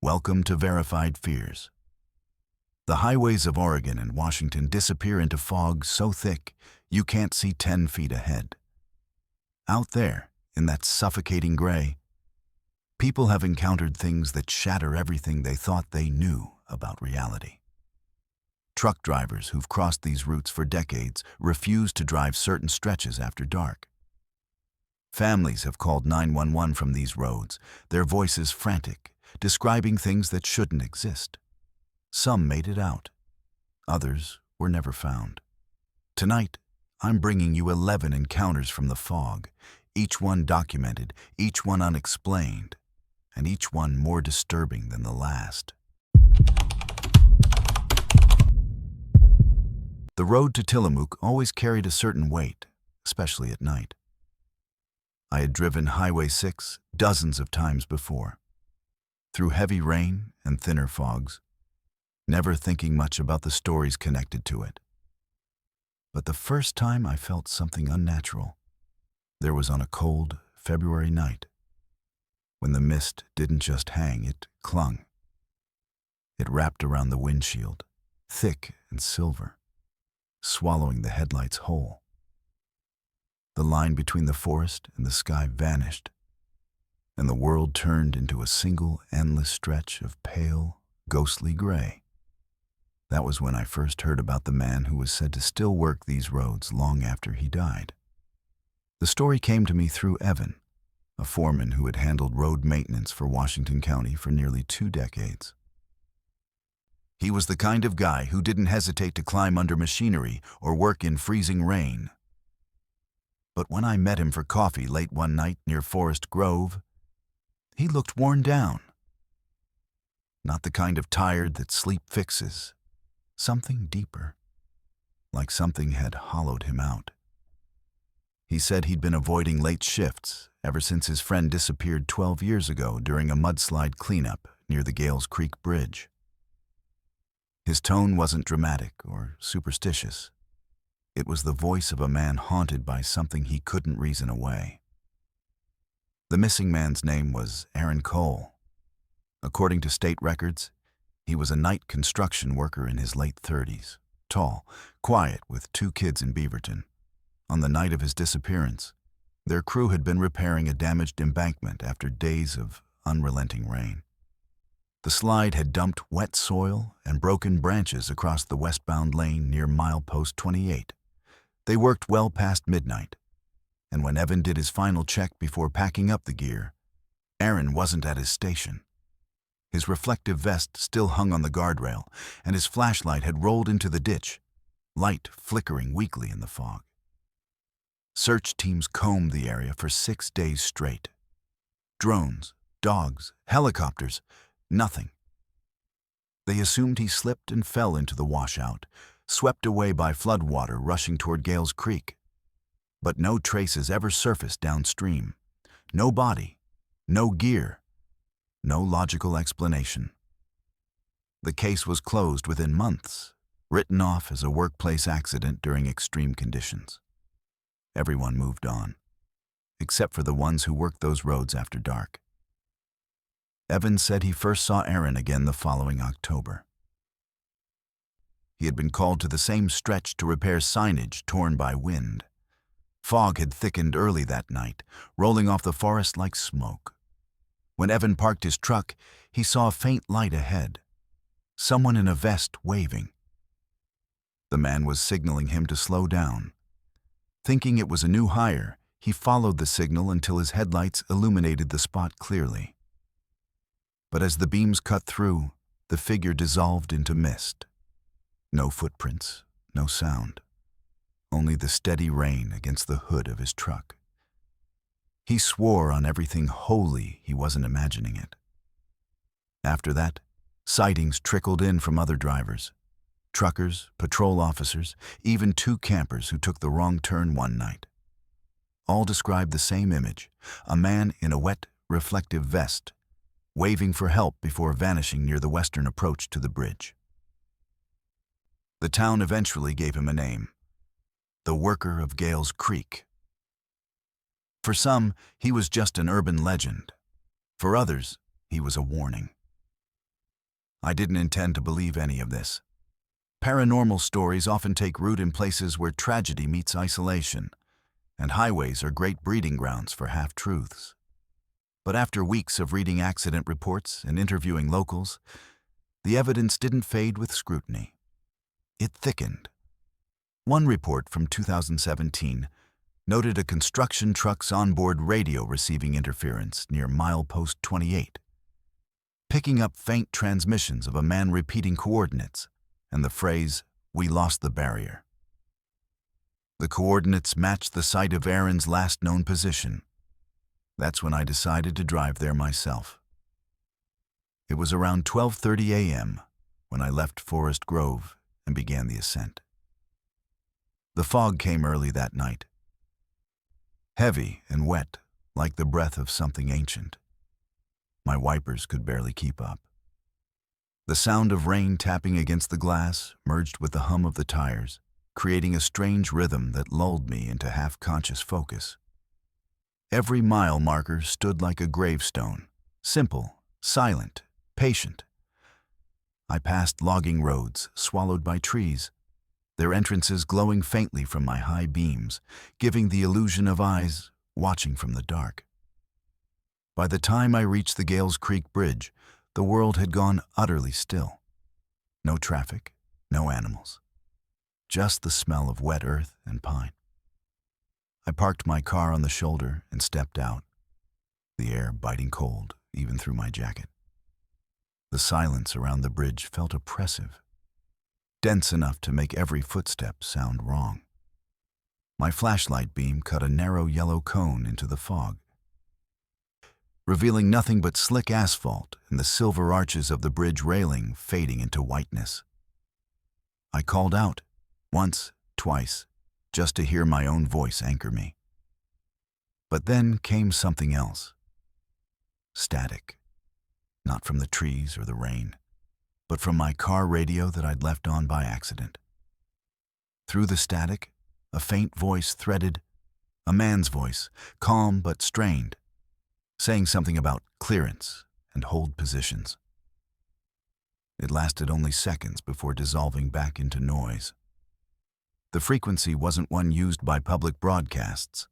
Welcome to Verified Fears. The highways of Oregon and Washington disappear into fog so thick you can't see 10 feet ahead. Out there, in that suffocating gray, people have encountered things that shatter everything they thought they knew about reality. Truck drivers who've crossed these routes for decades refuse to drive certain stretches after dark. Families have called 911 from these roads, their voices frantic, describing things that shouldn't exist. Some made it out. Others were never found. Tonight, I'm bringing you 11 encounters from the fog, each one documented, each one unexplained, and each one more disturbing than the last. The road to Tillamook always carried a certain weight, especially at night. I had driven Highway 6 dozens of times before, through heavy rain and thinner fogs, never thinking much about the stories connected to it. But the first time I felt something unnatural, there was on a cold February night, when the mist didn't just hang, it clung. It wrapped around the windshield, thick and silver, swallowing the headlights whole. The line between the forest and the sky vanished, and the world turned into a single endless stretch of pale, ghostly gray. That was when I first heard about the man who was said to still work these roads long after he died. The story came to me through Evan, a foreman who had handled road maintenance for Washington County for nearly 2 decades. He was the kind of guy who didn't hesitate to climb under machinery or work in freezing rain. But when I met him for coffee late one night near Forest Grove, he looked worn down. Not the kind of tired that sleep fixes. Something deeper, like something had hollowed him out. He said he'd been avoiding late shifts ever since his friend disappeared 12 years ago during a mudslide cleanup near the Gales Creek Bridge. His tone wasn't dramatic or superstitious. It was the voice of a man haunted by something he couldn't reason away. The missing man's name was Aaron Cole. According to state records, he was a night construction worker in his late 30s, tall, quiet, with 2 kids in Beaverton. On the night of his disappearance, their crew had been repairing a damaged embankment after days of unrelenting rain. The slide had dumped wet soil and broken branches across the westbound lane near milepost 28. They worked well past midnight, and when Evan did his final check before packing up the gear, Aaron wasn't at his station. His reflective vest still hung on the guardrail, and his flashlight had rolled into the ditch, light flickering weakly in the fog. Search teams combed the area for 6 days straight. Drones, dogs, helicopters, nothing. They assumed he slipped and fell into the washout, swept away by floodwater rushing toward Gales Creek. But no traces ever surfaced downstream. No body, no gear, no logical explanation. The case was closed within months, written off as a workplace accident during extreme conditions. Everyone moved on, except for the ones who worked those roads after dark. Evan said he first saw Aaron again the following October. He had been called to the same stretch to repair signage torn by wind. Fog had thickened early that night, rolling off the forest like smoke. When Evan parked his truck, he saw a faint light ahead. Someone in a vest waving. The man was signaling him to slow down. Thinking it was a new hire, he followed the signal until his headlights illuminated the spot clearly. But as the beams cut through, the figure dissolved into mist. No footprints, no sound. Only the steady rain against the hood of his truck. He swore on everything holy he wasn't imagining it. After that, sightings trickled in from other drivers. Truckers, patrol officers, even 2 campers who took the wrong turn one night. All described the same image, a man in a wet, reflective vest, waving for help before vanishing near the western approach to the bridge. The town eventually gave him a name, the Worker of Gales Creek. For some, he was just an urban legend. For others, he was a warning. I didn't intend to believe any of this. Paranormal stories often take root in places where tragedy meets isolation, and highways are great breeding grounds for half-truths. But after weeks of reading accident reports and interviewing locals, the evidence didn't fade with scrutiny. It thickened. One report from 2017 noted a construction truck's onboard radio receiving interference near milepost 28, picking up faint transmissions of a man repeating coordinates and the phrase, "We lost the barrier." The coordinates matched the site of Aaron's last known position. That's when I decided to drive there myself. It was around 12:30 a.m. when I left Forest Grove and began the ascent. The fog came early that night, heavy and wet like the breath of something ancient. My wipers could barely keep up. The sound of rain tapping against the glass merged with the hum of the tires, creating a strange rhythm that lulled me into half-conscious focus. Every mile marker stood like a gravestone, simple, silent, patient. I passed logging roads swallowed by trees, their entrances glowing faintly from my high beams, giving the illusion of eyes watching from the dark. By the time I reached the Gales Creek Bridge, the world had gone utterly still. No traffic, no animals, just the smell of wet earth and pine. I parked my car on the shoulder and stepped out, the air biting cold even through my jacket. The silence around the bridge felt oppressive, dense enough to make every footstep sound wrong. My flashlight beam cut a narrow yellow cone into the fog, revealing nothing but slick asphalt and the silver arches of the bridge railing fading into whiteness. I called out, once, twice, just to hear my own voice anchor me. But then came something else. Static. Not from the trees or the rain, but from my car radio that I'd left on by accident. Through the static, a faint voice threaded, a man's voice, calm but strained, saying something about clearance and hold positions. It lasted only seconds before dissolving back into noise. The frequency wasn't one used by public broadcasts.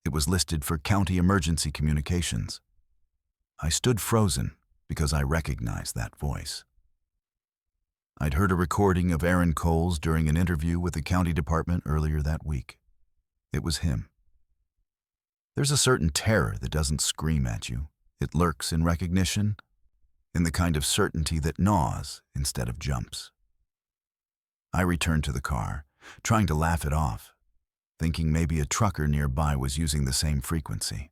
It was listed for county emergency communications. I stood frozen because I recognized that voice. I'd heard a recording of Aaron Coles during an interview with the county department earlier that week. It was him. There's a certain terror that doesn't scream at you. It lurks in recognition, in the kind of certainty that gnaws instead of jumps. I returned to the car, trying to laugh it off, thinking maybe a trucker nearby was using the same frequency.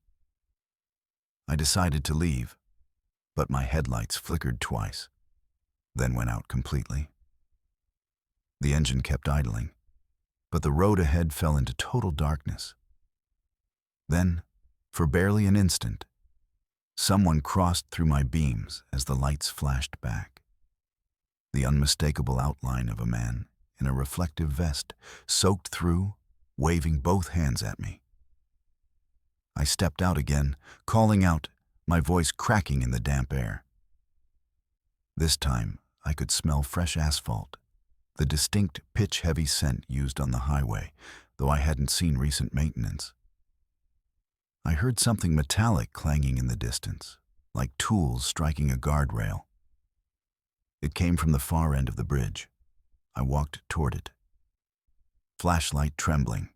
I decided to leave, but my headlights flickered twice, then went out completely. The engine kept idling, but the road ahead fell into total darkness. Then, for barely an instant, someone crossed through my beams as the lights flashed back. The unmistakable outline of a man in a reflective vest, soaked through, waving both hands at me. I stepped out again, calling out, my voice cracking in the damp air. This time, I could smell fresh asphalt, the distinct pitch-heavy scent used on the highway, though I hadn't seen recent maintenance. I heard something metallic clanging in the distance, like tools striking a guardrail. It came from the far end of the bridge. I walked toward it, flashlight trembling.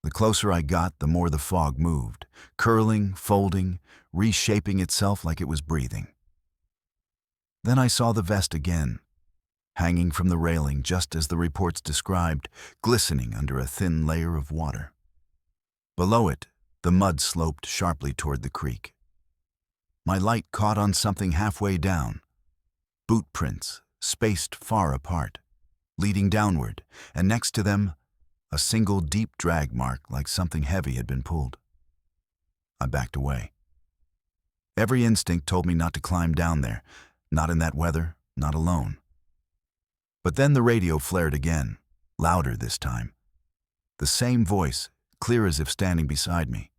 The closer I got, the more the fog moved, curling, folding, reshaping itself like it was breathing. Then I saw the vest again, hanging from the railing just as the reports described, glistening under a thin layer of water. Below it, the mud sloped sharply toward the creek. My light caught on something halfway down, boot prints spaced far apart, leading downward, and next to them, a single deep drag mark like something heavy had been pulled. I backed away. Every instinct told me not to climb down there, not in that weather, not alone. But then the radio flared again, louder this time. The same voice, clear as if standing beside me.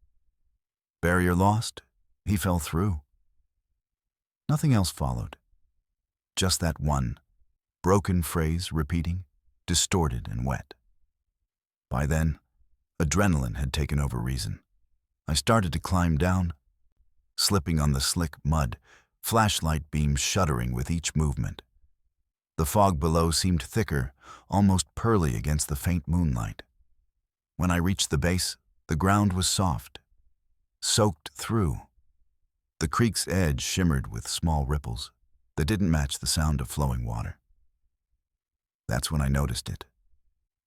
Barrier lost, he fell through. Nothing else followed. Just that one broken phrase repeating, distorted and wet. By then, adrenaline had taken over reason. I started to climb down, slipping on the slick mud, flashlight beams shuddering with each movement. The fog below seemed thicker, almost pearly against the faint moonlight. When I reached the base, the ground was soft, soaked through. The creek's edge shimmered with small ripples that didn't match the sound of flowing water. That's when I noticed it,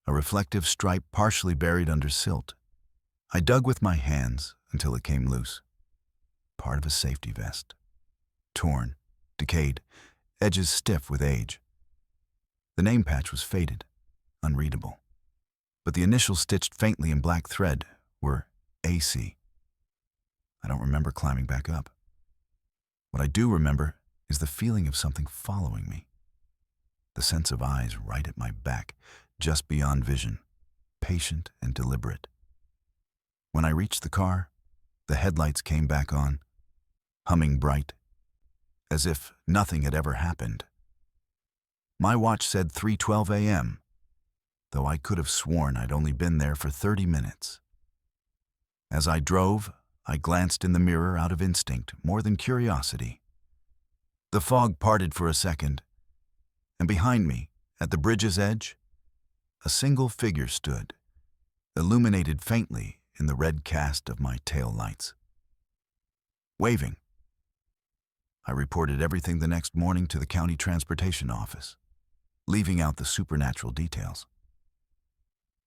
a reflective stripe partially buried under silt. I dug with my hands until it came loose. Part of a safety vest. Torn, decayed, edges stiff with age. The name patch was faded, unreadable, but the initials stitched faintly in black thread were AC. I don't remember climbing back up. What I do remember is the feeling of something following me. The sense of eyes right at my back, just beyond vision, patient and deliberate. When I reached the car, the headlights came back on, humming bright, as if nothing had ever happened. My watch said 3:12 a.m., though I could have sworn I'd only been there for 30 minutes. As I drove, I glanced in the mirror out of instinct, more than curiosity. The fog parted for a second, and behind me, at the bridge's edge, a single figure stood, illuminated faintly in the red cast of my tail lights. Waving. I reported everything the next morning to the county transportation office, leaving out the supernatural details.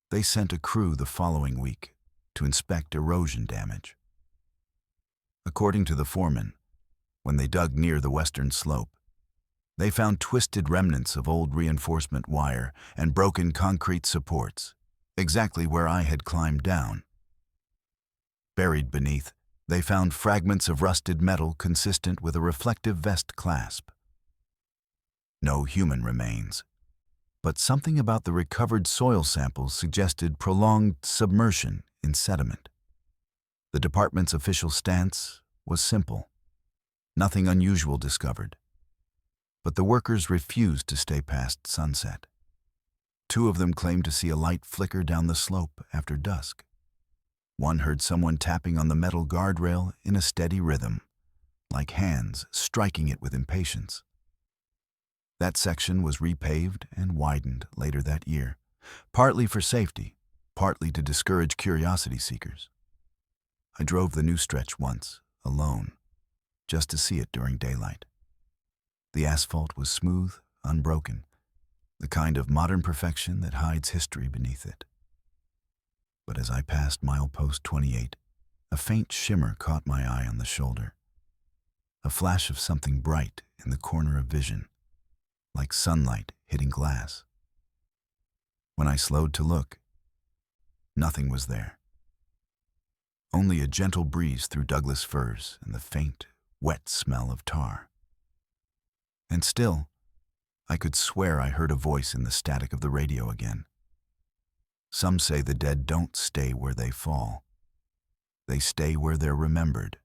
They sent a crew the following week to inspect erosion damage. According to the foreman, when they dug near the western slope, they found twisted remnants of old reinforcement wire and broken concrete supports, exactly where I had climbed down. Buried beneath, they found fragments of rusted metal consistent with a reflective vest clasp. No human remains, but something about the recovered soil samples suggested prolonged submersion in sediment. The department's official stance was simple. Nothing unusual discovered. But the workers refused to stay past sunset. 2 of them claimed to see a light flicker down the slope after dusk. One heard someone tapping on the metal guardrail in a steady rhythm, like hands striking it with impatience. That section was repaved and widened later that year, partly for safety, partly to discourage curiosity seekers. I drove the new stretch once, alone, just to see it during daylight. The asphalt was smooth, unbroken, the kind of modern perfection that hides history beneath it. But as I passed milepost 28, a faint shimmer caught my eye on the shoulder. A flash of something bright in the corner of vision, like sunlight hitting glass. When I slowed to look, nothing was there. Only a gentle breeze through Douglas firs and the faint, wet smell of tar. And still, I could swear I heard a voice in the static of the radio again. Some say the dead don't stay where they fall. They stay where they're remembered,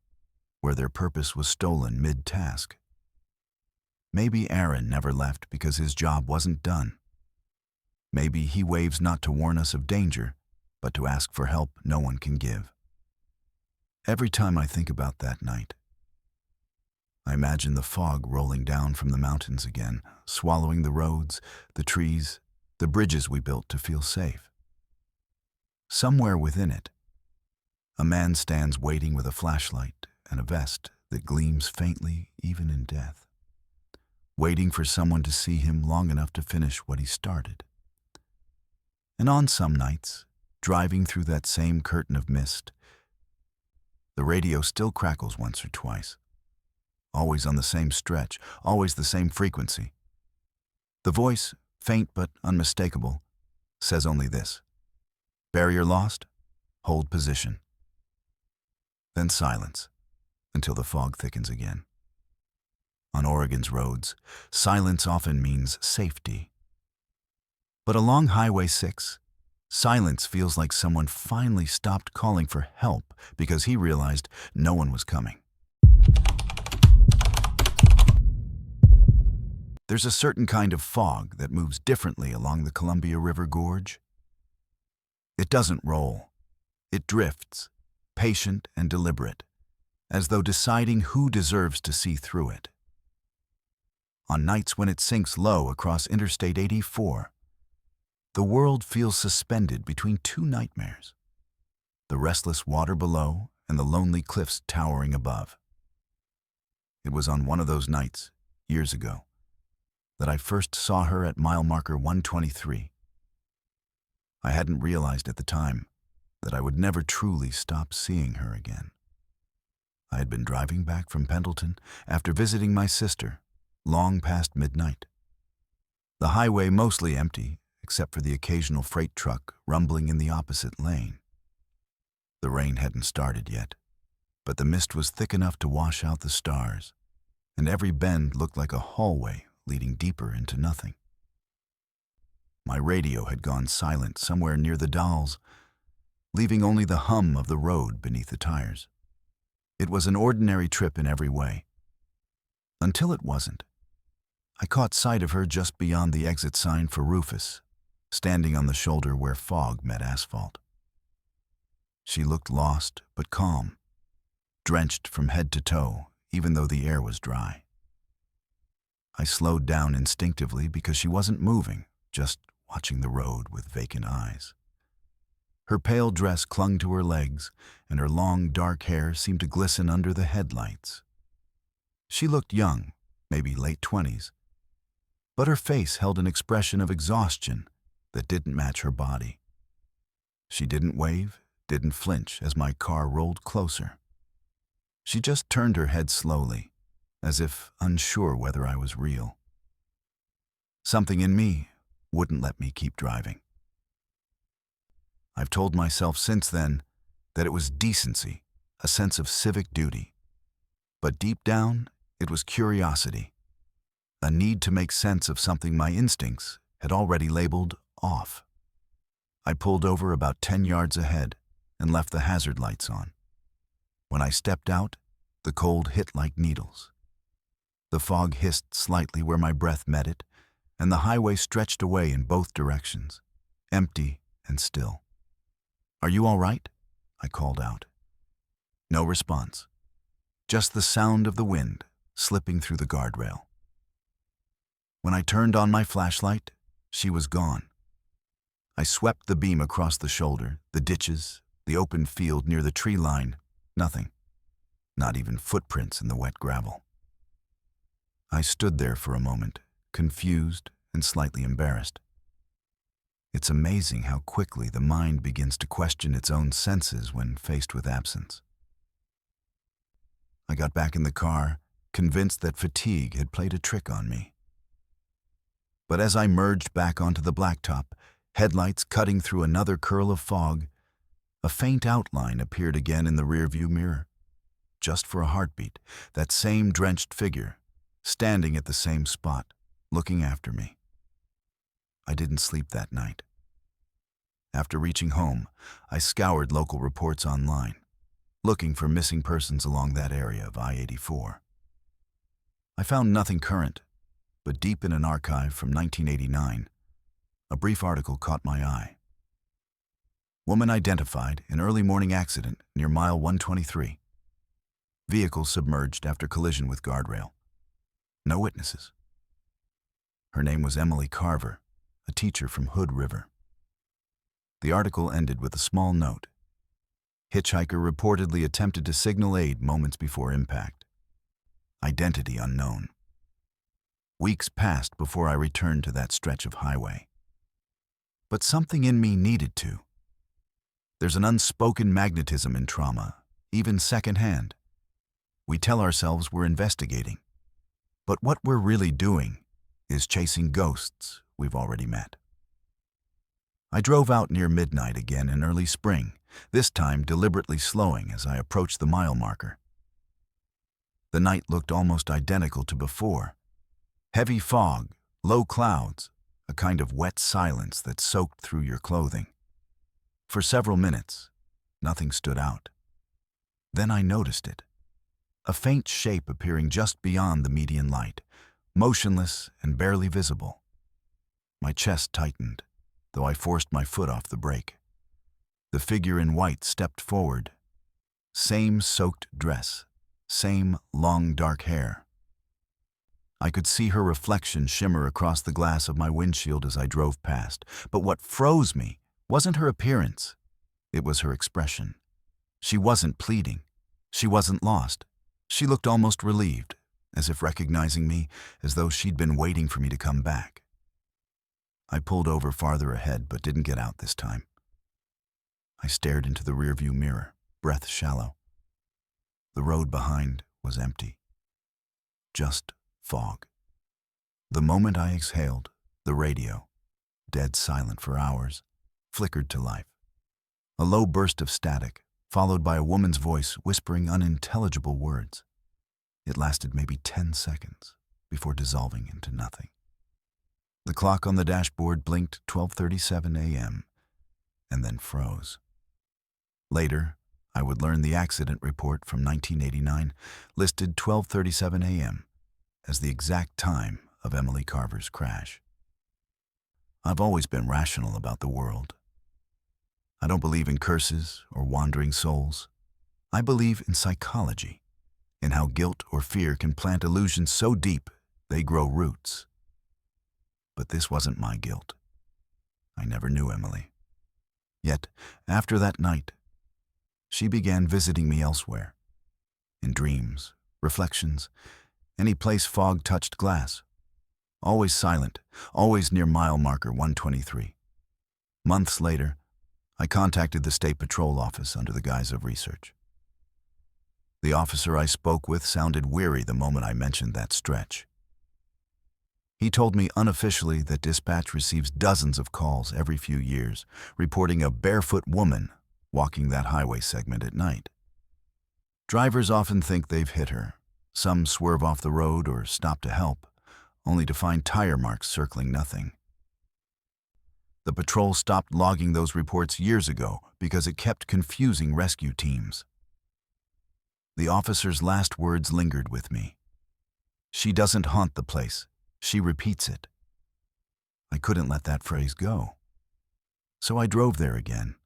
where their purpose was stolen mid-task. Maybe Aaron never left because his job wasn't done. Maybe he waves not to warn us of danger, but to ask for help no one can give. Every time I think about that night, I imagine the fog rolling down from the mountains again, swallowing the roads, the trees, the bridges we built to feel safe. Somewhere within it, a man stands waiting with a flashlight and a vest that gleams faintly even in death, waiting for someone to see him long enough to finish what he started. And on some nights, driving through that same curtain of mist, the radio still crackles once or twice, always on the same stretch, always the same frequency. The voice, faint but unmistakable, says only this: barrier lost, hold position. Then silence, until the fog thickens again. On Oregon's roads, silence often means safety. But along Highway 6, silence feels like someone finally stopped calling for help because he realized no one was coming. There's There's a certain kind of fog that moves differently along the Columbia River Gorge. It doesn't roll. It drifts, patient and deliberate, as though deciding who deserves to see through it. On nights when it sinks low across Interstate 84, the world feels suspended between two nightmares: the restless water below and the lonely cliffs towering above. It was on one of those nights, years ago, that I first saw her at mile marker 123. I hadn't realized at the time that I would never truly stop seeing her again. I had been driving back from Pendleton after visiting my sister, long past midnight. The highway mostly empty, except for the occasional freight truck rumbling in the opposite lane. The rain hadn't started yet, but the mist was thick enough to wash out the stars, and every bend looked like a hallway leading deeper into nothing. My radio had gone silent somewhere near the Dalles, leaving only the hum of the road beneath the tires. It was an ordinary trip in every way. Until it wasn't. I caught sight of her just beyond the exit sign for Rufus, standing on the shoulder where fog met asphalt. She looked lost but calm, drenched from head to toe, even though the air was dry. I slowed down instinctively because she wasn't moving, just watching the road with vacant eyes. Her pale dress clung to her legs, and her long, dark hair seemed to glisten under the headlights. She looked young, maybe late 20s, but her face held an expression of exhaustion that didn't match her body. She didn't wave, didn't flinch as my car rolled closer. She just turned her head slowly, as if unsure whether I was real. Something in me wouldn't let me keep driving. I've told myself since then that it was decency, a sense of civic duty. But deep down, it was curiosity, a need to make sense of something my instincts had already labeled off. I pulled over about 10 yards ahead and left the hazard lights on. When I stepped out, the cold hit like needles. The fog hissed slightly where my breath met it, and the highway stretched away in both directions, empty and still. "Are you all right?" I called out. No response, just the sound of the wind slipping through the guardrail. When I turned on my flashlight, she was gone. I swept the beam across the shoulder, the ditches, the open field near the tree line. Nothing. Not even footprints in the wet gravel. I stood there for a moment, confused and slightly embarrassed. It's amazing how quickly the mind begins to question its own senses when faced with absence. I got back in the car, convinced that fatigue had played a trick on me. But as I merged back onto the blacktop, headlights cutting through another curl of fog, a faint outline appeared again in the rearview mirror. Just for a heartbeat, that same drenched figure, standing at the same spot, looking after me. I didn't sleep that night. After reaching home, I scoured local reports online, looking for missing persons along that area of I-84. I found nothing current, but deep in an archive from 1989, a brief article caught my eye. Woman identified in early morning accident near mile 123. Vehicle submerged after collision with guardrail. No witnesses. Her name was Emily Carver, a teacher from Hood River. The article ended with a small note. Hitchhiker reportedly attempted to signal aid moments before impact. Identity unknown. Weeks passed before I returned to that stretch of highway. But something in me needed to. There's an unspoken magnetism in trauma, even secondhand. We tell ourselves we're investigating, but what we're really doing is chasing ghosts we've already met. I drove out near midnight again in early spring, this time deliberately slowing as I approached the mile marker. The night looked almost identical to before. Heavy fog, low clouds, a kind of wet silence that soaked through your clothing. For several minutes, nothing stood out. Then I noticed it. A faint shape appearing just beyond the median light, motionless and barely visible. My chest tightened, though I forced my foot off the brake. The figure in white stepped forward. Same soaked dress, same long dark hair. I could see her reflection shimmer across the glass of my windshield as I drove past, but what froze me wasn't her appearance. It was her expression. She wasn't pleading. She wasn't lost. She looked almost relieved, as if recognizing me, as though she'd been waiting for me to come back. I pulled over farther ahead, but didn't get out this time. I stared into the rearview mirror, breath shallow. The road behind was empty. Just fog. The moment I exhaled, the radio, dead silent for hours, flickered to life. A low burst of static, followed by a woman's voice whispering unintelligible words. It lasted maybe 10 seconds before dissolving into nothing. The clock on the dashboard blinked 12:37 a.m. and then froze. Later, I would learn the accident report from 1989 listed 12:37 a.m. as the exact time of Emily Carver's crash. I've always been rational about the world. I don't believe in curses or wandering souls. I believe in psychology, in how guilt or fear can plant illusions so deep they grow roots. But this wasn't my guilt. I never knew Emily. Yet, after that night, she began visiting me elsewhere. In dreams, reflections, any place fog touched glass. Always silent, always near mile marker 123. Months later, I contacted the State Patrol office under the guise of research. The officer I spoke with sounded weary the moment I mentioned that stretch. He told me unofficially that dispatch receives dozens of calls every few years, reporting a barefoot woman walking that highway segment at night. Drivers often think they've hit her. Some swerve off the road or stop to help, only to find tire marks circling nothing. The patrol stopped logging those reports years ago because it kept confusing rescue teams. The officer's last words lingered with me. She doesn't haunt the place, she repeats it. I couldn't let that phrase go. So I drove there again,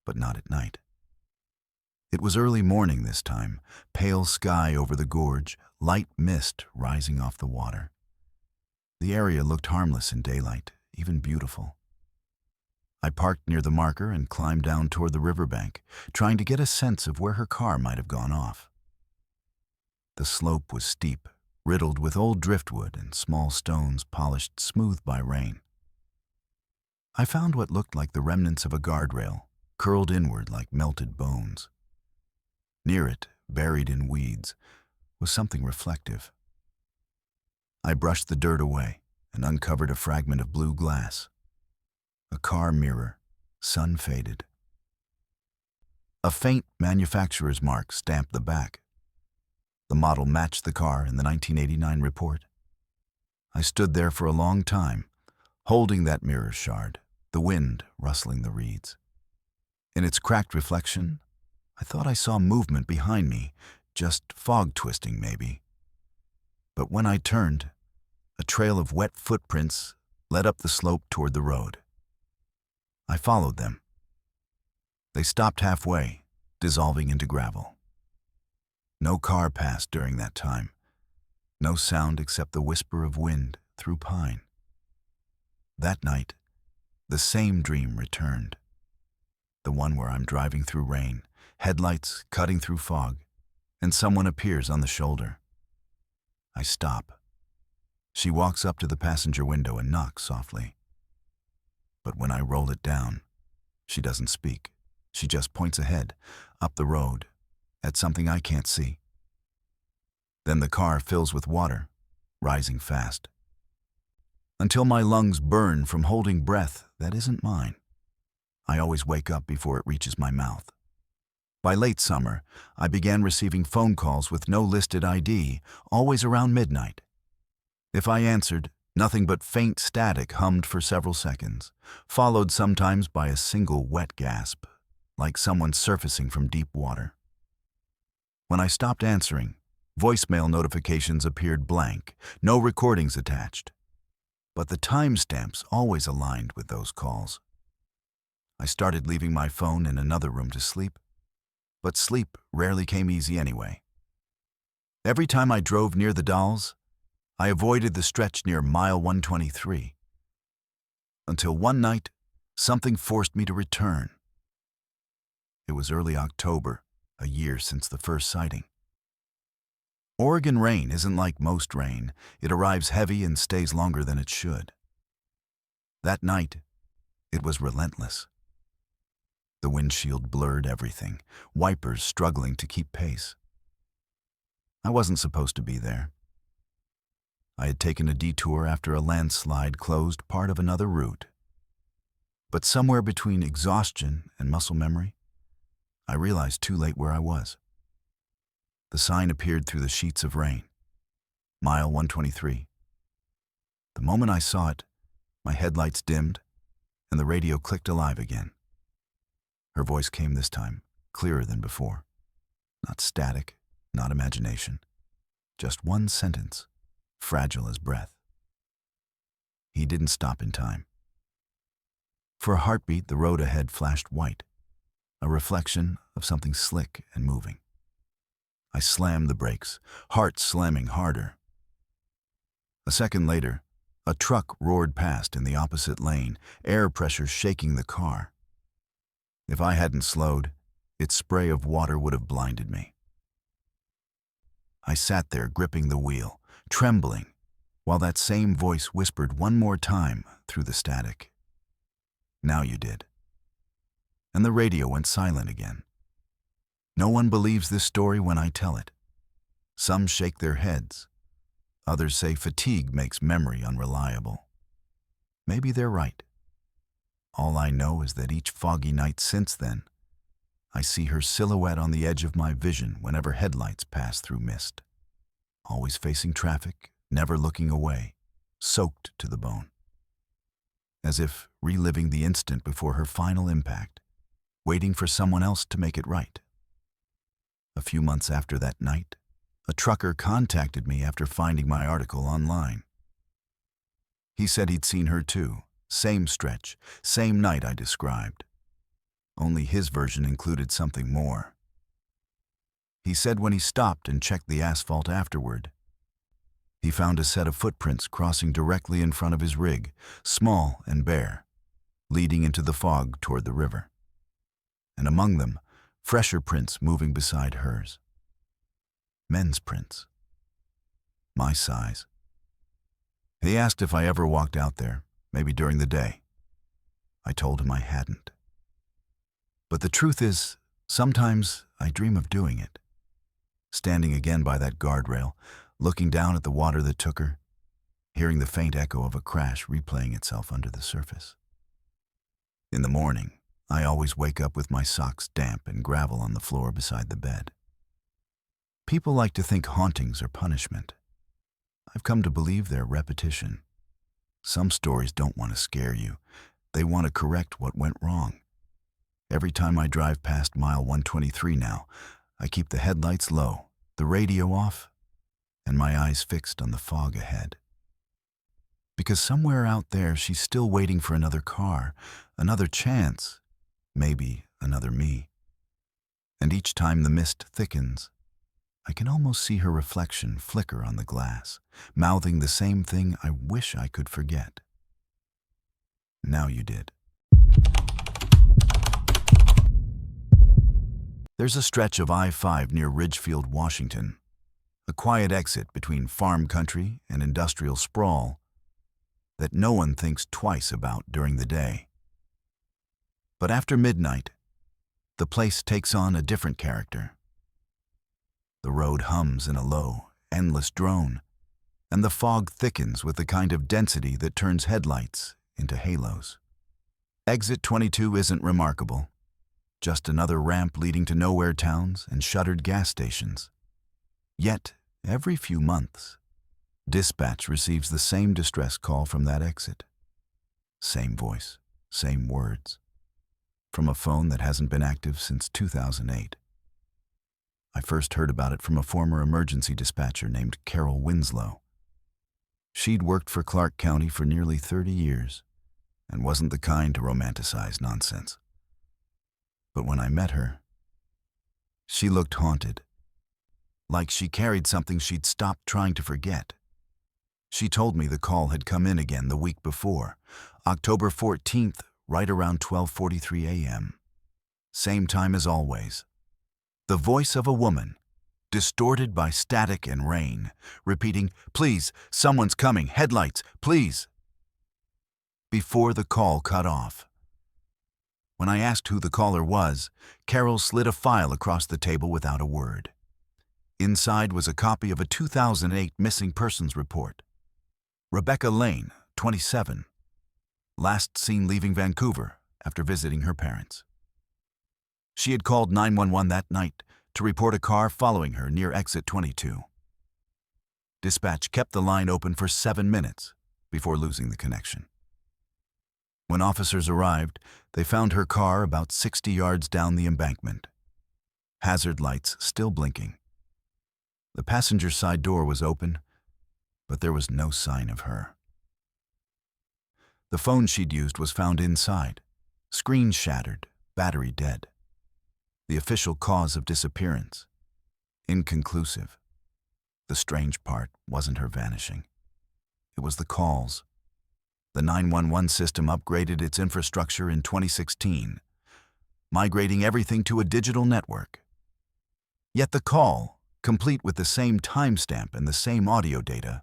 but not at night. It was early morning this time, pale sky over the gorge, light mist rising off the water. The area looked harmless in daylight, even beautiful. I parked near the marker and climbed down toward the riverbank, trying to get a sense of where her car might have gone off. The slope was steep, riddled with old driftwood and small stones polished smooth by rain. I found what looked like the remnants of a guardrail, curled inward like melted bones. Near it, buried in weeds, was something reflective. I brushed the dirt away and uncovered a fragment of blue glass. A car mirror, sun-faded. A faint manufacturer's mark stamped the back. The model matched the car in the 1989 report. I stood there for a long time, holding that mirror shard, the wind rustling the reeds. In its cracked reflection, I thought I saw movement behind me, just fog twisting maybe. But when I turned, a trail of wet footprints led up the slope toward the road. I followed them. They stopped halfway, dissolving into gravel. No car passed during that time. No sound except the whisper of wind through pine. That night, the same dream returned. The one where I'm driving through rain, headlights cutting through fog, and someone appears on the shoulder. I stop. She walks up to the passenger window and knocks softly. But when I roll it down, she doesn't speak. She just points ahead, up the road, at something I can't see. Then the car fills with water, rising fast. Until my lungs burn from holding breath that isn't mine. I always wake up before it reaches my mouth. By late summer, I began receiving phone calls with no listed ID, always around midnight. If I answered, nothing but faint static hummed for several seconds, followed sometimes by a single wet gasp, like someone surfacing from deep water. When I stopped answering, Voicemail notifications appeared blank, no recordings attached. But the timestamps always aligned with those calls. I started leaving my phone in another room to sleep, but sleep rarely came easy anyway. Every time I drove near the Dalles, I avoided the stretch near mile 123. Until one night, something forced me to return. It was early October, a year since the first sighting. Oregon rain isn't like most rain. It arrives heavy and stays longer than it should. That night, it was relentless. The windshield blurred everything, wipers struggling to keep pace. I wasn't supposed to be there. I had taken a detour after a landslide closed part of another route. But somewhere between exhaustion and muscle memory, I realized too late where I was. The sign appeared through the sheets of rain. Mile 123. The moment I saw it, my headlights dimmed and the radio clicked alive again. Her voice came this time, clearer than before. Not static, not imagination. Just one sentence, fragile as breath. He didn't stop in time. For a heartbeat, the road ahead flashed white, a reflection of something slick and moving. I slammed the brakes, heart slamming harder. A second later, a truck roared past in the opposite lane, air pressure shaking the car. If I hadn't slowed, its spray of water would have blinded me. I sat there gripping the wheel, trembling, while that same voice whispered one more time through the static. "Now you did." And the radio went silent again. No one believes this story when I tell it. Some shake their heads. Others say fatigue makes memory unreliable. Maybe they're right. All I know is that each foggy night since then, I see her silhouette on the edge of my vision whenever headlights pass through mist. Always facing traffic, never looking away, soaked to the bone. As if reliving the instant before her final impact, waiting for someone else to make it right. A few months after that night, a trucker contacted me after finding my article online. He said he'd seen her too, same stretch, same night I described. Only his version included something more. He said when he stopped and checked the asphalt afterward, he found a set of footprints crossing directly in front of his rig, small and bare, leading into the fog toward the river. And among them, fresher prints moving beside hers. Men's prints. My size. He asked if I ever walked out there, maybe during the day. I told him I hadn't. But the truth is, sometimes I dream of doing it. Standing again by that guardrail, looking down at the water that took her, hearing the faint echo of a crash replaying itself under the surface. In the morning, I always wake up with my socks damp and gravel on the floor beside the bed. People like to think hauntings are punishment. I've come to believe they're repetition. Some stories don't want to scare you. They want to correct what went wrong. Every time I drive past mile 123 now, I keep the headlights low, the radio off, and my eyes fixed on the fog ahead. Because somewhere out there she's still waiting for another car, another chance, maybe another me. And each time the mist thickens, I can almost see her reflection flicker on the glass, mouthing the same thing I wish I could forget. Now you did. There's a stretch of I-5 near Ridgefield, Washington, a quiet exit between farm country and industrial sprawl that no one thinks twice about during the day. But after midnight, the place takes on a different character. The road hums in a low, endless drone, and the fog thickens with the kind of density that turns headlights into halos. Exit 22 isn't remarkable, just another ramp leading to nowhere towns and shuttered gas stations. Yet, every few months, dispatch receives the same distress call from that exit. Same voice, same words, from a phone that hasn't been active since 2008. I first heard about it from a former emergency dispatcher named Carol Winslow. She'd worked for Clark County for nearly 30 years and wasn't the kind to romanticize nonsense. But when I met her, she looked haunted, like she carried something she'd stopped trying to forget. She told me the call had come in again the week before, October 14th, right around 12:43 a.m. Same time as always. The voice of a woman, distorted by static and rain, repeating, "Please, someone's coming, headlights, please," before the call cut off. When I asked who the caller was, Carol slid a file across the table without a word. Inside was a copy of a 2008 missing persons report. Rebecca Lane, 27, last seen leaving Vancouver after visiting her parents. She had called 911 that night to report a car following her near exit 22. Dispatch kept the line open for 7 minutes before losing the connection. When officers arrived, they found her car about 60 yards down the embankment, hazard lights still blinking. The passenger side door was open, but there was no sign of her. The phone she'd used was found inside, screen shattered, battery dead. The official cause of disappearance, inconclusive. The strange part wasn't her vanishing. It was the calls. The 911 system upgraded its infrastructure in 2016, migrating everything to a digital network. Yet the call, complete with the same timestamp and the same audio data,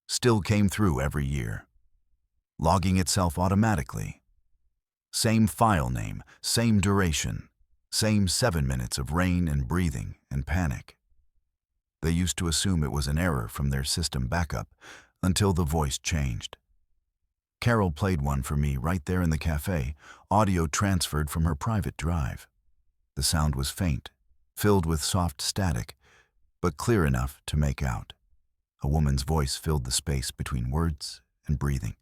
still came through every year, logging itself automatically. Same file name, same duration, same 7 minutes of rain and breathing and panic. They used to assume it was an error from their system backup until the voice changed. Carol played one for me right there in the cafe, audio transferred from her private drive. The sound was faint, filled with soft static, but clear enough to make out. A woman's voice filled the space between words and breathing.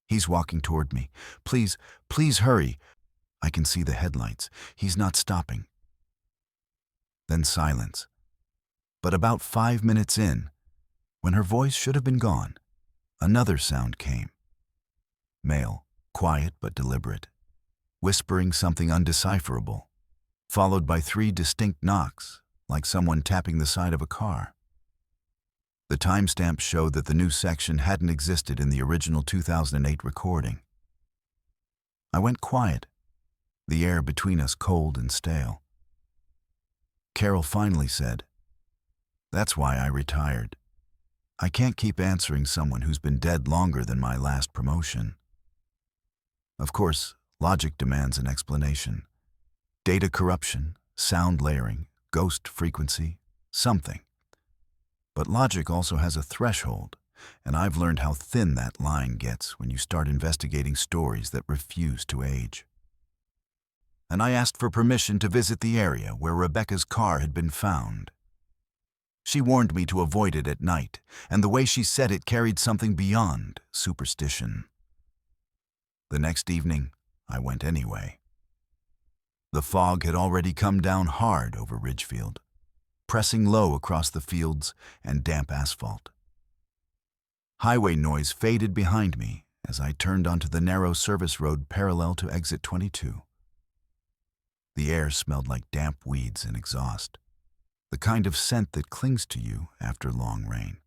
"He's walking toward me. Please, please hurry. I can see the headlights. He's not stopping." Then silence. But about 5 minutes in, when her voice should have been gone, another sound came. Male, quiet but deliberate, whispering something undecipherable, followed by 3 distinct knocks, like someone tapping the side of a car. The timestamp showed that the new section hadn't existed in the original 2008 recording. I went quiet, the air between us cold and stale. Carol finally said, "That's why I retired. I can't keep answering someone who's been dead longer than my last promotion." Of course, logic demands an explanation. Data corruption, sound layering, ghost frequency, something. But logic also has a threshold, and I've learned how thin that line gets when you start investigating stories that refuse to age. And I asked for permission to visit the area where Rebecca's car had been found. She warned me to avoid it at night, and the way she said it carried something beyond superstition. The next evening, I went anyway. The fog had already come down hard over Ridgefield, pressing low across the fields and damp asphalt. Highway noise faded behind me as I turned onto the narrow service road parallel to exit 22. The air smelled like damp weeds and exhaust, the kind of scent that clings to you after long rain.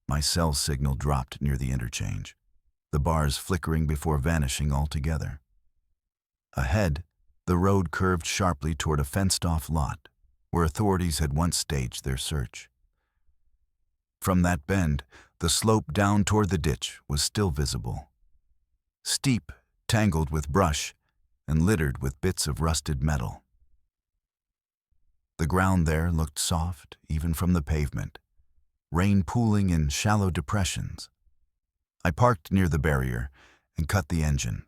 My cell signal dropped near the interchange, the bars flickering before vanishing altogether. Ahead, the road curved sharply toward a fenced-off lot where authorities had once staged their search. From that bend, the slope down toward the ditch was still visible. Steep, tangled with brush, and littered with bits of rusted metal. The ground there looked soft, even from the pavement, rain pooling in shallow depressions. I parked near the barrier and cut the engine.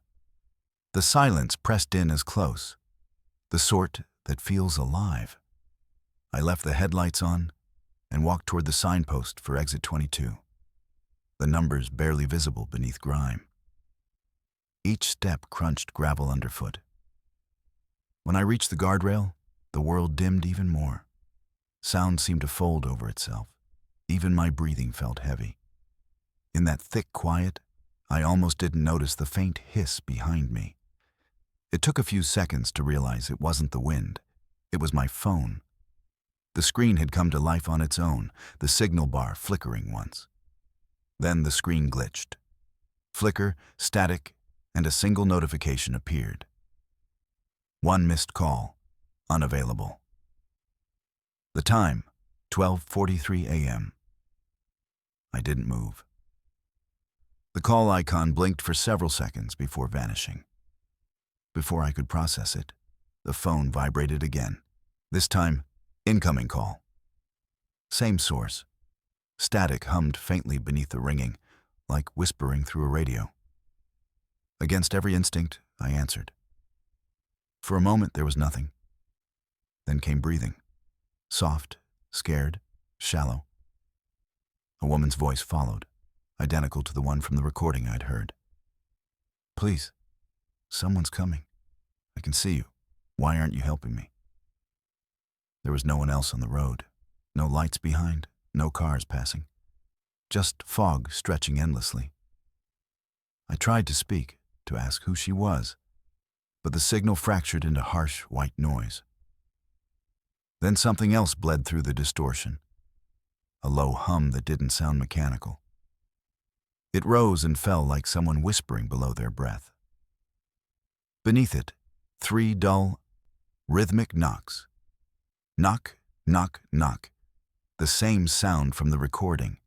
The silence pressed in as close, the sort that feels alive. I left the headlights on and walked toward the signpost for exit 22, the numbers barely visible beneath grime. Each step crunched gravel underfoot. When I reached the guardrail, the world dimmed even more. Sound seemed to fold over itself. Even my breathing felt heavy. In that thick quiet, I almost didn't notice the faint hiss behind me. It took a few seconds to realize it wasn't the wind. It was my phone. The screen had come to life on its own, the signal bar flickering once. Then the screen glitched. Flicker, static, and a single notification appeared. One missed call, unavailable. The time, 12:43 a.m. I didn't move. The call icon blinked for several seconds before vanishing. Before I could process it, the phone vibrated again. This time, incoming call. Same source. Static hummed faintly beneath the ringing, like whispering through a radio. Against every instinct, I answered. For a moment, there was nothing. Then came breathing. Soft, scared, shallow. A woman's voice followed, identical to the one from the recording I'd heard. Please, someone's coming. I can see you. Why aren't you helping me? There was no one else on the road. No lights behind, no cars passing. Just fog stretching endlessly. I tried to speak, to ask who she was, but the signal fractured into harsh white noise. Then something else bled through the distortion. A low hum that didn't sound mechanical. It rose and fell like someone whispering below their breath. Beneath it, 3 dull, rhythmic knocks. Knock, knock, knock. The same sound from the recording.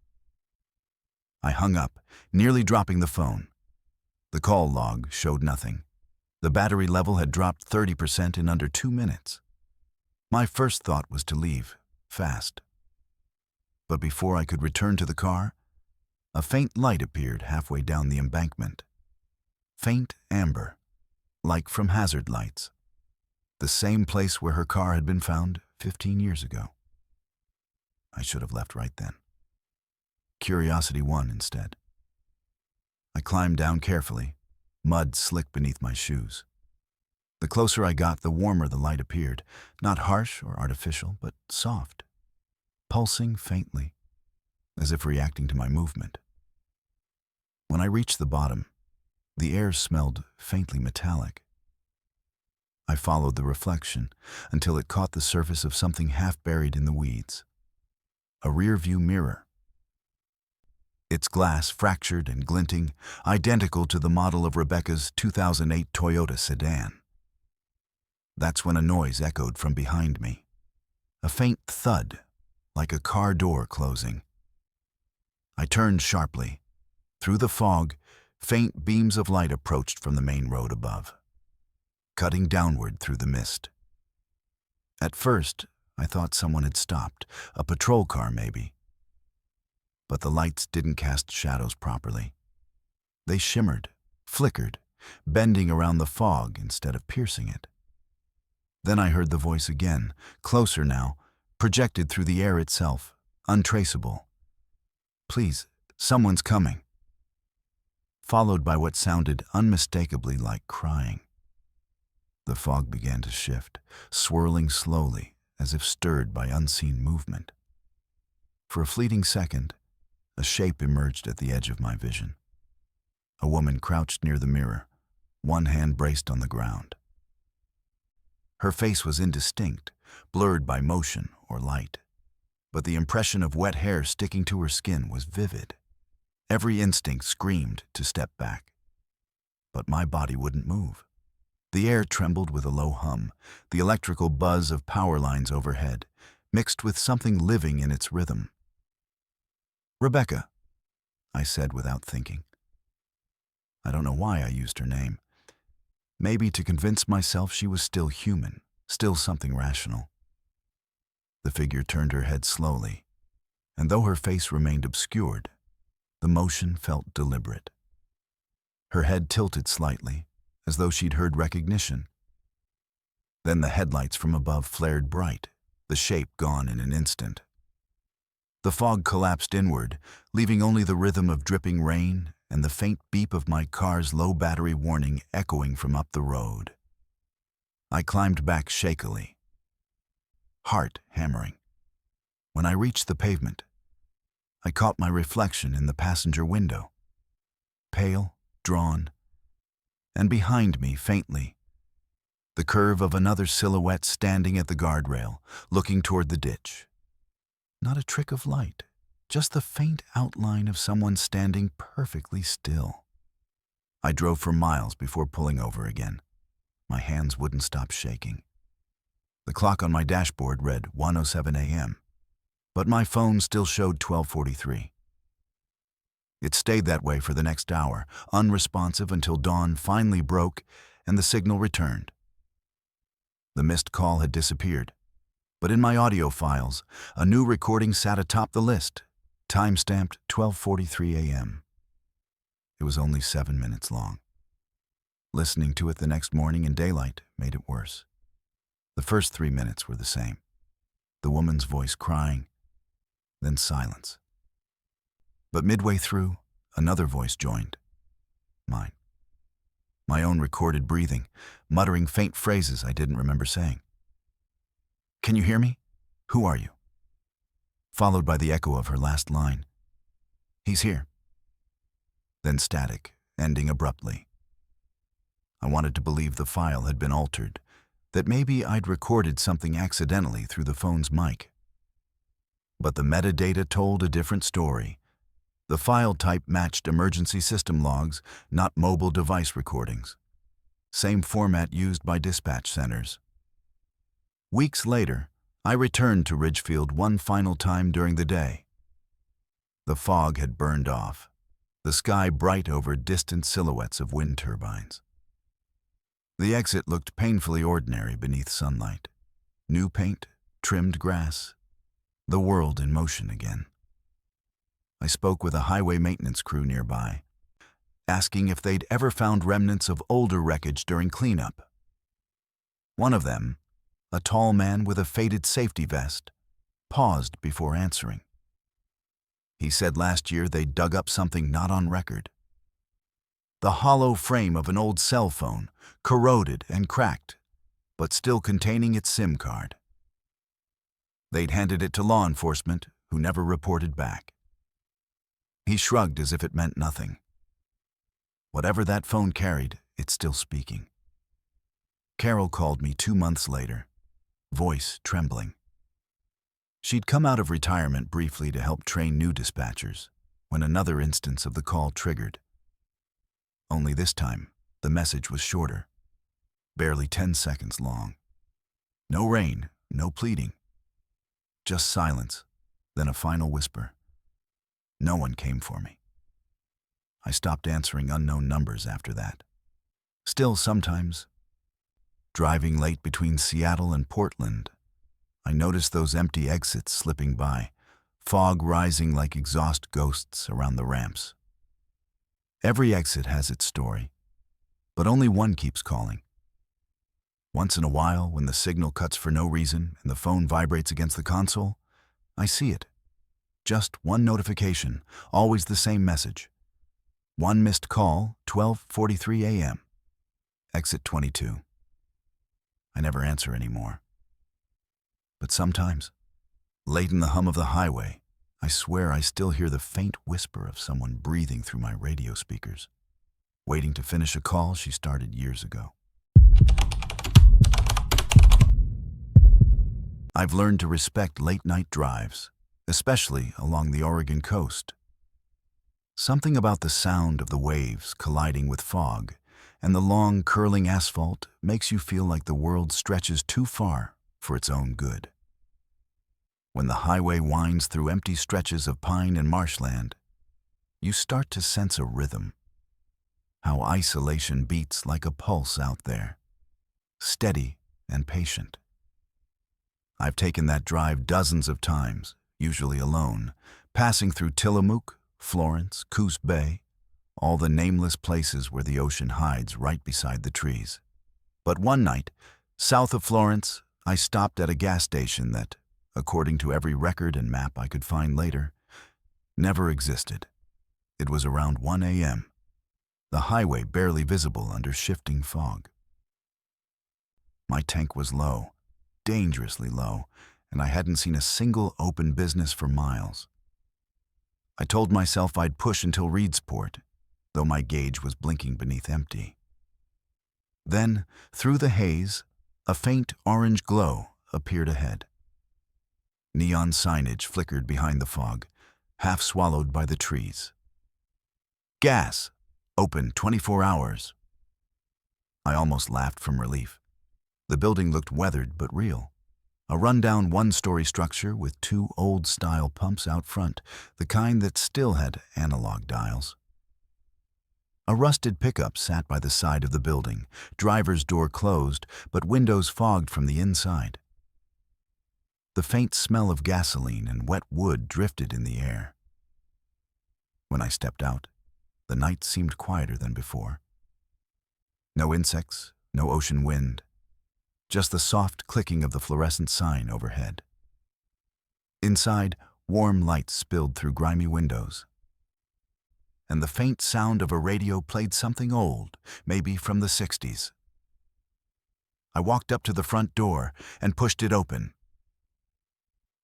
I hung up, nearly dropping the phone. The call log showed nothing. The battery level had dropped 30% in under 2 minutes. My first thought was to leave, fast. But before I could return to the car, a faint light appeared halfway down the embankment. Faint amber, like from hazard lights. The same place where her car had been found 15 years ago. I should have left right then. Curiosity won instead. I climbed down carefully, mud slick beneath my shoes. The closer I got, the warmer the light appeared, not harsh or artificial, but soft, pulsing faintly, as if reacting to my movement. When I reached the bottom, the air smelled faintly metallic. I followed the reflection until it caught the surface of something half buried in the weeds. A rear-view mirror. Its glass fractured and glinting, identical to the model of Rebecca's 2008 Toyota sedan. That's when a noise echoed from behind me. A faint thud, like a car door closing. I turned sharply. Through the fog, faint beams of light approached from the main road above, cutting downward through the mist. At first, I thought someone had stopped, a patrol car maybe. But the lights didn't cast shadows properly. They shimmered, flickered, bending around the fog instead of piercing it. Then I heard the voice again, closer now, projected through the air itself, untraceable. Please, someone's coming. Followed by what sounded unmistakably like crying. The fog began to shift, swirling slowly, as if stirred by unseen movement. For a fleeting second, a shape emerged at the edge of my vision. A woman crouched near the mirror, one hand braced on the ground. Her face was indistinct, blurred by motion or light, but the impression of wet hair sticking to her skin was vivid. Every instinct screamed to step back. But my body wouldn't move. The air trembled with a low hum, the electrical buzz of power lines overhead, mixed with something living in its rhythm. Rebecca, I said without thinking. I don't know why I used her name. Maybe to convince myself she was still human, still something rational. The figure turned her head slowly, and though her face remained obscured, the motion felt deliberate. Her head tilted slightly, as though she'd heard recognition. Then the headlights from above flared bright, the shape gone in an instant. The fog collapsed inward, leaving only the rhythm of dripping rain and the faint beep of my car's low battery warning echoing from up the road. I climbed back shakily, heart hammering. When I reached the pavement, I caught my reflection in the passenger window, pale, drawn, and behind me, faintly, the curve of another silhouette standing at the guardrail, looking toward the ditch. Not a trick of light, just the faint outline of someone standing perfectly still. I drove for miles before pulling over again. My hands wouldn't stop shaking. The clock on my dashboard read 1:07 a.m., but my phone still showed 12:43. It stayed that way for the next hour, unresponsive until dawn finally broke and the signal returned. The missed call had disappeared, but in my audio files, a new recording sat atop the list, time-stamped 12:43 a.m. It was only 7 minutes long. Listening to it the next morning in daylight made it worse. The first 3 minutes were the same. The woman's voice crying, then silence. But midway through, another voice joined. Mine. My own recorded breathing, muttering faint phrases I didn't remember saying. "Can you hear me? Who are you?" Followed by the echo of her last line. "He's here." Then static, ending abruptly. I wanted to believe the file had been altered, that maybe I'd recorded something accidentally through the phone's mic. But the metadata told a different story. The file type matched emergency system logs, not mobile device recordings. Same format used by dispatch centers. Weeks later, I returned to Ridgefield one final time during the day. The fog had burned off, the sky bright over distant silhouettes of wind turbines. The exit looked painfully ordinary beneath sunlight. New paint, trimmed grass, the world in motion again. I spoke with a highway maintenance crew nearby, asking if they'd ever found remnants of older wreckage during cleanup. One of them, a tall man with a faded safety vest, paused before answering. He said last year they'd dug up something not on record. The hollow frame of an old cell phone, corroded and cracked, but still containing its SIM card. They'd handed it to law enforcement, who never reported back. He shrugged as if it meant nothing. Whatever that phone carried, it's still speaking. Carol called me 2 months later, voice trembling. She'd come out of retirement briefly to help train new dispatchers, when another instance of the call triggered. Only this time, the message was shorter, barely 10 seconds long. No rain, no pleading. Just silence, then a final whisper. No one came for me. I stopped answering unknown numbers after that. Still sometimes, driving late between Seattle and Portland, I noticed those empty exits slipping by, fog rising like exhaust ghosts around the ramps. Every exit has its story, but only one keeps calling. Once in a while, when the signal cuts for no reason and the phone vibrates against the console, I see it. Just one notification, always the same message. One missed call, 12:43 a.m. Exit 22. I never answer anymore. But sometimes, late in the hum of the highway, I swear I still hear the faint whisper of someone breathing through my radio speakers, waiting to finish a call she started years ago. I've learned to respect late-night drives, especially along the Oregon coast. Something about the sound of the waves colliding with fog and the long, curling asphalt makes you feel like the world stretches too far for its own good. When the highway winds through empty stretches of pine and marshland, you start to sense a rhythm. How isolation beats like a pulse out there, steady and patient. I've taken that drive dozens of times, usually alone, passing through Tillamook, Florence, Coos Bay, all the nameless places where the ocean hides right beside the trees. But one night, south of Florence, I stopped at a gas station that, according to every record and map I could find later, never existed. It was around 1 a.m., the highway barely visible under shifting fog. My tank was low, dangerously low, and I hadn't seen a single open business for miles. I told myself I'd push until Reedsport, though my gauge was blinking beneath empty. Then, through the haze, a faint orange glow appeared ahead. Neon signage flickered behind the fog, half swallowed by the trees. Gas, open 24 hours. I almost laughed from relief. The building looked weathered but real. A rundown one-story structure with 2 old-style pumps out front, the kind that still had analog dials. A rusted pickup sat by the side of the building, driver's door closed, but windows fogged from the inside. The faint smell of gasoline and wet wood drifted in the air. When I stepped out, the night seemed quieter than before. No insects, no ocean wind, just the soft clicking of the fluorescent sign overhead. Inside, warm light spilled through grimy windows, and the faint sound of a radio played something old, maybe from the 60s. I walked up to the front door and pushed it open.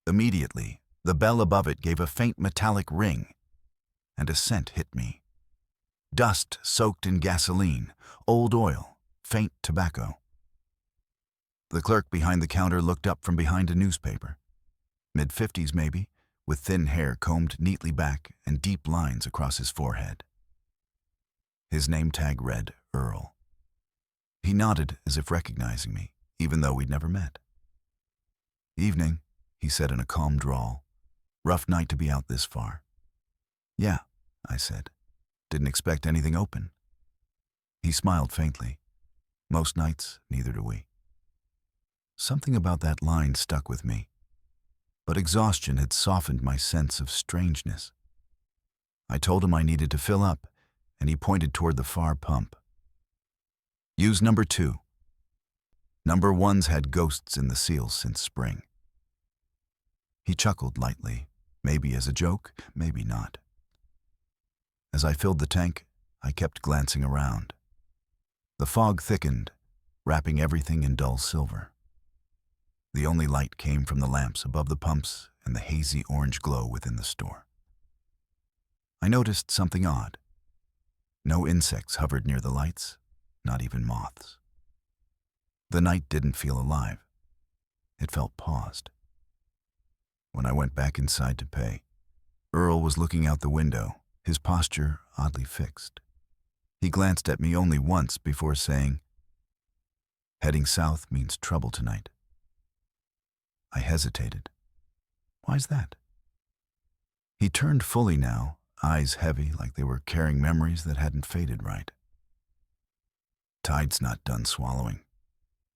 Immediately, the bell above it gave a faint metallic ring, and a scent hit me. Dust soaked in gasoline, old oil, faint tobacco. The clerk behind the counter looked up from behind a newspaper. Mid-50s maybe, with thin hair combed neatly back and deep lines across his forehead. His name tag read Earl. He nodded as if recognizing me, even though we'd never met. "Evening," he said in a calm drawl. "Rough night to be out this far." "Yeah," I said. "Didn't expect anything open." He smiled faintly. "Most nights, neither do we." Something about that line stuck with me, but exhaustion had softened my sense of strangeness. I told him I needed to fill up, and he pointed toward the far pump. "Use number 2. Number 1's had ghosts in the seals since spring." He chuckled lightly, maybe as a joke, maybe not. As I filled the tank, I kept glancing around. The fog thickened, wrapping everything in dull silver. The only light came from the lamps above the pumps and the hazy orange glow within the store. I noticed something odd. No insects hovered near the lights, not even moths. The night didn't feel alive. It felt paused. When I went back inside to pay, Earl was looking out the window, his posture oddly fixed. He glanced at me only once before saying, "Heading south means trouble tonight." I hesitated. "Why's that?" He turned fully now, eyes heavy like they were carrying memories that hadn't faded right. "Tide's not done swallowing,"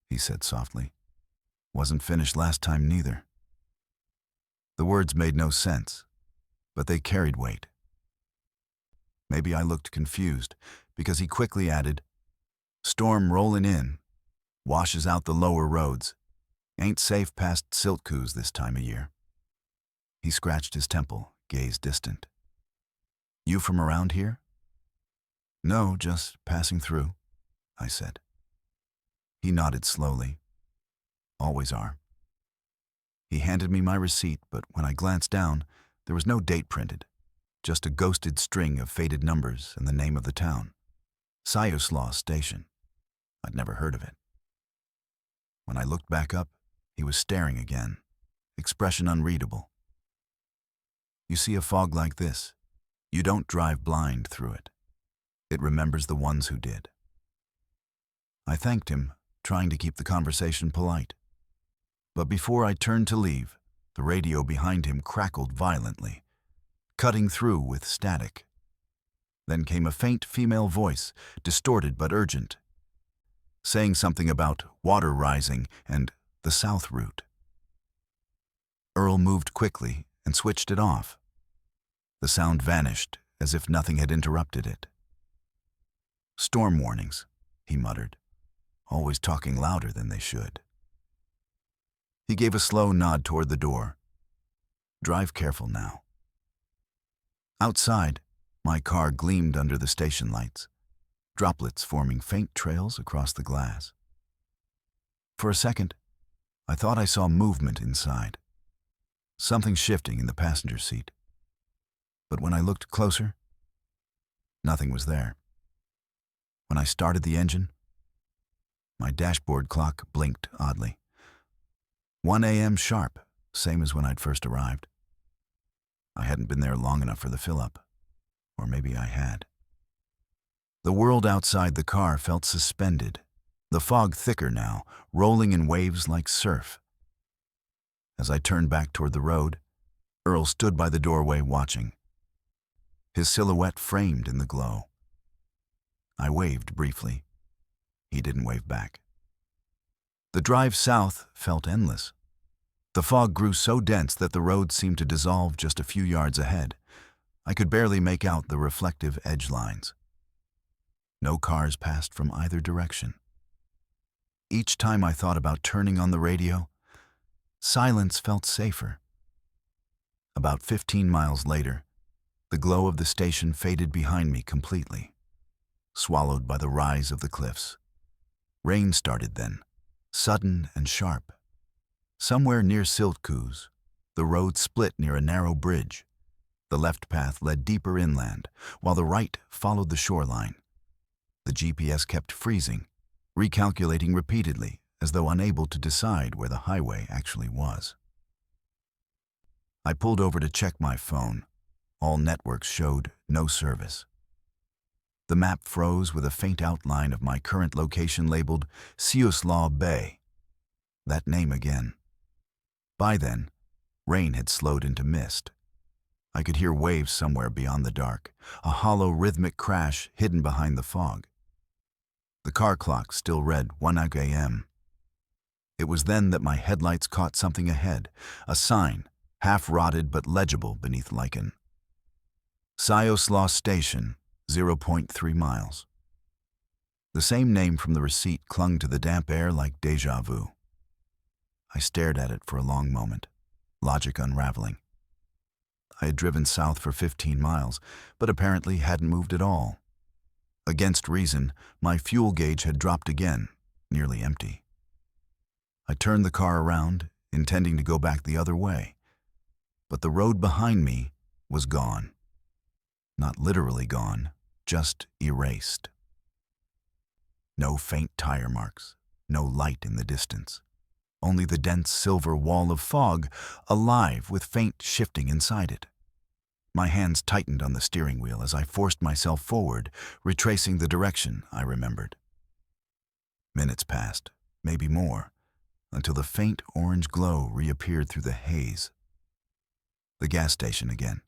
he said softly. "Wasn't finished last time neither." The words made no sense, but they carried weight. Maybe I looked confused, because he quickly added, "Storm rollin' in, washes out the lower roads. Ain't safe past Siltcoos this time of year." He scratched his temple, gaze distant. "You from around here?" "No, just passing through," I said. He nodded slowly. "Always are." He handed me my receipt, but when I glanced down, there was no date printed, just a ghosted string of faded numbers and the name of the town. Siuslaw Station. I'd never heard of it. When I looked back up, he was staring again, expression unreadable. You see a fog like this, you don't drive blind through it. It remembers the ones who did. I thanked him, trying to keep the conversation polite. But before I turned to leave, the radio behind him crackled violently, cutting through with static. Then came a faint female voice, distorted but urgent, saying something about water rising and the south route. Earl moved quickly and switched it off. The sound vanished as if nothing had interrupted it. "Storm warnings," he muttered, always talking louder than they should. He gave a slow nod toward the door. "Drive careful now." Outside, my car gleamed under the station lights, droplets forming faint trails across the glass. For a second, I thought I saw movement inside, something shifting in the passenger seat. But when I looked closer, nothing was there. When I started the engine, my dashboard clock blinked oddly. 1 a.m. sharp, same as when I'd first arrived. I hadn't been there long enough for the fill-up, or maybe I had. The world outside the car felt suspended, the fog thicker now, rolling in waves like surf. As I turned back toward the road, Earl stood by the doorway watching, his silhouette framed in the glow. I waved briefly. He didn't wave back. The drive south felt endless. The fog grew so dense that the road seemed to dissolve just a few yards ahead. I could barely make out the reflective edge lines. No cars passed from either direction. Each time I thought about turning on the radio, silence felt safer. About 15 miles later, the glow of the station faded behind me completely, swallowed by the rise of the cliffs. Rain started then, sudden and sharp. Somewhere near Siltkus, the road split near a narrow bridge. The left path led deeper inland, while the right followed the shoreline. The GPS kept freezing, recalculating repeatedly, as though unable to decide where the highway actually was. I pulled over to check my phone. All networks showed no service. The map froze with a faint outline of my current location labeled Siuslaw Bay. That name again. By then, rain had slowed into mist. I could hear waves somewhere beyond the dark, a hollow rhythmic crash hidden behind the fog. The car clock still read 1 a.m. It was then that my headlights caught something ahead, a sign, half-rotted but legible beneath lichen. Siuslaw Station, 0.3 miles. The same name from the receipt clung to the damp air like déjà vu. I stared at it for a long moment, logic unraveling. I had driven south for 15 miles, but apparently hadn't moved at all. Against reason, my fuel gauge had dropped again, nearly empty. I turned the car around, intending to go back the other way. But the road behind me was gone. Not literally gone, just erased. No faint tire marks, no light in the distance. Only the dense silver wall of fog, alive with faint shifting inside it. My hands tightened on the steering wheel as I forced myself forward, retracing the direction I remembered. Minutes passed, maybe more, until the faint orange glow reappeared through the haze. The gas station again.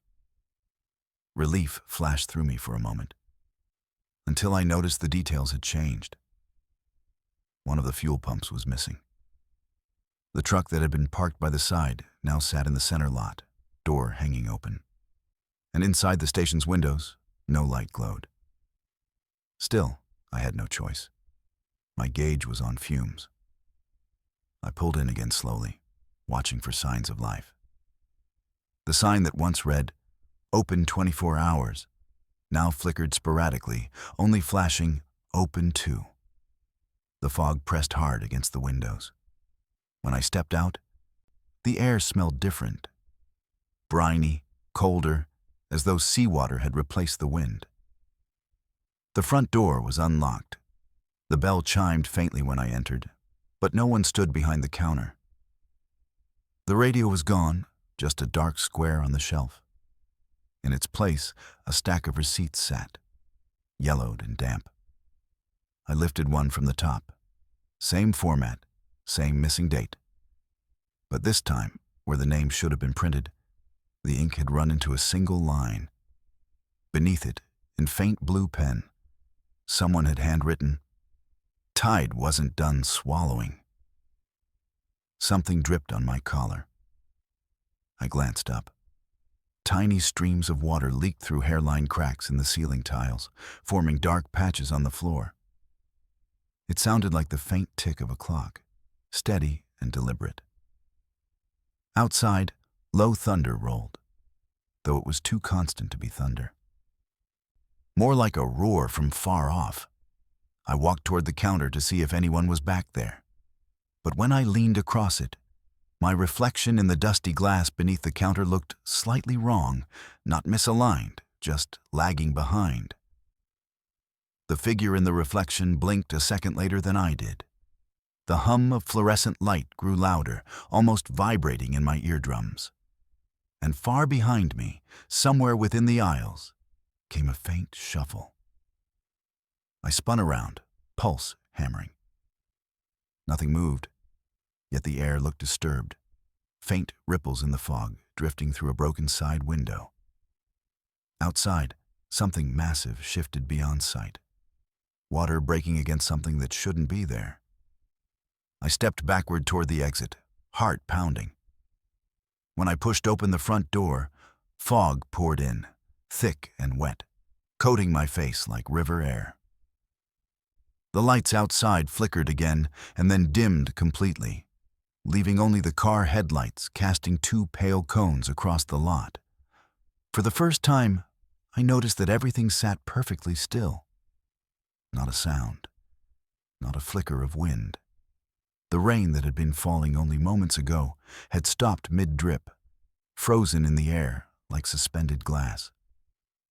Relief flashed through me for a moment, until I noticed the details had changed. One of the fuel pumps was missing. The truck that had been parked by the side now sat in the center lot, door hanging open. And inside the station's windows, no light glowed. Still, I had no choice. My gauge was on fumes. I pulled in again slowly, watching for signs of life. The sign that once read, "Open 24 hours," now flickered sporadically, only flashing, "Open 2." The fog pressed hard against the windows. When I stepped out, the air smelled different. Briny, colder, as though seawater had replaced the wind. The front door was unlocked. The bell chimed faintly when I entered, but no one stood behind the counter. The radio was gone, just a dark square on the shelf. In its place, a stack of receipts sat, yellowed and damp. I lifted one from the top. Same format, same missing date. But this time, where the name should have been printed, the ink had run into a single line. Beneath it, in faint blue pen, someone had handwritten, "Tide wasn't done swallowing." Something dripped on my collar. I glanced up. Tiny streams of water leaked through hairline cracks in the ceiling tiles, forming dark patches on the floor. It sounded like the faint tick of a clock, steady and deliberate. Outside, low thunder rolled, though it was too constant to be thunder. More like a roar from far off. I walked toward the counter to see if anyone was back there. But when I leaned across it, my reflection in the dusty glass beneath the counter looked slightly wrong, not misaligned, just lagging behind. The figure in the reflection blinked a second later than I did. The hum of fluorescent light grew louder, almost vibrating in my eardrums. And far behind me, somewhere within the aisles, came a faint shuffle. I spun around, pulse hammering. Nothing moved, yet the air looked disturbed. Faint ripples in the fog, drifting through a broken side window. Outside, something massive shifted beyond sight. Water breaking against something that shouldn't be there. I stepped backward toward the exit, heart pounding. When I pushed open the front door, fog poured in, thick and wet, coating my face like river air. The lights outside flickered again and then dimmed completely, leaving only the car headlights casting two pale cones across the lot. For the first time, I noticed that everything sat perfectly still. Not a sound, not a flicker of wind. The rain that had been falling only moments ago had stopped mid-drip, frozen in the air like suspended glass.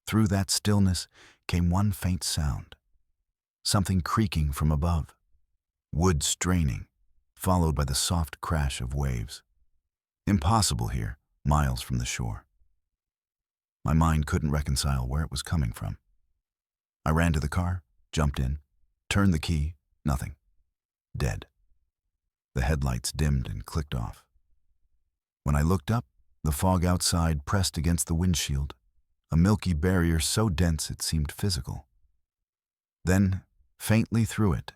Through that stillness came one faint sound, something creaking from above, wood straining, followed by the soft crash of waves. Impossible here, miles from the shore. My mind couldn't reconcile where it was coming from. I ran to the car, jumped in, turned the key, nothing. Dead. The headlights dimmed and clicked off. When I looked up, the fog outside pressed against the windshield, a milky barrier so dense it seemed physical. Then, faintly through it,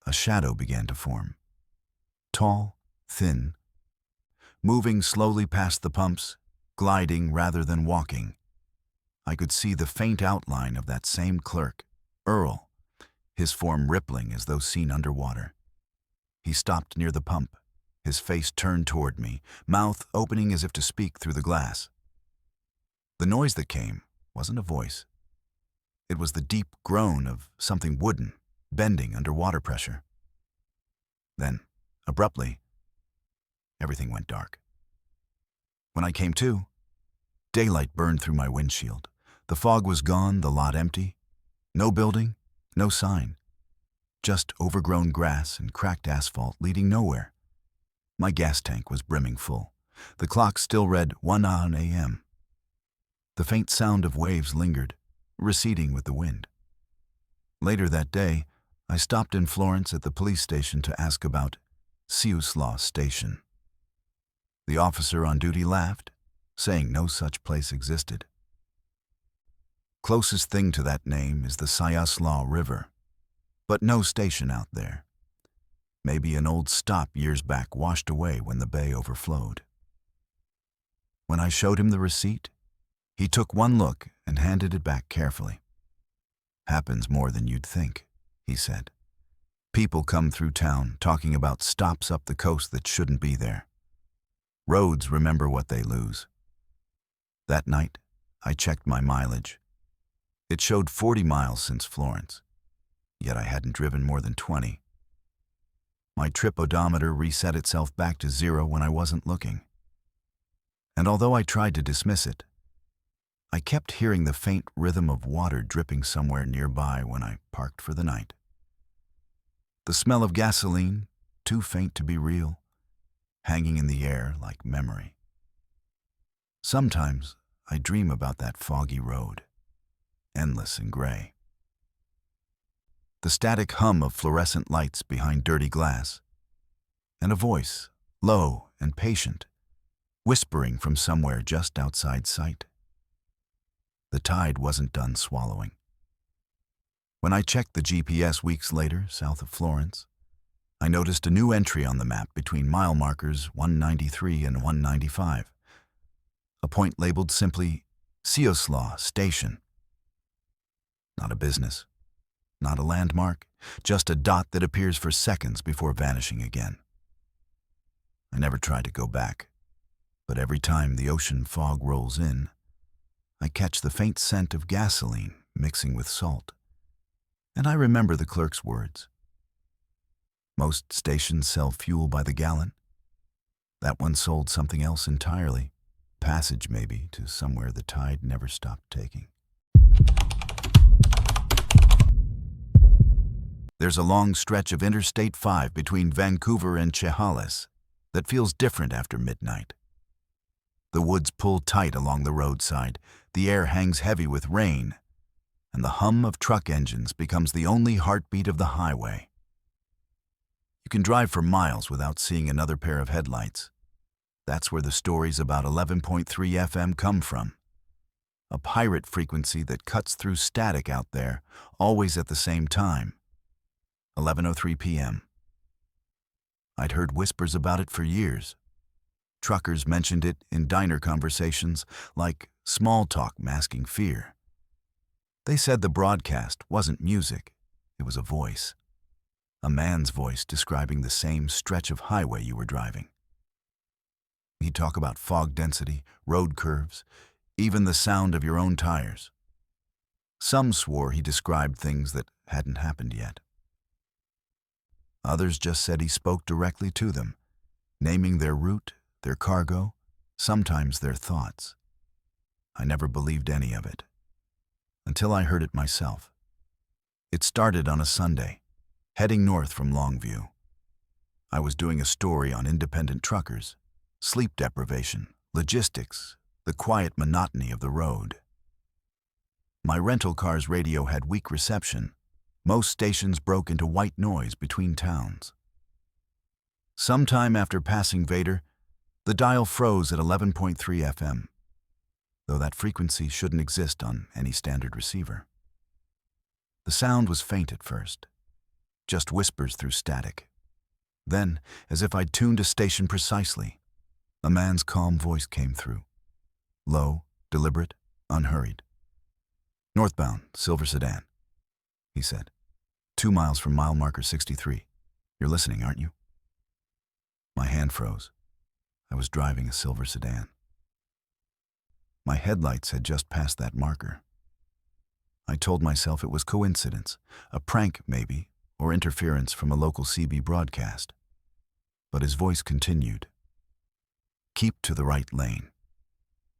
a shadow began to form. Tall, thin, moving slowly past the pumps, gliding rather than walking. I could see the faint outline of that same clerk, Earl, his form rippling as though seen underwater. He stopped near the pump, his face turned toward me, mouth opening as if to speak through the glass. The noise that came wasn't a voice. It was the deep groan of something wooden, bending under water pressure. Then, abruptly, everything went dark. When I came to, daylight burned through my windshield. The fog was gone, the lot empty. No building, no sign. Just overgrown grass and cracked asphalt leading nowhere. My gas tank was brimming full. The clock still read 1 a.m. The faint sound of waves lingered, receding with the wind. Later that day, I stopped in Florence at the police station to ask about Siuslaw Station. The officer on duty laughed, saying no such place existed. Closest thing to that name is the Siuslaw River, but no station out there. Maybe an old stop years back washed away when the bay overflowed. When I showed him the receipt, he took one look and handed it back carefully. "Happens more than you'd think," he said. "People come through town talking about stops up the coast that shouldn't be there. Roads remember what they lose." That night, I checked my mileage. It showed 40 miles since Florence, yet I hadn't driven more than 20. My trip odometer reset itself back to 0 when I wasn't looking. And although I tried to dismiss it, I kept hearing the faint rhythm of water dripping somewhere nearby when I parked for the night. The smell of gasoline, too faint to be real, hanging in the air like memory. Sometimes I dream about that foggy road, endless and gray. The static hum of fluorescent lights behind dirty glass, and a voice, low and patient, whispering from somewhere just outside sight. The tide wasn't done swallowing. When I checked the GPS weeks later, south of Florence, I noticed a new entry on the map between mile markers 193 and 195. A point labeled simply Siuslaw Station. Not a business, not a landmark, just a dot that appears for seconds before vanishing again. I never tried to go back, but every time the ocean fog rolls in, I catch the faint scent of gasoline mixing with salt, and I remember the clerk's words. Most stations sell fuel by the gallon. That one sold something else entirely. Passage, maybe, to somewhere the tide never stopped taking. There's a long stretch of Interstate 5 between Vancouver and Chehalis that feels different after midnight. The woods pull tight along the roadside, the air hangs heavy with rain, and the hum of truck engines becomes the only heartbeat of the highway. You can drive for miles without seeing another pair of headlights. That's where the stories about 11.3 FM come from. A pirate frequency that cuts through static out there, always at the same time. 11:03 p.m. I'd heard whispers about it for years. Truckers mentioned it in diner conversations like small talk masking fear. They said the broadcast wasn't music, it was a voice. A man's voice describing the same stretch of highway you were driving. He'd talk about fog density, road curves, even the sound of your own tires. Some swore he described things that hadn't happened yet. Others just said he spoke directly to them, naming their route, their cargo, sometimes their thoughts. I never believed any of it, until I heard it myself. It started on a Sunday, heading north from Longview. I was doing a story on independent truckers, sleep deprivation, logistics, the quiet monotony of the road. My rental car's radio had weak reception. Most stations broke into white noise between towns. Sometime after passing Vader, the dial froze at 11.3 FM, though that frequency shouldn't exist on any standard receiver. The sound was faint at first, just whispers through static. Then, as if I'd tuned a station precisely, a man's calm voice came through. Low, deliberate, unhurried. "Northbound, silver sedan," he said. 2 miles from mile marker 63. You're listening, aren't you? My hand froze. I was driving a silver sedan. My headlights had just passed that marker. I told myself it was coincidence, a prank maybe, or interference from a local CB broadcast. But his voice continued. "Keep to the right lane.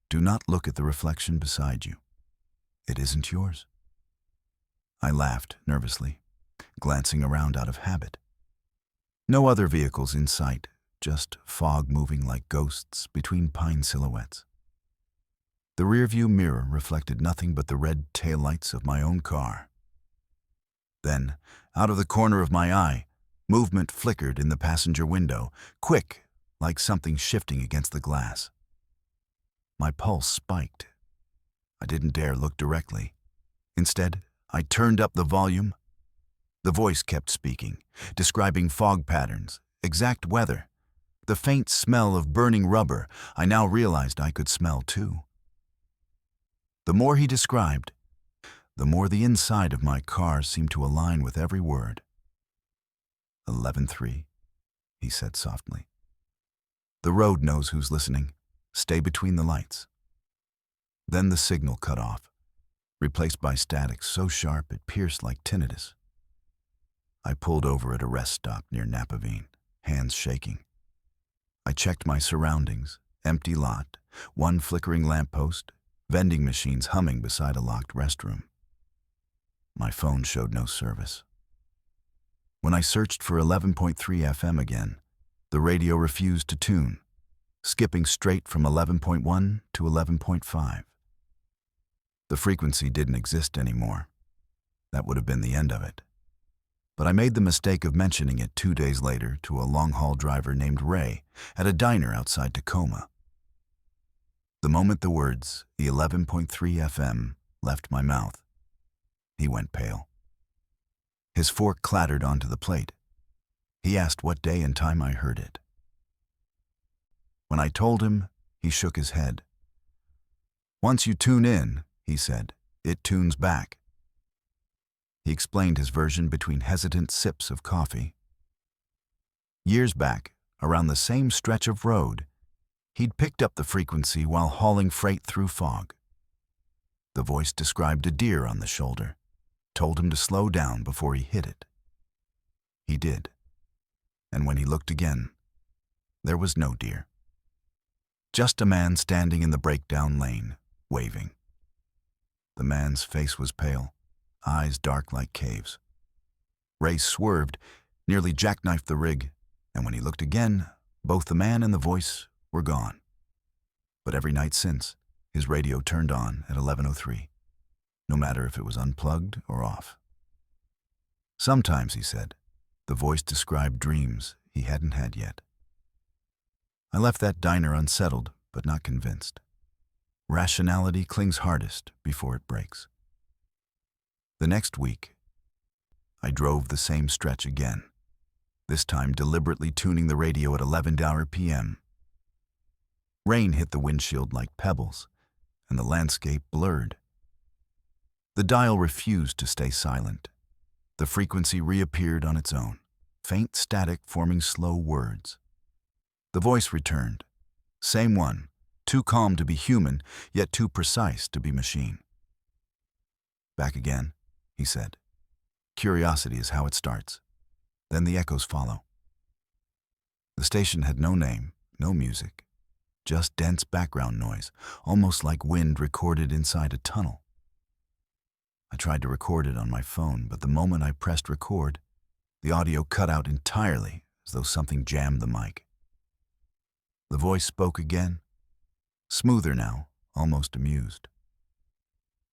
Do not look at the reflection beside you. It isn't yours." I laughed nervously, glancing around out of habit. No other vehicles in sight, just fog moving like ghosts between pine silhouettes. The rearview mirror reflected nothing but the red taillights of my own car. Then, out of the corner of my eye, movement flickered in the passenger window, quick, like something shifting against the glass. My pulse spiked. I didn't dare look directly. Instead, I turned up the volume. The voice kept speaking, describing fog patterns, exact weather, the faint smell of burning rubber I now realized I could smell too. The more he described, the more the inside of my car seemed to align with every word. 11:3, he said softly. The road knows who's listening. Stay between the lights. Then the signal cut off, replaced by static so sharp it pierced like tinnitus. I pulled over at a rest stop near Napavine, hands shaking. I checked my surroundings, empty lot, one flickering lamppost, vending machines humming beside a locked restroom. My phone showed no service. When I searched for 11.3 FM again, the radio refused to tune, skipping straight from 11.1 to 11.5. The frequency didn't exist anymore. That would have been the end of it. But I made the mistake of mentioning it 2 days later to a long-haul driver named Ray at a diner outside Tacoma. The moment the words, the 11.3 FM, left my mouth, he went pale. His fork clattered onto the plate. He asked what day and time I heard it. When I told him, he shook his head. "Once you tune in," he said, "it tunes back." He explained his version between hesitant sips of coffee. Years back, around the same stretch of road, he'd picked up the frequency while hauling freight through fog. The voice described a deer on the shoulder, told him to slow down before he hit it. He did. and when he looked again, there was no deer. Just a man standing in the breakdown lane, waving. The man's face was pale, eyes dark like caves. Ray swerved, nearly jackknifed the rig, and when he looked again, both the man and the voice were gone. But every night since, his radio turned on at 11:03, no matter if it was unplugged or off. Sometimes, he said, the voice described dreams he hadn't had yet. I left that diner unsettled, but not convinced. Rationality clings hardest before it breaks. The next week, I drove the same stretch again, this time deliberately tuning the radio at 11 p.m. Rain hit the windshield like pebbles, and the landscape blurred. The dial refused to stay silent. The frequency reappeared on its own, faint static forming slow words. The voice returned. Same one, too calm to be human, yet too precise to be machine. Back again, he said. Curiosity is how it starts. Then the echoes follow. The station had no name, no music, just dense background noise, almost like wind recorded inside a tunnel. I tried to record it on my phone, but the moment I pressed record, the audio cut out entirely, as though something jammed the mic. The voice spoke again, smoother now, almost amused.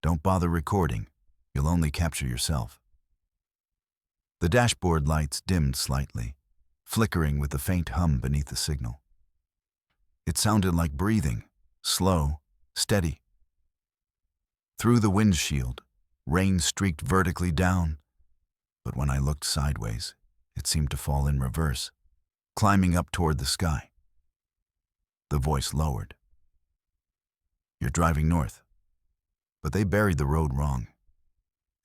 Don't bother recording, you'll only capture yourself. The dashboard lights dimmed slightly, flickering with the faint hum beneath the signal. It sounded like breathing, slow, steady. Through the windshield, rain streaked vertically down, but when I looked sideways, it seemed to fall in reverse, climbing up toward the sky. The voice lowered. You're driving north, but they buried the road wrong.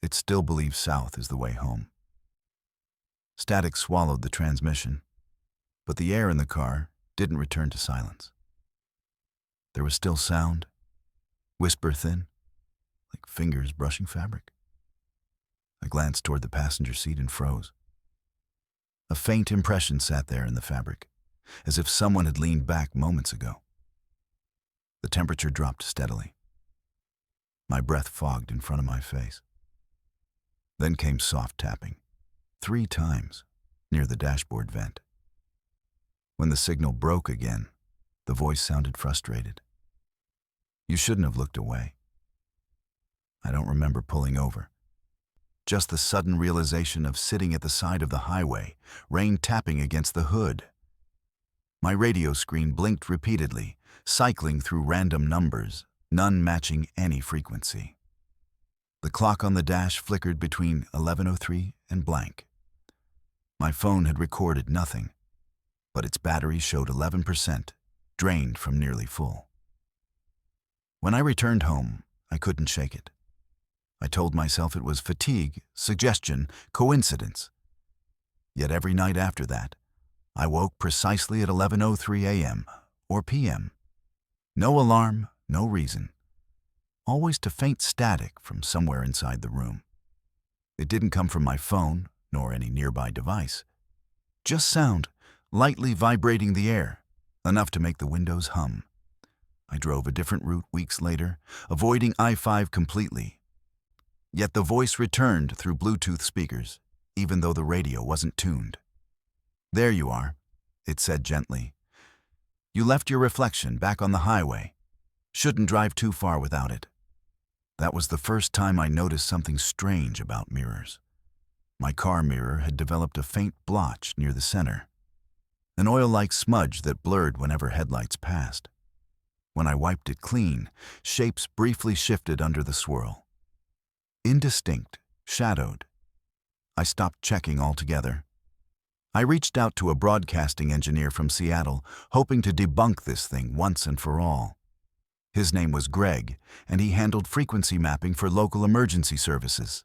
It still believes south is the way home. Static swallowed the transmission, but the air in the car didn't return to silence. There was still sound, whisper thin, like fingers brushing fabric. I glanced toward the passenger seat and froze. A faint impression sat there in the fabric, as if someone had leaned back moments ago. The temperature dropped steadily. My breath fogged in front of my face. Then came soft tapping, 3 times, near the dashboard vent. When the signal broke again, the voice sounded frustrated. You shouldn't have looked away. I don't remember pulling over. Just the sudden realization of sitting at the side of the highway, rain tapping against the hood. My radio screen blinked repeatedly, cycling through random numbers, none matching any frequency. The clock on the dash flickered between 11:03 and blank. My phone had recorded nothing, but its battery showed 11%, drained from nearly full. When I returned home, I couldn't shake it. I told myself it was fatigue, suggestion, coincidence. Yet every night after that, I woke precisely at 11:03 a.m. or p.m. No alarm, no reason. Always to faint static from somewhere inside the room. It didn't come from my phone, nor any nearby device. Just sound, lightly vibrating the air, enough to make the windows hum. I drove a different route weeks later, avoiding I-5 completely. Yet the voice returned through Bluetooth speakers, even though the radio wasn't tuned. There you are, it said gently. You left your reflection back on the highway. Shouldn't drive too far without it. That was the first time I noticed something strange about mirrors. My car mirror had developed a faint blotch near the center, an oil-like smudge that blurred whenever headlights passed. When I wiped it clean, shapes briefly shifted under the swirl. Indistinct, shadowed. I stopped checking altogether. I reached out to a broadcasting engineer from Seattle, hoping to debunk this thing once and for all. His name was Greg, and he handled frequency mapping for local emergency services.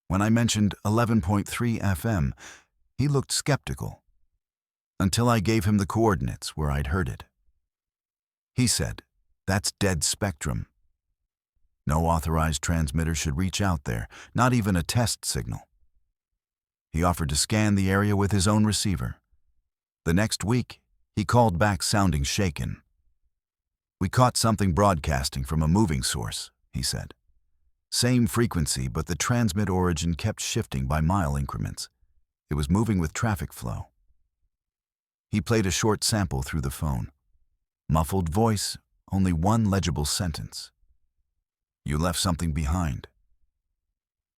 When I mentioned 11.3 FM, he looked skeptical, until I gave him the coordinates where I'd heard it. He said, "That's dead spectrum. No authorized transmitter should reach out there, not even a test signal." He offered to scan the area with his own receiver. The next week, he called back sounding shaken. "We caught something broadcasting from a moving source," he said. "Same frequency, but the transmit origin kept shifting by mile increments. It was moving with traffic flow." He played a short sample through the phone. Muffled voice, only one legible sentence. "You left something behind."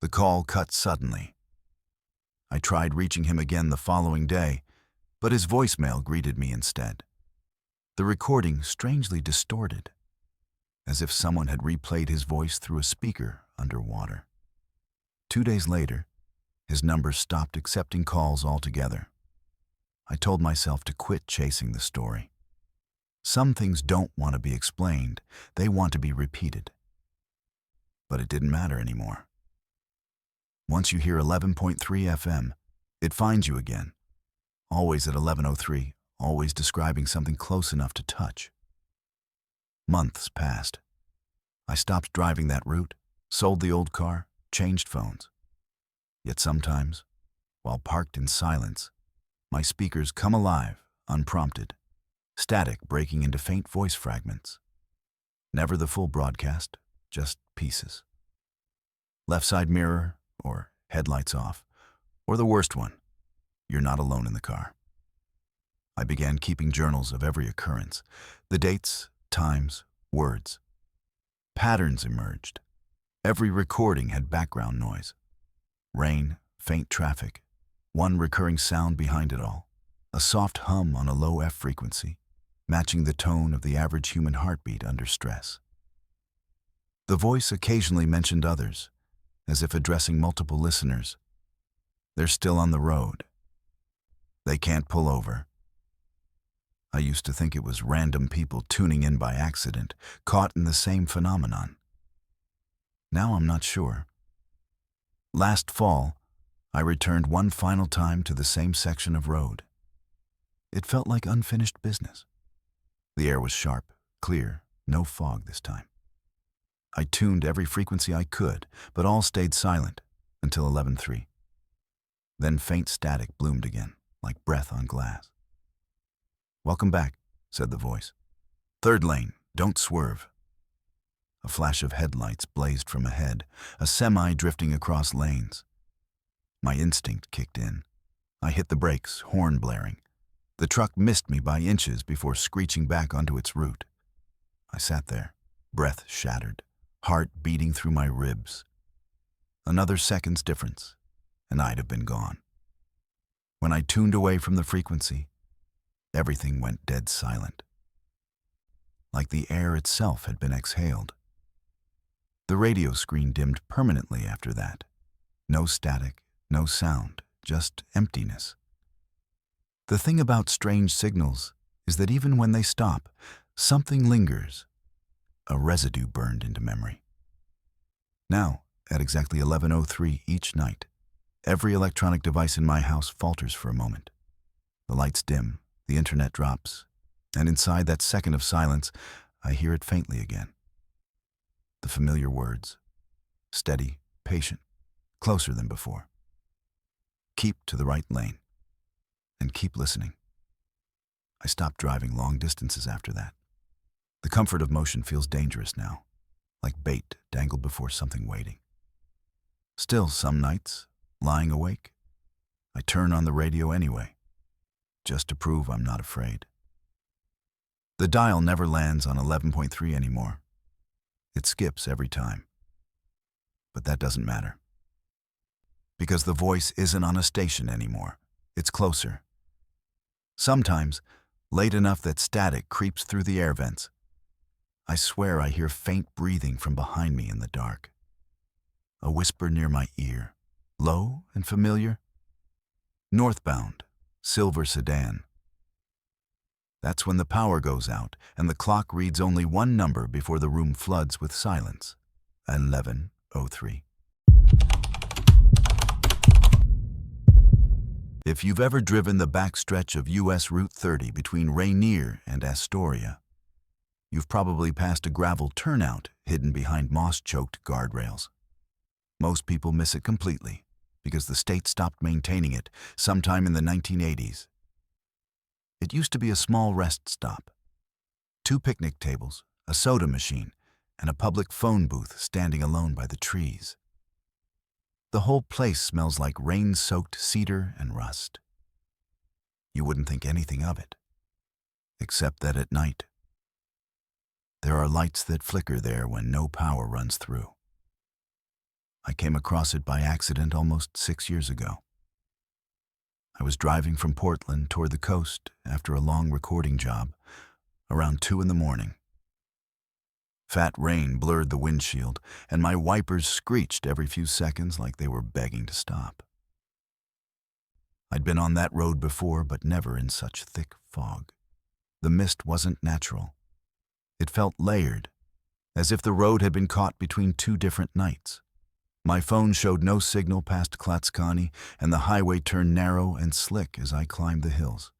The call cut suddenly. I tried reaching him again the following day, but his voicemail greeted me instead. The recording strangely distorted, as if someone had replayed his voice through a speaker underwater. 2 days later, his number stopped accepting calls altogether. I told myself to quit chasing the story. Some things don't want to be explained, they want to be repeated. But it didn't matter anymore. Once you hear 11.3 FM, it finds you again. Always at 11:03, always describing something close enough to touch. Months passed. I stopped driving that route, sold the old car, changed phones. Yet sometimes, while parked in silence, my speakers come alive, unprompted, static breaking into faint voice fragments. Never the full broadcast, just pieces. Left side mirror, or headlights off, or the worst one, you're not alone in the car. I began keeping journals of every occurrence, the dates, times, words. Patterns emerged. Every recording had background noise. Rain, faint traffic, one recurring sound behind it all, a soft hum on a low F frequency, matching the tone of the average human heartbeat under stress. The voice occasionally mentioned others, as if addressing multiple listeners. They're still on the road. They can't pull over. I used to think it was random people tuning in by accident, caught in the same phenomenon. Now I'm not sure. Last fall, I returned one final time to the same section of road. It felt like unfinished business. The air was sharp, clear, no fog this time. I tuned every frequency I could, but all stayed silent until 11:03. Then faint static bloomed again, like breath on glass. "Welcome back," said the voice. "Third lane, don't swerve." A flash of headlights blazed from ahead, a semi drifting across lanes. My instinct kicked in. I hit the brakes, horn blaring. The truck missed me by inches before screeching back onto its route. I sat there, breath shattered, heart beating through my ribs. Another second's difference, and I'd have been gone. When I tuned away from the frequency, everything went dead silent. Like the air itself had been exhaled. The radio screen dimmed permanently after that. No static, no sound, just emptiness. The thing about strange signals is that even when they stop, something lingers. A residue burned into memory. Now, at exactly 11:03 each night, every electronic device in my house falters for a moment. The lights dim, the internet drops, and inside that second of silence, I hear it faintly again. The familiar words, steady, patient, closer than before. Keep to the right lane, and keep listening. I stopped driving long distances after that. The comfort of motion feels dangerous now, like bait dangled before something waiting. Still, some nights, lying awake, I turn on the radio anyway, just to prove I'm not afraid. The dial never lands on 11.3 anymore. It skips every time. But that doesn't matter. Because the voice isn't on a station anymore. It's closer. Sometimes, late enough that static creeps through the air vents. I swear I hear faint breathing from behind me in the dark. A whisper near my ear, low and familiar. Northbound, silver sedan. That's when the power goes out and the clock reads only one number before the room floods with silence. 11:03. If you've ever driven the backstretch of US Route 30 between Rainier and Astoria, you've probably passed a gravel turnout hidden behind moss-choked guardrails. Most people miss it completely because the state stopped maintaining it sometime in the 1980s. It used to be a small rest stop. 2 picnic tables, a soda machine, and a public phone booth standing alone by the trees. The whole place smells like rain-soaked cedar and rust. You wouldn't think anything of it, except that at night, there are lights that flicker there when no power runs through. I came across it by accident almost 6 years ago. I was driving from Portland toward the coast after a long recording job, around 2 in the morning. Fat rain blurred the windshield, and my wipers screeched every few seconds like they were begging to stop. I'd been on that road before, but never in such thick fog. The mist wasn't natural. It felt layered, as if the road had been caught between 2 different nights. My phone showed no signal past Klatskani, and the highway turned narrow and slick as I climbed the hills.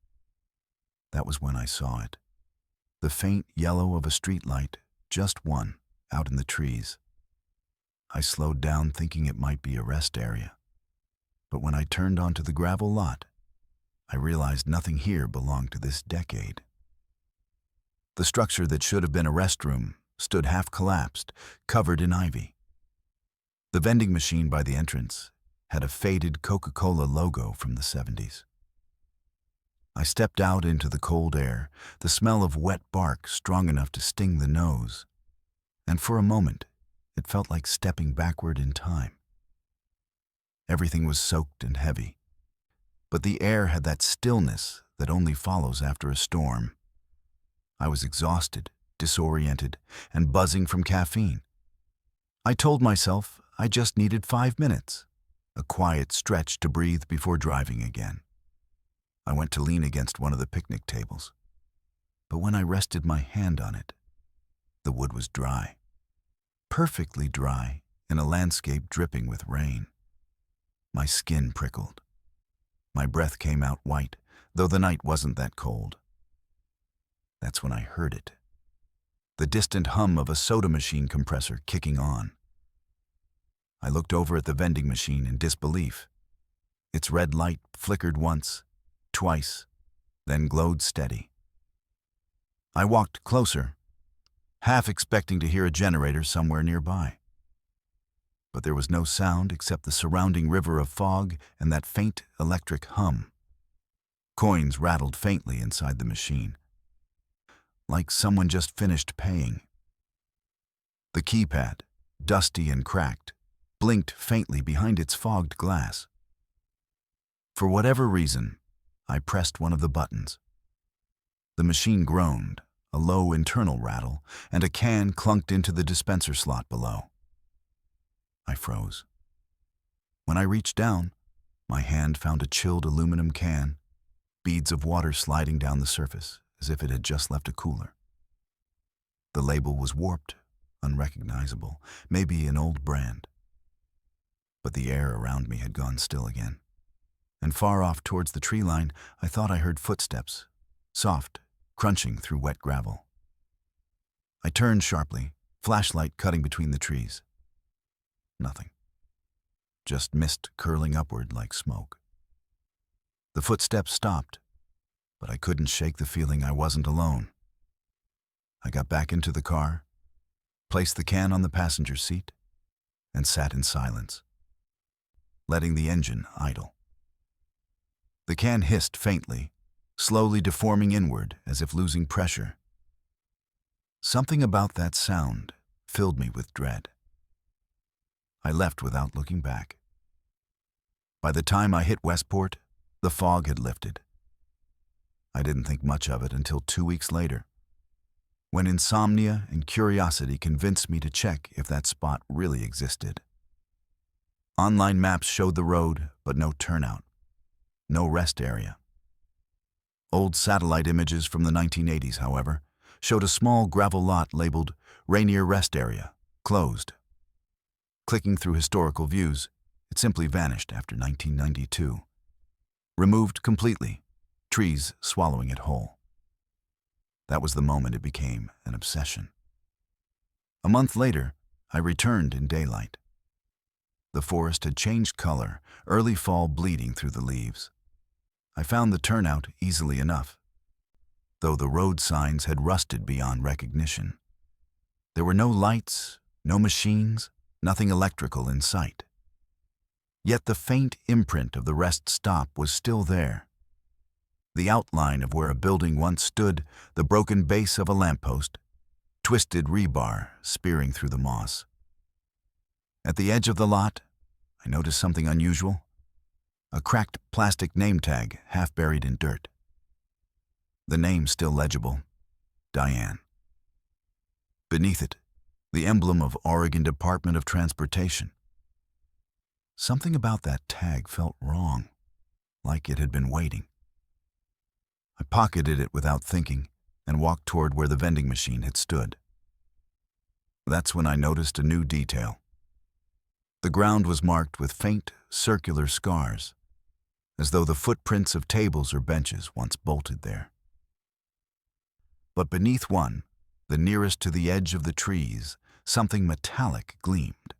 That was when I saw it. The faint yellow of a streetlight, just one, out in the trees. I slowed down thinking it might be a rest area. But when I turned onto the gravel lot, I realized nothing here belonged to this decade. The structure that should have been a restroom stood half collapsed, covered in ivy. The vending machine by the entrance had a faded Coca-Cola logo from the 70s. I stepped out into the cold air, the smell of wet bark strong enough to sting the nose, and for a moment, it felt like stepping backward in time. Everything was soaked and heavy, but the air had that stillness that only follows after a storm. I was exhausted, disoriented, and buzzing from caffeine. I told myself I just needed 5 minutes, a quiet stretch to breathe before driving again. I went to lean against one of the picnic tables, but when I rested my hand on it, the wood was dry, perfectly dry in a landscape dripping with rain. My skin prickled. My breath came out white, though the night wasn't that cold. That's when I heard it. The distant hum of a soda machine compressor kicking on. I looked over at the vending machine in disbelief. Its red light flickered once, twice, then glowed steady. I walked closer, half expecting to hear a generator somewhere nearby. But there was no sound except the surrounding river of fog and that faint electric hum. Coins rattled faintly inside the machine, like someone just finished paying. The keypad, dusty and cracked, blinked faintly behind its fogged glass. For whatever reason, I pressed one of the buttons. The machine groaned, a low internal rattle, and a can clunked into the dispenser slot below. I froze. When I reached down, my hand found a chilled aluminum can, beads of water sliding down the surface as if it had just left a cooler. The label was warped, unrecognizable, maybe an old brand. But the air around me had gone still again, and far off towards the tree line, I thought I heard footsteps, soft, crunching through wet gravel. I turned sharply, flashlight cutting between the trees. Nothing. Just mist curling upward like smoke. The footsteps stopped, but I couldn't shake the feeling I wasn't alone. I got back into the car, placed the can on the passenger seat, and sat in silence, letting the engine idle. The can hissed faintly, slowly deforming inward as if losing pressure. Something about that sound filled me with dread. I left without looking back. By the time I hit Westport, the fog had lifted. I didn't think much of it until 2 weeks later, when insomnia and curiosity convinced me to check if that spot really existed. Online maps showed the road, but no turnout, no rest area. Old satellite images from the 1980s, however, showed a small gravel lot labeled Rainier Rest Area, closed. Clicking through historical views, it simply vanished after 1992. Removed completely, trees swallowing it whole. That was the moment it became an obsession. A month later, I returned in daylight. The forest had changed color, early fall bleeding through the leaves. I found the turnout easily enough, though the road signs had rusted beyond recognition. There were no lights, no machines, nothing electrical in sight. Yet the faint imprint of the rest stop was still there. The outline of where a building once stood, the broken base of a lamppost, twisted rebar spearing through the moss. At the edge of the lot, I noticed something unusual. A cracked plastic name tag half buried in dirt. The name still legible, Diane. Beneath it, the emblem of Oregon Department of Transportation. Something about that tag felt wrong, like it had been waiting. I pocketed it without thinking and walked toward where the vending machine had stood. That's when I noticed a new detail. The ground was marked with faint, circular scars, as though the footprints of tables or benches once bolted there. But beneath one, the nearest to the edge of the trees, something metallic gleamed.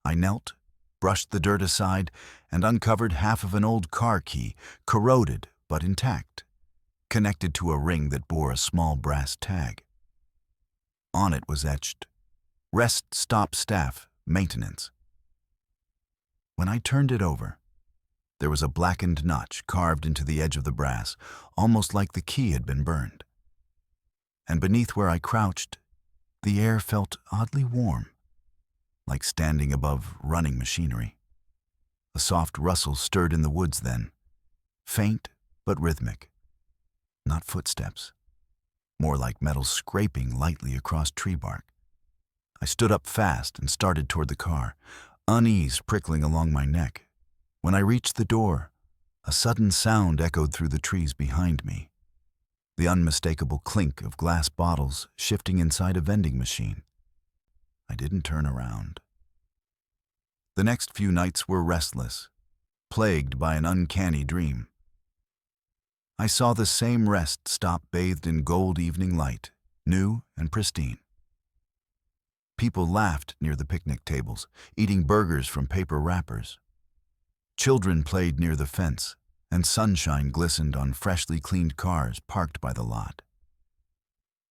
I knelt, brushed the dirt aside, and uncovered half of an old car key, corroded but intact, connected to a ring that bore a small brass tag. On it was etched, "Rest Stop Staff, Maintenance." When I turned it over, there was a blackened notch carved into the edge of the brass, almost like the key had been burned. And beneath where I crouched, the air felt oddly warm, like standing above running machinery. A soft rustle stirred in the woods then, faint but rhythmic. Not footsteps, more like metal scraping lightly across tree bark. I stood up fast and started toward the car, unease prickling along my neck. When I reached the door, a sudden sound echoed through the trees behind me. The unmistakable clink of glass bottles shifting inside a vending machine. I didn't turn around. The next few nights were restless, plagued by an uncanny dream. I saw the same rest stop bathed in gold evening light, new and pristine. People laughed near the picnic tables, eating burgers from paper wrappers. Children played near the fence, and sunshine glistened on freshly cleaned cars parked by the lot.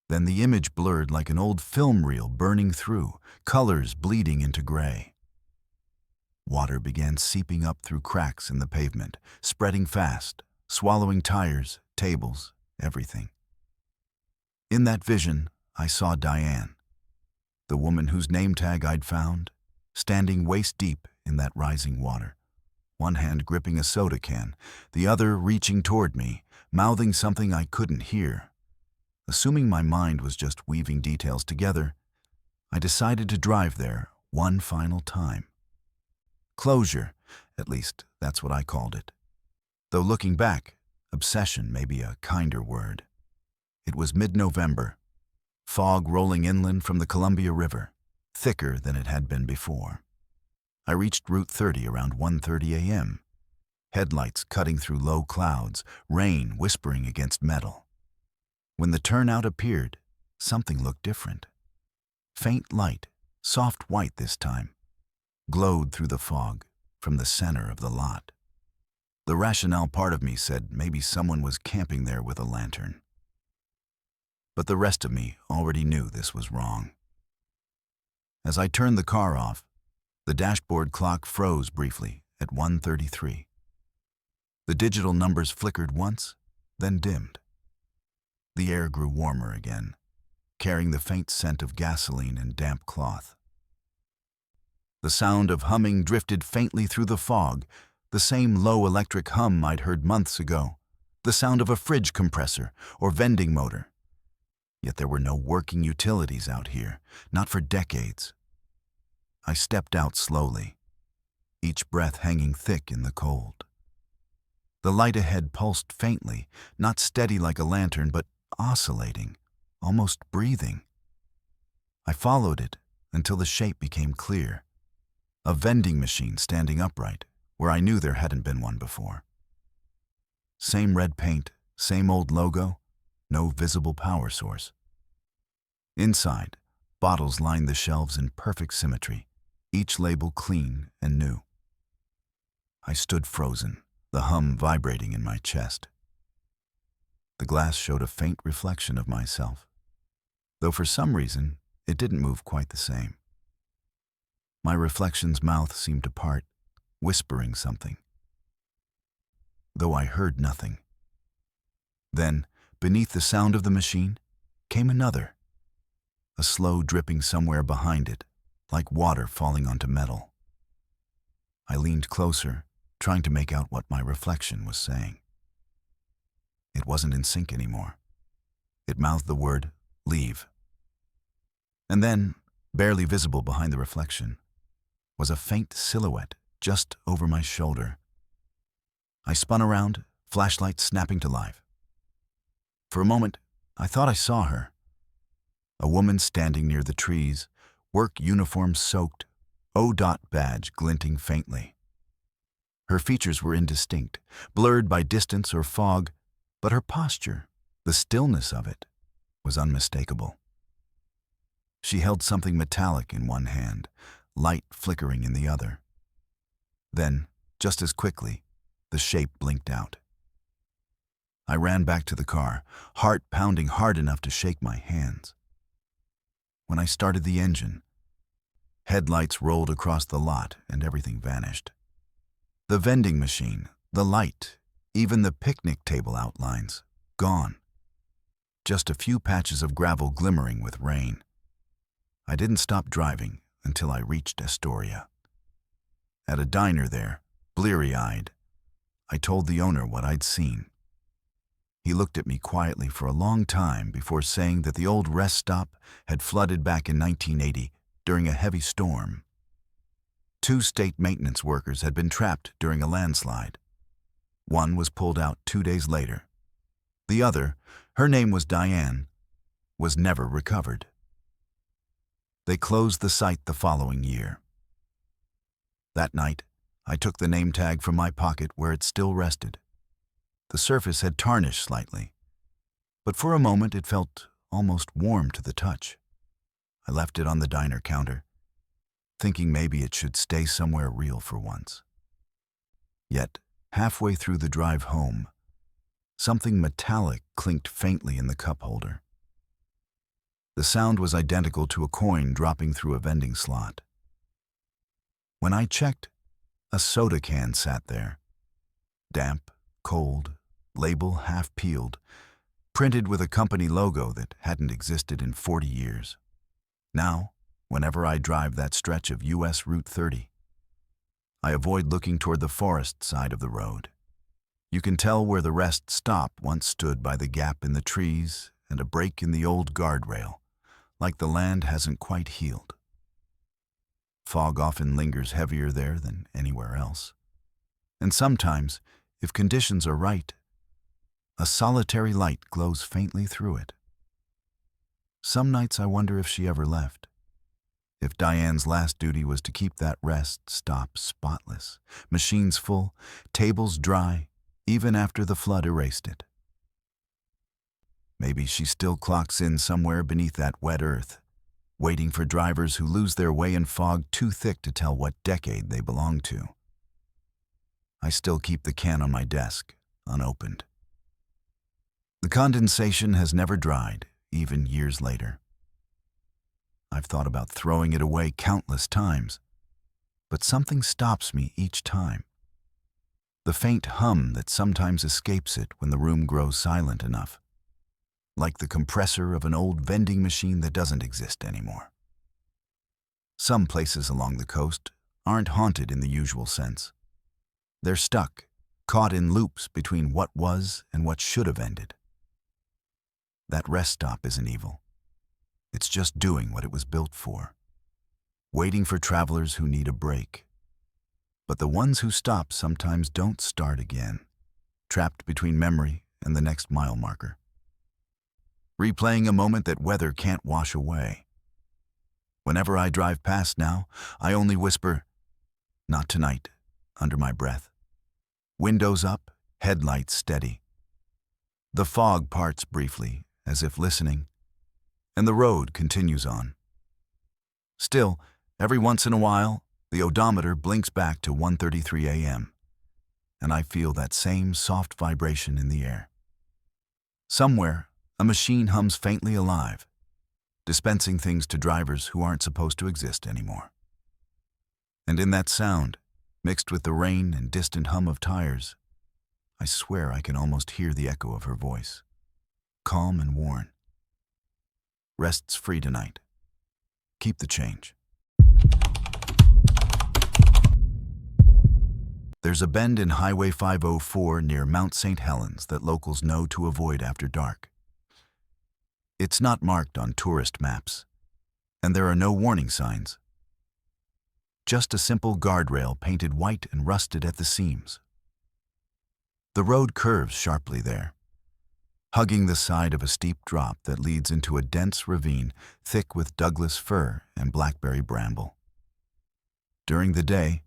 Then the image blurred like an old film reel burning through, colors bleeding into gray. Water began seeping up through cracks in the pavement, spreading fast, swallowing tires, tables, everything. In that vision, I saw Diane, the woman whose name tag I'd found, standing waist-deep in that rising water, one hand gripping a soda can, the other reaching toward me, mouthing something I couldn't hear. Assuming my mind was just weaving details together, I decided to drive there one final time. Closure, at least that's what I called it. Though looking back, obsession may be a kinder word. It was mid-November, fog rolling inland from the Columbia River, thicker than it had been before. I reached Route 30 around 1:30 a.m., headlights cutting through low clouds, rain whispering against metal. When the turnout appeared, something looked different. Faint light, soft white this time, glowed through the fog from the center of the lot. The rationale part of me said maybe someone was camping there with a lantern. But the rest of me already knew this was wrong. As I turned the car off, the dashboard clock froze briefly at 1:33. The digital numbers flickered once, then dimmed. The air grew warmer again, carrying the faint scent of gasoline and damp cloth. The sound of humming drifted faintly through the fog, the same low electric hum I'd heard months ago, the sound of a fridge compressor or vending motor. Yet there were no working utilities out here, not for decades. I stepped out slowly, each breath hanging thick in the cold. The light ahead pulsed faintly, not steady like a lantern, but oscillating, almost breathing. I followed it until the shape became clear. A vending machine standing upright, where I knew there hadn't been one before. Same red paint, same old logo, no visible power source. Inside, bottles lined the shelves in perfect symmetry, each label clean and new. I stood frozen, the hum vibrating in my chest. The glass showed a faint reflection of myself, though for some reason it didn't move quite the same. My reflection's mouth seemed to part, whispering something, though I heard nothing. Then, beneath the sound of the machine, came another, a slow dripping somewhere behind it, like water falling onto metal. I leaned closer, trying to make out what my reflection was saying. It wasn't in sync anymore. It mouthed the word, "Leave." And then, barely visible behind the reflection, was a faint silhouette just over my shoulder. I spun around, flashlight snapping to life. For a moment, I thought I saw her. A woman standing near the trees, work uniform soaked, O-dot badge glinting faintly. Her features were indistinct, blurred by distance or fog, but her posture, the stillness of it, was unmistakable. She held something metallic in one hand, light flickering in the other. Then, just as quickly, the shape blinked out. I ran back to the car, heart pounding hard enough to shake my hands. When I started the engine, headlights rolled across the lot and everything vanished. The vending machine, the light, even the picnic table outlines, gone. Just a few patches of gravel glimmering with rain. I didn't stop driving until I reached Astoria. At a diner there, bleary-eyed, I told the owner what I'd seen. He looked at me quietly for a long time before saying that the old rest stop had flooded back in 1980 during a heavy storm. 2 state maintenance workers had been trapped during a landslide. One was pulled out 2 days later. The other, her name was Diane, was never recovered. They closed the site the following year. That night, I took the name tag from my pocket where it still rested. The surface had tarnished slightly, but for a moment it felt almost warm to the touch. I left it on the diner counter, thinking maybe it should stay somewhere real for once. Yet, halfway through the drive home, something metallic clinked faintly in the cup holder. The sound was identical to a coin dropping through a vending slot. When I checked, a soda can sat there, damp, cold, label half peeled, printed with a company logo that hadn't existed in 40 years. Now, whenever I drive that stretch of US Route 30, I avoid looking toward the forest side of the road. You can tell where the rest stop once stood by the gap in the trees and a break in the old guardrail, like the land hasn't quite healed. Fog often lingers heavier there than anywhere else. And sometimes, if conditions are right, a solitary light glows faintly through it. Some nights I wonder if she ever left. If Diane's last duty was to keep that rest stop spotless, machines full, tables dry, even after the flood erased it. Maybe she still clocks in somewhere beneath that wet earth, waiting for drivers who lose their way in fog too thick to tell what decade they belong to. I still keep the can on my desk, unopened. The condensation has never dried, even years later. I've thought about throwing it away countless times, but something stops me each time. The faint hum that sometimes escapes it when the room grows silent enough, like the compressor of an old vending machine that doesn't exist anymore. Some places along the coast aren't haunted in the usual sense. They're stuck, caught in loops between what was and what should have ended. That rest stop isn't evil. It's just doing what it was built for, waiting for travelers who need a break. But the ones who stop sometimes don't start again, trapped between memory and the next mile marker, replaying a moment that weather can't wash away. Whenever I drive past now, I only whisper, "Not tonight," under my breath. Windows up, headlights steady. The fog parts briefly, as if listening, and the road continues on. Still, Every once in a while, the odometer blinks back to 1:33 a.m., and I feel that same soft vibration in the air. Somewhere, a machine hums faintly alive, dispensing things to drivers who aren't supposed to exist anymore. And in that sound, mixed with the rain and distant hum of tires, I swear I can almost hear the echo of her voice, calm and worn. Rest's free tonight. Keep the change. There's a bend in Highway 504 near Mount St. Helens that locals know to avoid after dark. It's not marked on tourist maps, and there are no warning signs. Just a simple guardrail painted white and rusted at the seams. The road curves sharply there, hugging the side of a steep drop that leads into a dense ravine thick with Douglas fir and blackberry bramble. During the day,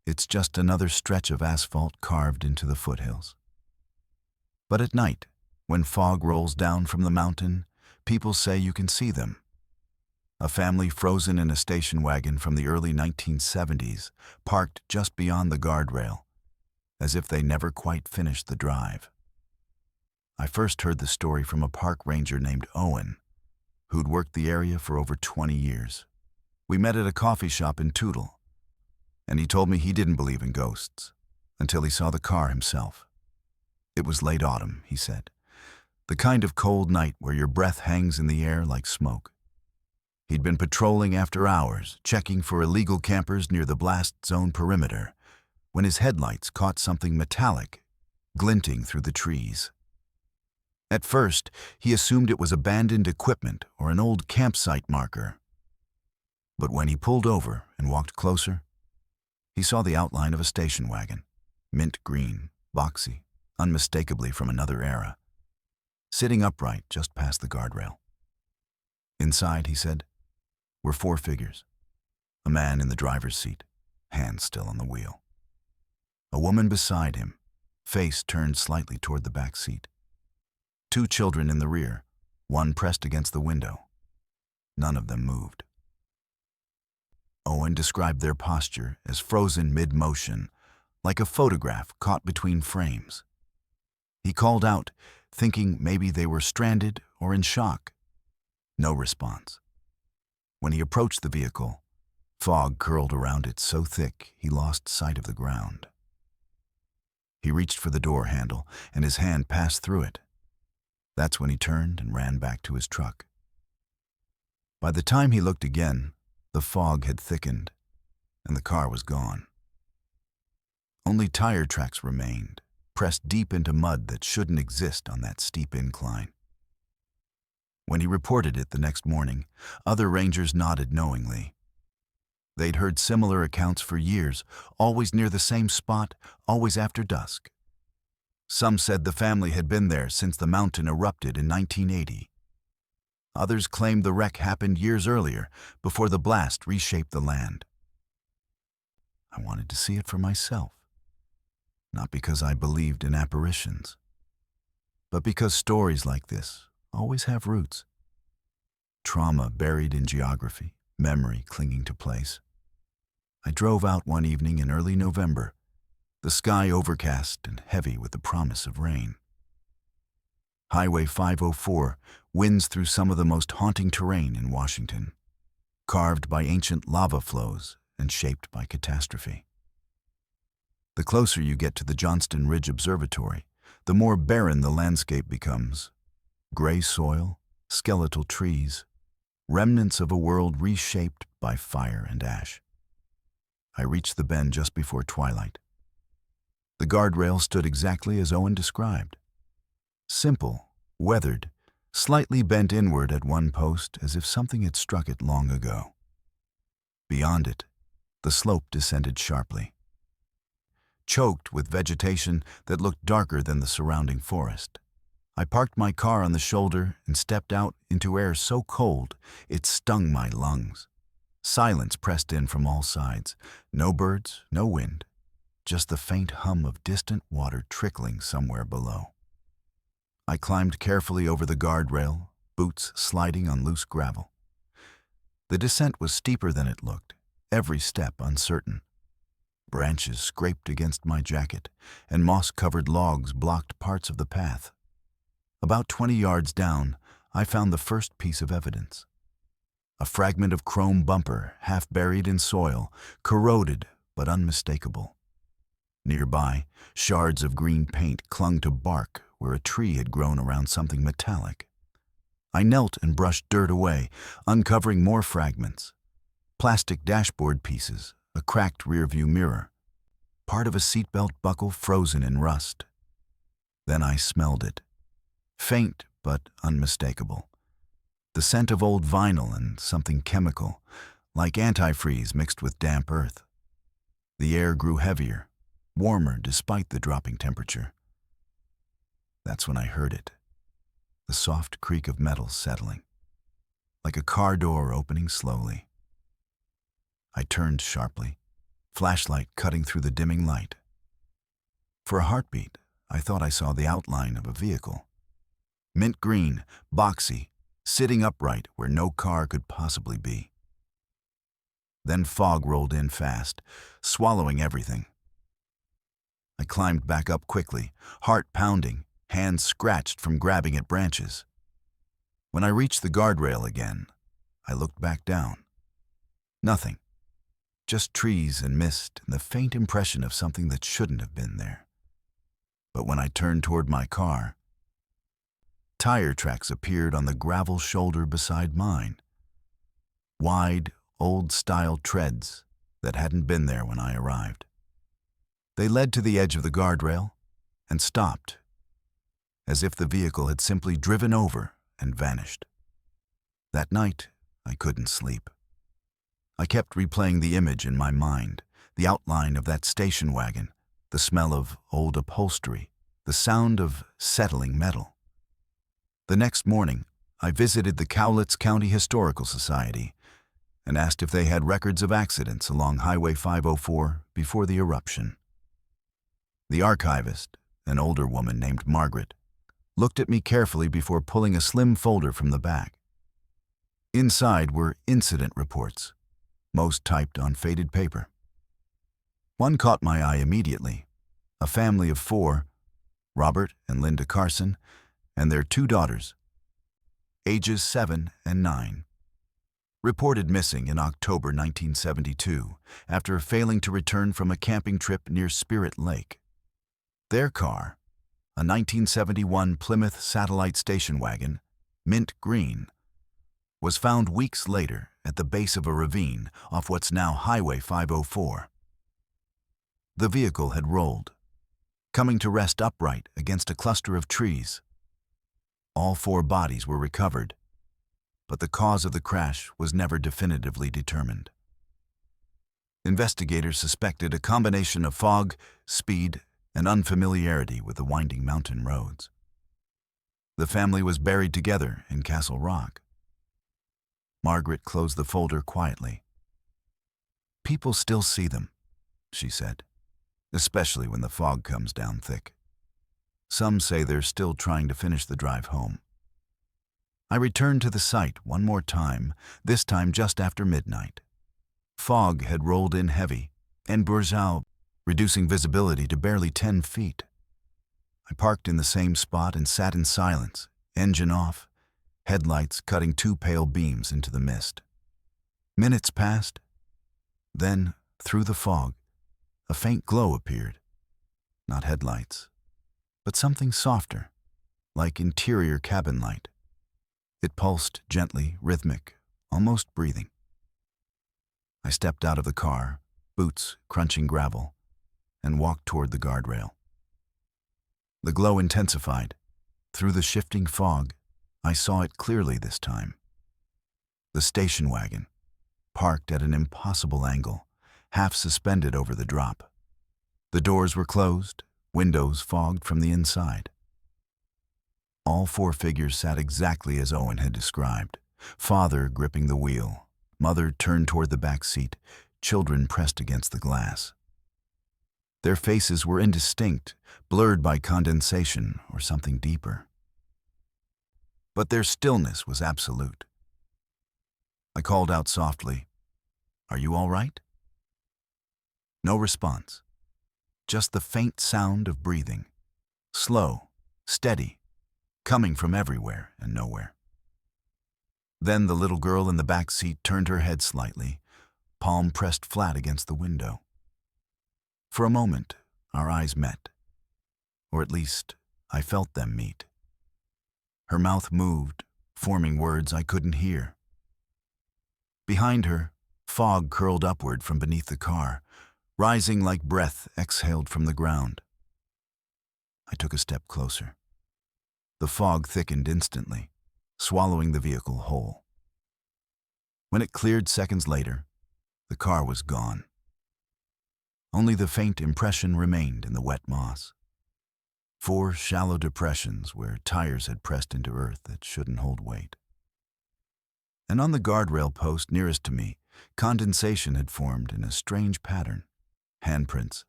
it's just another stretch of asphalt carved into the foothills. But at night, when fog rolls down from the mountain, people say you can see them. A family frozen in a station wagon from the early 1970s, parked just beyond the guardrail, as if they never quite finished the drive. I first heard the story from a park ranger named Owen, who'd worked the area for over 20 years. We met at a coffee shop in Tootle, and he told me he didn't believe in ghosts until he saw the car himself. It was late autumn, he said, the kind of cold night where your breath hangs in the air like smoke. He'd been patrolling after hours, checking for illegal campers near the blast zone perimeter, when his headlights caught something metallic, glinting through the trees. At first, he assumed it was abandoned equipment or an old campsite marker. But when he pulled over and walked closer, he saw the outline of a station wagon, mint green, boxy, unmistakably from another era, sitting upright just past the guardrail. Inside, he said, were 4 figures. A man in the driver's seat, hands still on the wheel. A woman beside him, face turned slightly toward the back seat. 2 children in the rear, one pressed against the window. None of them moved. Owen described their posture as frozen mid-motion, like a photograph caught between frames. He called out, thinking maybe they were stranded or in shock. No response. When he approached the vehicle, fog curled around it so thick he lost sight of the ground. He reached for the door handle, and his hand passed through it. That's when he turned and ran back to his truck. By the time he looked again, the fog had thickened, and the car was gone. Only tire tracks remained, pressed deep into mud that shouldn't exist on that steep incline. When he reported it the next morning, other rangers nodded knowingly. They'd heard similar accounts for years, always near the same spot, always after dusk. Some said the family had been there since the mountain erupted in 1980. Others claimed the wreck happened years earlier, before the blast reshaped the land. I wanted to see it for myself, not because I believed in apparitions, but because stories like this always have roots. Trauma buried in geography, memory clinging to place. I drove out one evening in early November, the sky overcast and heavy with the promise of rain. Highway 504 winds through some of the most haunting terrain in Washington, carved by ancient lava flows and shaped by catastrophe. The closer you get to the Johnston Ridge Observatory, the more barren the landscape becomes. Gray soil, skeletal trees, remnants of a world reshaped by fire and ash. I reached the bend just before twilight. The guardrail stood exactly as Owen described. Simple, weathered, slightly bent inward at one post as if something had struck it long ago. Beyond it, the slope descended sharply, choked with vegetation that looked darker than the surrounding forest. I parked my car on the shoulder and stepped out into air so cold it stung my lungs. Silence pressed in from all sides. No birds, no wind, just the faint hum of distant water trickling somewhere below. I climbed carefully over the guardrail, boots sliding on loose gravel. The descent was steeper than it looked, every step uncertain. Branches scraped against my jacket, and moss-covered logs blocked parts of the path. About 20 yards down, I found the first piece of evidence. A fragment of chrome bumper, half buried in soil, corroded but unmistakable. Nearby, shards of green paint clung to bark where a tree had grown around something metallic. I knelt and brushed dirt away, uncovering more fragments. Plastic dashboard pieces, a cracked rearview mirror, part of a seatbelt buckle frozen in rust. Then I smelled it. Faint but unmistakable. The scent of old vinyl and something chemical, like antifreeze mixed with damp earth. The air grew heavier, warmer despite the dropping temperature. That's when I heard it. The soft creak of metal settling, like a car door opening slowly. I turned sharply, flashlight cutting through the dimming light. For a heartbeat, I thought I saw the outline of a vehicle. Mint green, boxy, sitting upright where no car could possibly be. Then fog rolled in fast, swallowing everything. I climbed back up quickly, heart pounding, hands scratched from grabbing at branches. When I reached the guardrail again, I looked back down. Nothing. Just trees and mist and the faint impression of something that shouldn't have been there. But when I turned toward my car, tire tracks appeared on the gravel shoulder beside mine. Wide, old-style treads that hadn't been there when I arrived. They led to the edge of the guardrail and stopped, as if the vehicle had simply driven over and vanished. That night, I couldn't sleep. I kept replaying the image in my mind, the outline of that station wagon, the smell of old upholstery, the sound of settling metal. The next morning, I visited the Cowlitz County Historical Society and asked if they had records of accidents along Highway 504 before the eruption. The archivist, an older woman named Margaret, looked at me carefully before pulling a slim folder from the back. Inside were incident reports, most typed on faded paper. One caught my eye immediately. A family of 4, Robert and Linda Carson, and their 2 daughters, ages 7 and 9, reported missing in October 1972 after failing to return from a camping trip near Spirit Lake. Their car, a 1971 Plymouth Satellite station wagon, mint green, was found weeks later at the base of a ravine off what's now Highway 504. The vehicle had rolled, coming to rest upright against a cluster of trees. All 4 bodies were recovered, but the cause of the crash was never definitively determined. Investigators suspected a combination of fog, speed, and unfamiliarity with the winding mountain roads. The family was buried together in Castle Rock. Margaret closed the folder quietly. "People still see them," she said, "especially when the fog comes down thick. Some say they're still trying to finish the drive home." I returned to the site one more time, this time just after midnight. Fog had rolled in heavy, and Bourgeois, reducing visibility to barely 10 feet. I parked in the same spot and sat in silence, engine off, headlights cutting 2 pale beams into the mist. Minutes passed. Then, through the fog, a faint glow appeared. Not headlights, but something softer, like interior cabin light. It pulsed gently, rhythmic, almost breathing. I stepped out of the car, boots crunching gravel, and walked toward the guardrail. The glow intensified. Through the shifting fog, I saw it clearly this time. The station wagon, parked at an impossible angle, half suspended over the drop. The doors were closed, windows fogged from the inside. All 4 figures sat exactly as Owen had described. Father gripping the wheel, mother turned toward the back seat, children pressed against the glass. Their faces were indistinct, blurred by condensation or something deeper. But their stillness was absolute. I called out softly, Are you all right? No response. Just the faint sound of breathing. Slow, steady, coming from everywhere and nowhere. Then the little girl in the back seat turned her head slightly, palm pressed flat against the window. For a moment, our eyes met. Or at least, I felt them meet. Her mouth moved, forming words I couldn't hear. Behind her, fog curled upward from beneath the car, rising like breath exhaled from the ground. I took a step closer. The fog thickened instantly, swallowing the vehicle whole. When it cleared seconds later, the car was gone. Only the faint impression remained in the wet moss. 4 shallow depressions where tires had pressed into earth that shouldn't hold weight. And on the guardrail post nearest to me, condensation had formed in a strange pattern. Handprints,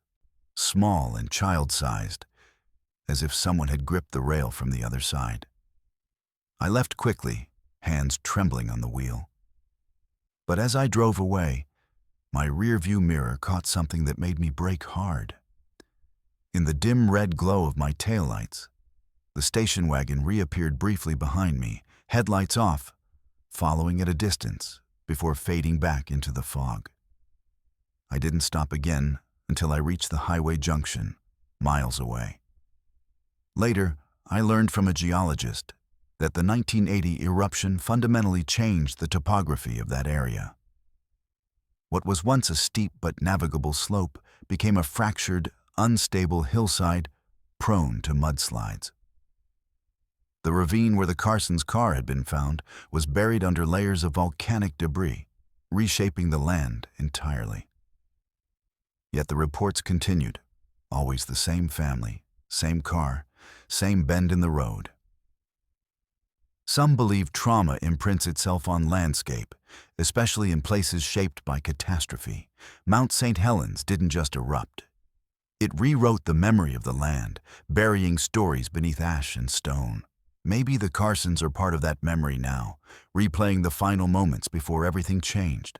small and child-sized, as if someone had gripped the rail from the other side. I left quickly, hands trembling on the wheel. But as I drove away, my rearview mirror caught something that made me brake hard. In the dim red glow of my taillights, the station wagon reappeared briefly behind me, headlights off, following at a distance before fading back into the fog. I didn't stop again until I reached the highway junction, miles away. Later, I learned from a geologist that the 1980 eruption fundamentally changed the topography of that area. What was once a steep but navigable slope became a fractured, unstable hillside prone to mudslides. The ravine where the Carsons' car had been found was buried under layers of volcanic debris, reshaping the land entirely. Yet the reports continued, always the same family, same car, same bend in the road. Some believe trauma imprints itself on landscape, especially in places shaped by catastrophe. Mount St. Helens didn't just erupt. It rewrote the memory of the land, burying stories beneath ash and stone. Maybe the Carsons are part of that memory now, replaying the final moments before everything changed.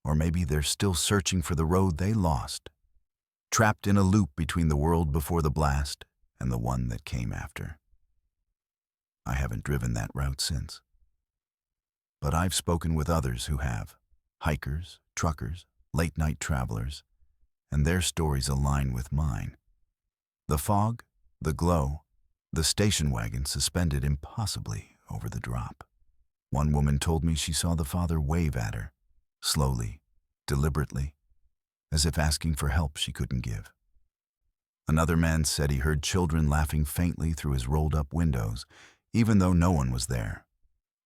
Or maybe they're still searching for the road they lost, trapped in a loop between the world before the blast and the one that came after. I haven't driven that route since. But I've spoken with others who have, hikers, truckers, late-night travelers, and their stories align with mine. The fog, the glow, the station wagon suspended impossibly over the drop. One woman told me she saw the father wave at her, slowly, deliberately, as if asking for help she couldn't give. Another man said he heard children laughing faintly through his rolled-up windows, even though no one was there.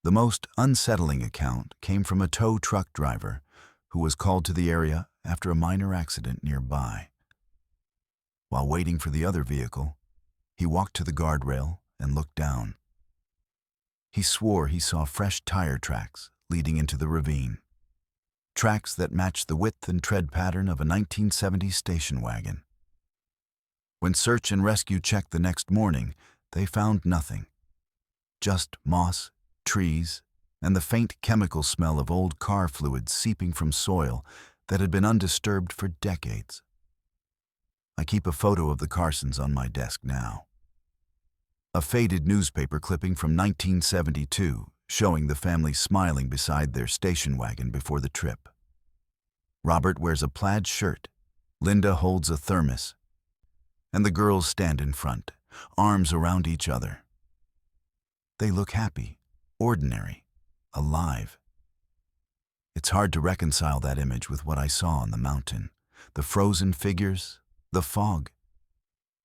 The most unsettling account came from a tow truck driver who was called to the area after a minor accident nearby. While waiting for the other vehicle, he walked to the guardrail and looked down. He swore he saw fresh tire tracks leading into the ravine, tracks that matched the width and tread pattern of a 1970s station wagon. When search and rescue checked the next morning, they found nothing. Just moss, trees, and the faint chemical smell of old car fluid seeping from soil that had been undisturbed for decades. I keep a photo of the Carsons on my desk now. A faded newspaper clipping from 1972 showing the family smiling beside their station wagon before the trip. Robert wears a plaid shirt, Linda holds a thermos, and the girls stand in front, arms around each other. They look happy, ordinary, alive. It's hard to reconcile that image with what I saw on the mountain, the frozen figures, the fog,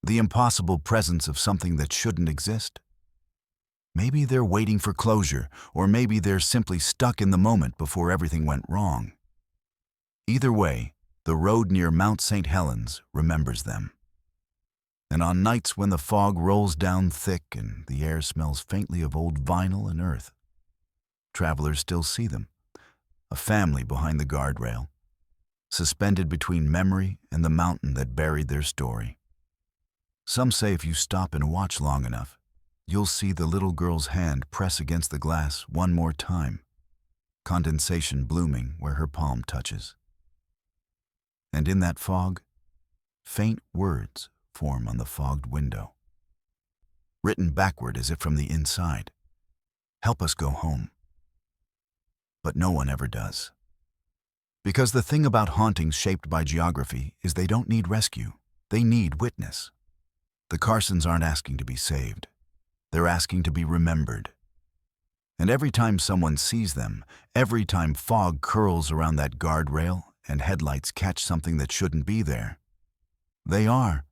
the impossible presence of something that shouldn't exist. Maybe they're waiting for closure, or maybe they're simply stuck in the moment before everything went wrong. Either way, the road near Mount St. Helens remembers them. And on nights when the fog rolls down thick and the air smells faintly of old vinyl and earth, travelers still see them, a family behind the guardrail, suspended between memory and the mountain that buried their story. Some say if you stop and watch long enough, you'll see the little girl's hand press against the glass one more time, condensation blooming where her palm touches. And in that fog, faint words form on the fogged window, written backward as if from the inside. Help us go home. But no one ever does. Because the thing about hauntings shaped by geography is they don't need rescue, they need witness. The Carsons aren't asking to be saved. They're asking to be remembered. And every time someone sees them, every time fog curls around that guardrail and headlights catch something that shouldn't be there, they are.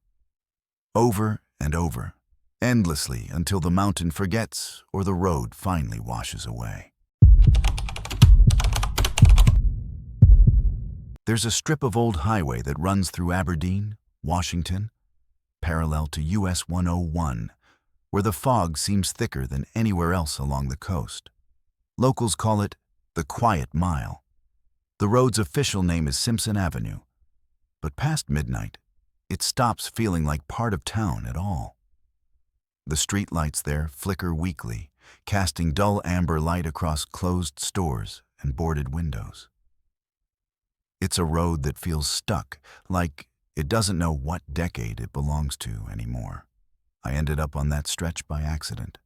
Over and over, endlessly until the mountain forgets or the road finally washes away. There's a strip of old highway that runs through Aberdeen, Washington, parallel to US 101, where the fog seems thicker than anywhere else along the coast. Locals call it the Quiet Mile. The road's official name is Simpson Avenue, but past midnight, it stops feeling like part of town at all. The streetlights there flicker weakly, casting dull amber light across closed stores and boarded windows. It's a road that feels stuck, like it doesn't know what decade it belongs to anymore. I ended up on that stretch by accident,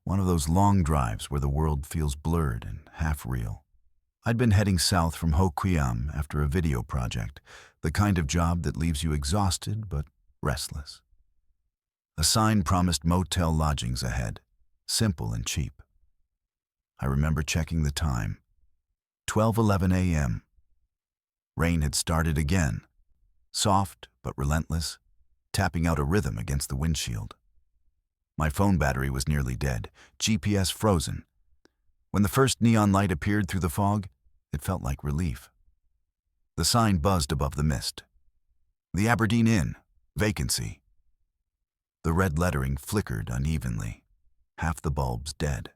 one of those long drives where the world feels blurred and half real. I'd been heading south from Ho Chi Minh after a video project, the kind of job that leaves you exhausted but restless. A sign promised motel lodgings ahead, simple and cheap. I remember checking the time, 12:11 a.m. Rain had started again, soft but relentless, tapping out a rhythm against the windshield. My phone battery was nearly dead, GPS frozen. When the first neon light appeared through the fog, it felt like relief. The sign buzzed above the mist. The Aberdeen Inn, vacancy. The red lettering flickered unevenly, half the bulbs dead.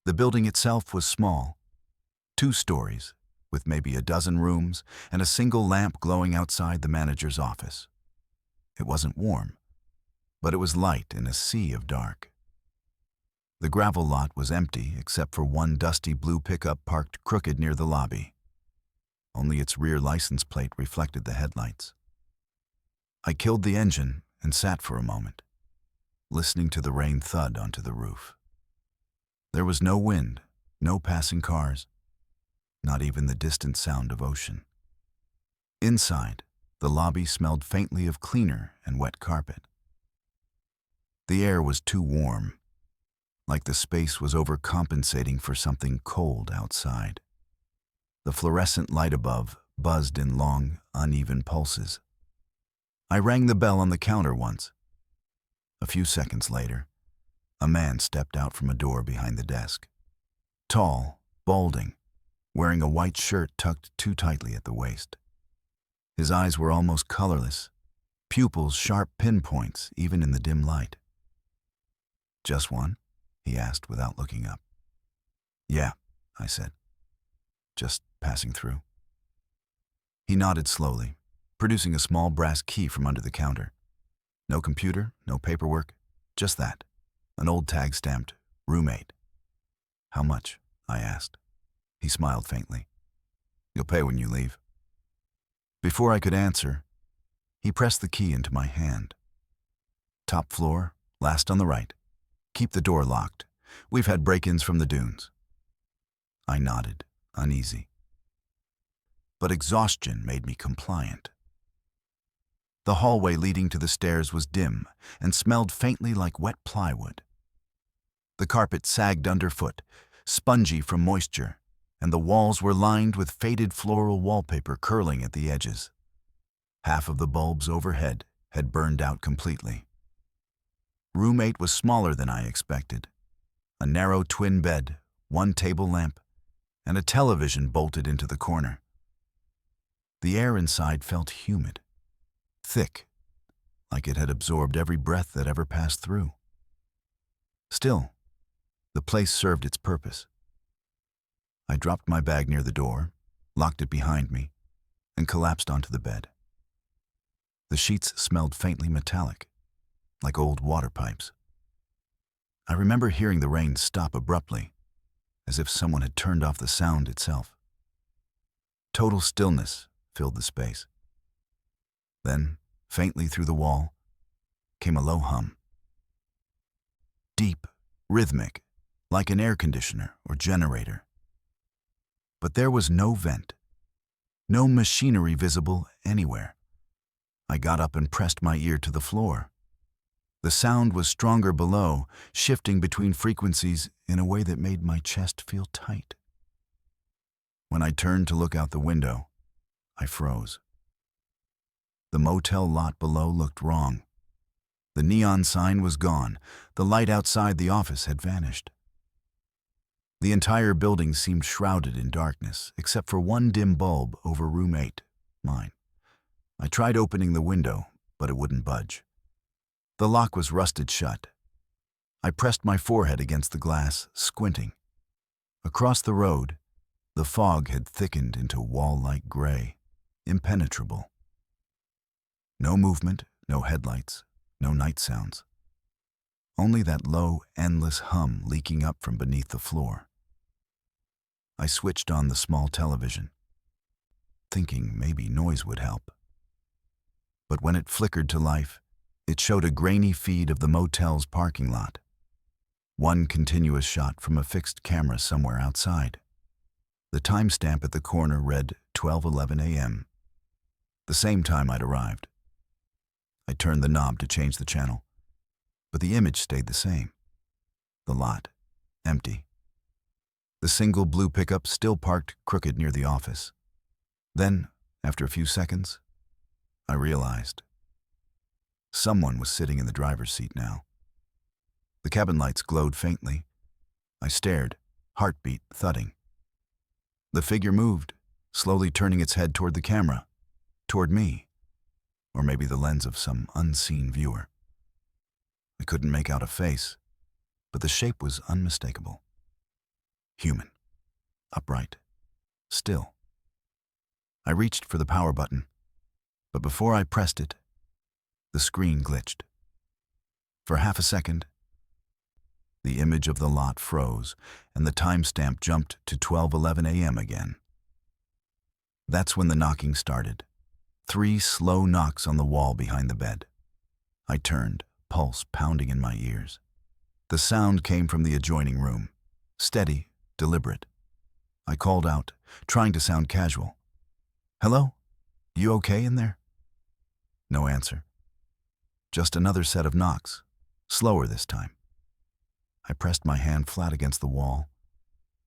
The building itself was small, 2 stories, with maybe a dozen rooms and a single lamp glowing outside the manager's office. It wasn't warm, but it was light in a sea of dark. The gravel lot was empty except for one dusty blue pickup parked crooked near the lobby. Only its rear license plate reflected the headlights. I killed the engine and sat for a moment, listening to the rain thud onto the roof. There was no wind, no passing cars, not even the distant sound of ocean. Inside, the lobby smelled faintly of cleaner and wet carpet. The air was too warm, like the space was overcompensating for something cold outside. The fluorescent light above buzzed in long, uneven pulses. I rang the bell on the counter once. A few seconds later, a man stepped out from a door behind the desk. Tall, balding, wearing a white shirt tucked too tightly at the waist. His eyes were almost colorless, pupils sharp pinpoints even in the dim light. "Just one?" he asked without looking up. "Yeah," I said. "Just passing through." He nodded slowly, producing a small brass key from under the counter. No computer, no paperwork, just that. An old tag stamped, "Roommate." "How much?" I asked. He smiled faintly. "You'll pay when you leave." Before I could answer, he pressed the key into my hand. "Top floor, last on the right. Keep the door locked. We've had break-ins from the dunes." I nodded, uneasy. But exhaustion made me compliant. The hallway leading to the stairs was dim and smelled faintly like wet plywood. The carpet sagged underfoot, spongy from moisture, and the walls were lined with faded floral wallpaper curling at the edges. Half of the bulbs overhead had burned out completely. Roommate was smaller than I expected. A narrow twin bed, one table lamp, and a television bolted into the corner. The air inside felt humid, thick, like it had absorbed every breath that ever passed through. Still, the place served its purpose. I dropped my bag near the door, locked it behind me, and collapsed onto the bed. The sheets smelled faintly metallic, like old water pipes. I remember hearing the rain stop abruptly, as if someone had turned off the sound itself. Total stillness filled the space. Then, faintly through the wall, came a low hum. Deep, rhythmic, like an air conditioner or generator. But there was no vent, no machinery visible anywhere. I got up and pressed my ear to the floor. The sound was stronger below, shifting between frequencies in a way that made my chest feel tight. When I turned to look out the window, I froze. The motel lot below looked wrong. The neon sign was gone. The light outside the office had vanished. The entire building seemed shrouded in darkness, except for one dim bulb over room 8, mine. I tried opening the window, but it wouldn't budge. The lock was rusted shut. I pressed my forehead against the glass, squinting. Across the road, the fog had thickened into wall-like gray, impenetrable. No movement, no headlights, no night sounds. Only that low, endless hum leaking up from beneath the floor. I switched on the small television, thinking maybe noise would help. But when it flickered to life, it showed a grainy feed of the motel's parking lot. One continuous shot from a fixed camera somewhere outside. The timestamp at the corner read 12:11 a.m., the same time I'd arrived. I turned the knob to change the channel, but the image stayed the same. The lot, empty. The single blue pickup still parked crooked near the office. Then, after a few seconds, I realized. Someone was sitting in the driver's seat now. The cabin lights glowed faintly. I stared, heartbeat thudding. The figure moved, slowly turning its head toward the camera, toward me, or maybe the lens of some unseen viewer. I couldn't make out a face, but the shape was unmistakable. Human, upright, still. I reached for the power button, but before I pressed it, the screen glitched. For half a second, the image of the lot froze, and the timestamp jumped to 12:11 a.m. again. That's when the knocking started. 3 slow knocks on the wall behind the bed. I turned, pulse pounding in my ears. The sound came from the adjoining room, steady, deliberate. I called out, trying to sound casual. "Hello? You okay in there?" No answer. Just another set of knocks, slower this time. I pressed my hand flat against the wall,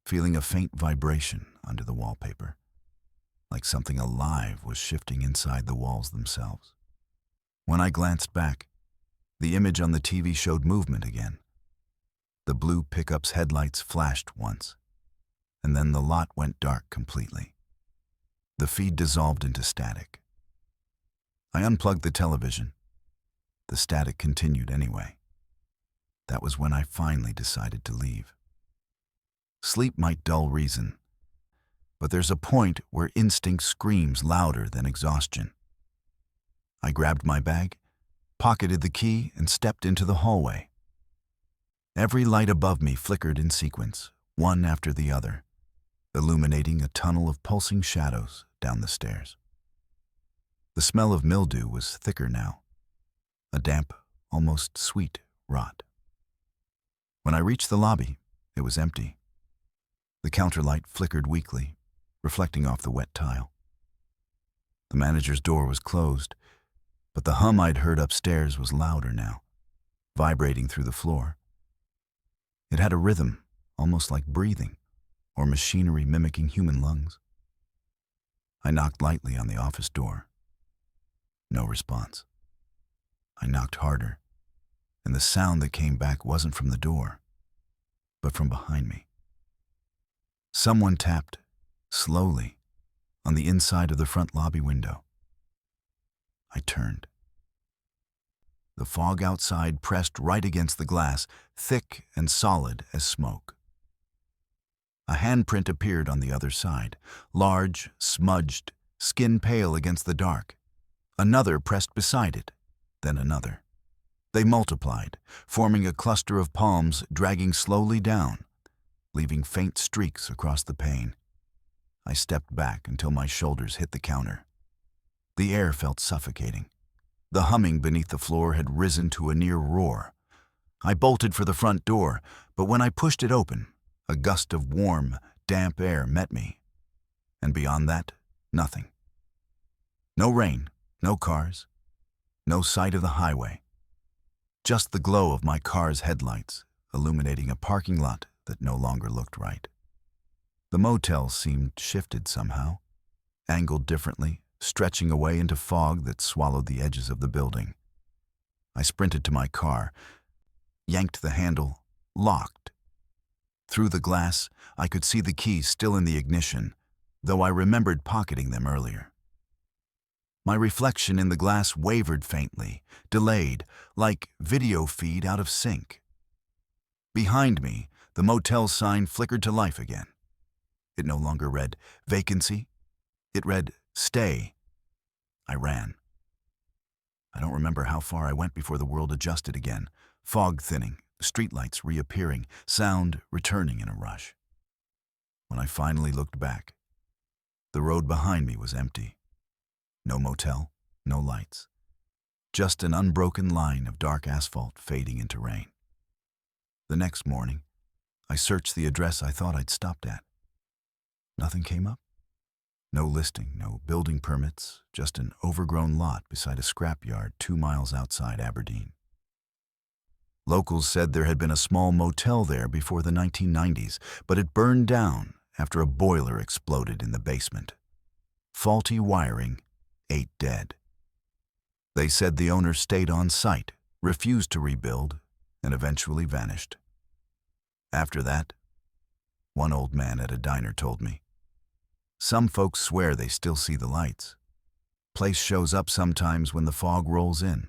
feeling a faint vibration under the wallpaper, like something alive was shifting inside the walls themselves. When I glanced back, the image on the TV showed movement again. The blue pickup's headlights flashed once, and then the lot went dark completely. The feed dissolved into static. I unplugged the television. The static continued anyway. That was when I finally decided to leave. Sleep might dull reason, but there's a point where instinct screams louder than exhaustion. I grabbed my bag, pocketed the key, and stepped into the hallway. Every light above me flickered in sequence, one after the other, illuminating a tunnel of pulsing shadows down the stairs. The smell of mildew was thicker now, a damp, almost sweet rot. When I reached the lobby, it was empty. The counter light flickered weakly, reflecting off the wet tile. The manager's door was closed, but the hum I'd heard upstairs was louder now, vibrating through the floor. It had a rhythm, almost like breathing, or machinery mimicking human lungs. I knocked lightly on the office door. No response. I knocked harder, and the sound that came back wasn't from the door, but from behind me. Someone tapped, slowly, on the inside of the front lobby window. I turned. The fog outside pressed right against the glass, thick and solid as smoke. A handprint appeared on the other side, large, smudged, skin pale against the dark. Another pressed beside it, then another. They multiplied, forming a cluster of palms dragging slowly down. leaving faint streaks across the pane. I stepped back until my shoulders hit the counter. The air felt suffocating. The humming beneath the floor had risen to a near roar. I bolted for the front door, but when I pushed it open, a gust of warm, damp air met me. And beyond that, nothing. No rain, no cars, no sight of the highway. Just the glow of my car's headlights, illuminating a parking lot that no longer looked right. The motel seemed shifted somehow, angled differently, stretching away into fog that swallowed the edges of the building. I sprinted to my car, yanked the handle, locked. Through the glass, I could see the keys still in the ignition, though I remembered pocketing them earlier. My reflection in the glass wavered faintly, delayed, like video feed out of sync. Behind me, the motel sign flickered to life again. It no longer read vacancy. It read stay. I ran. I don't remember how far I went before the world adjusted again, fog thinning, streetlights reappearing, sound returning in a rush. When I finally looked back, the road behind me was empty. No motel, no lights. Just an unbroken line of dark asphalt fading into rain. The next morning, I searched the address I thought I'd stopped at. Nothing came up. No listing, no building permits, just an overgrown lot beside a scrapyard 2 miles outside Aberdeen. Locals said there had been a small motel there before the 1990s, but it burned down after a boiler exploded in the basement. Faulty wiring, 8 dead. They said the owner stayed on site, refused to rebuild, and eventually vanished. After that, one old man at a diner told me, some folks swear they still see the lights. Place shows up sometimes when the fog rolls in,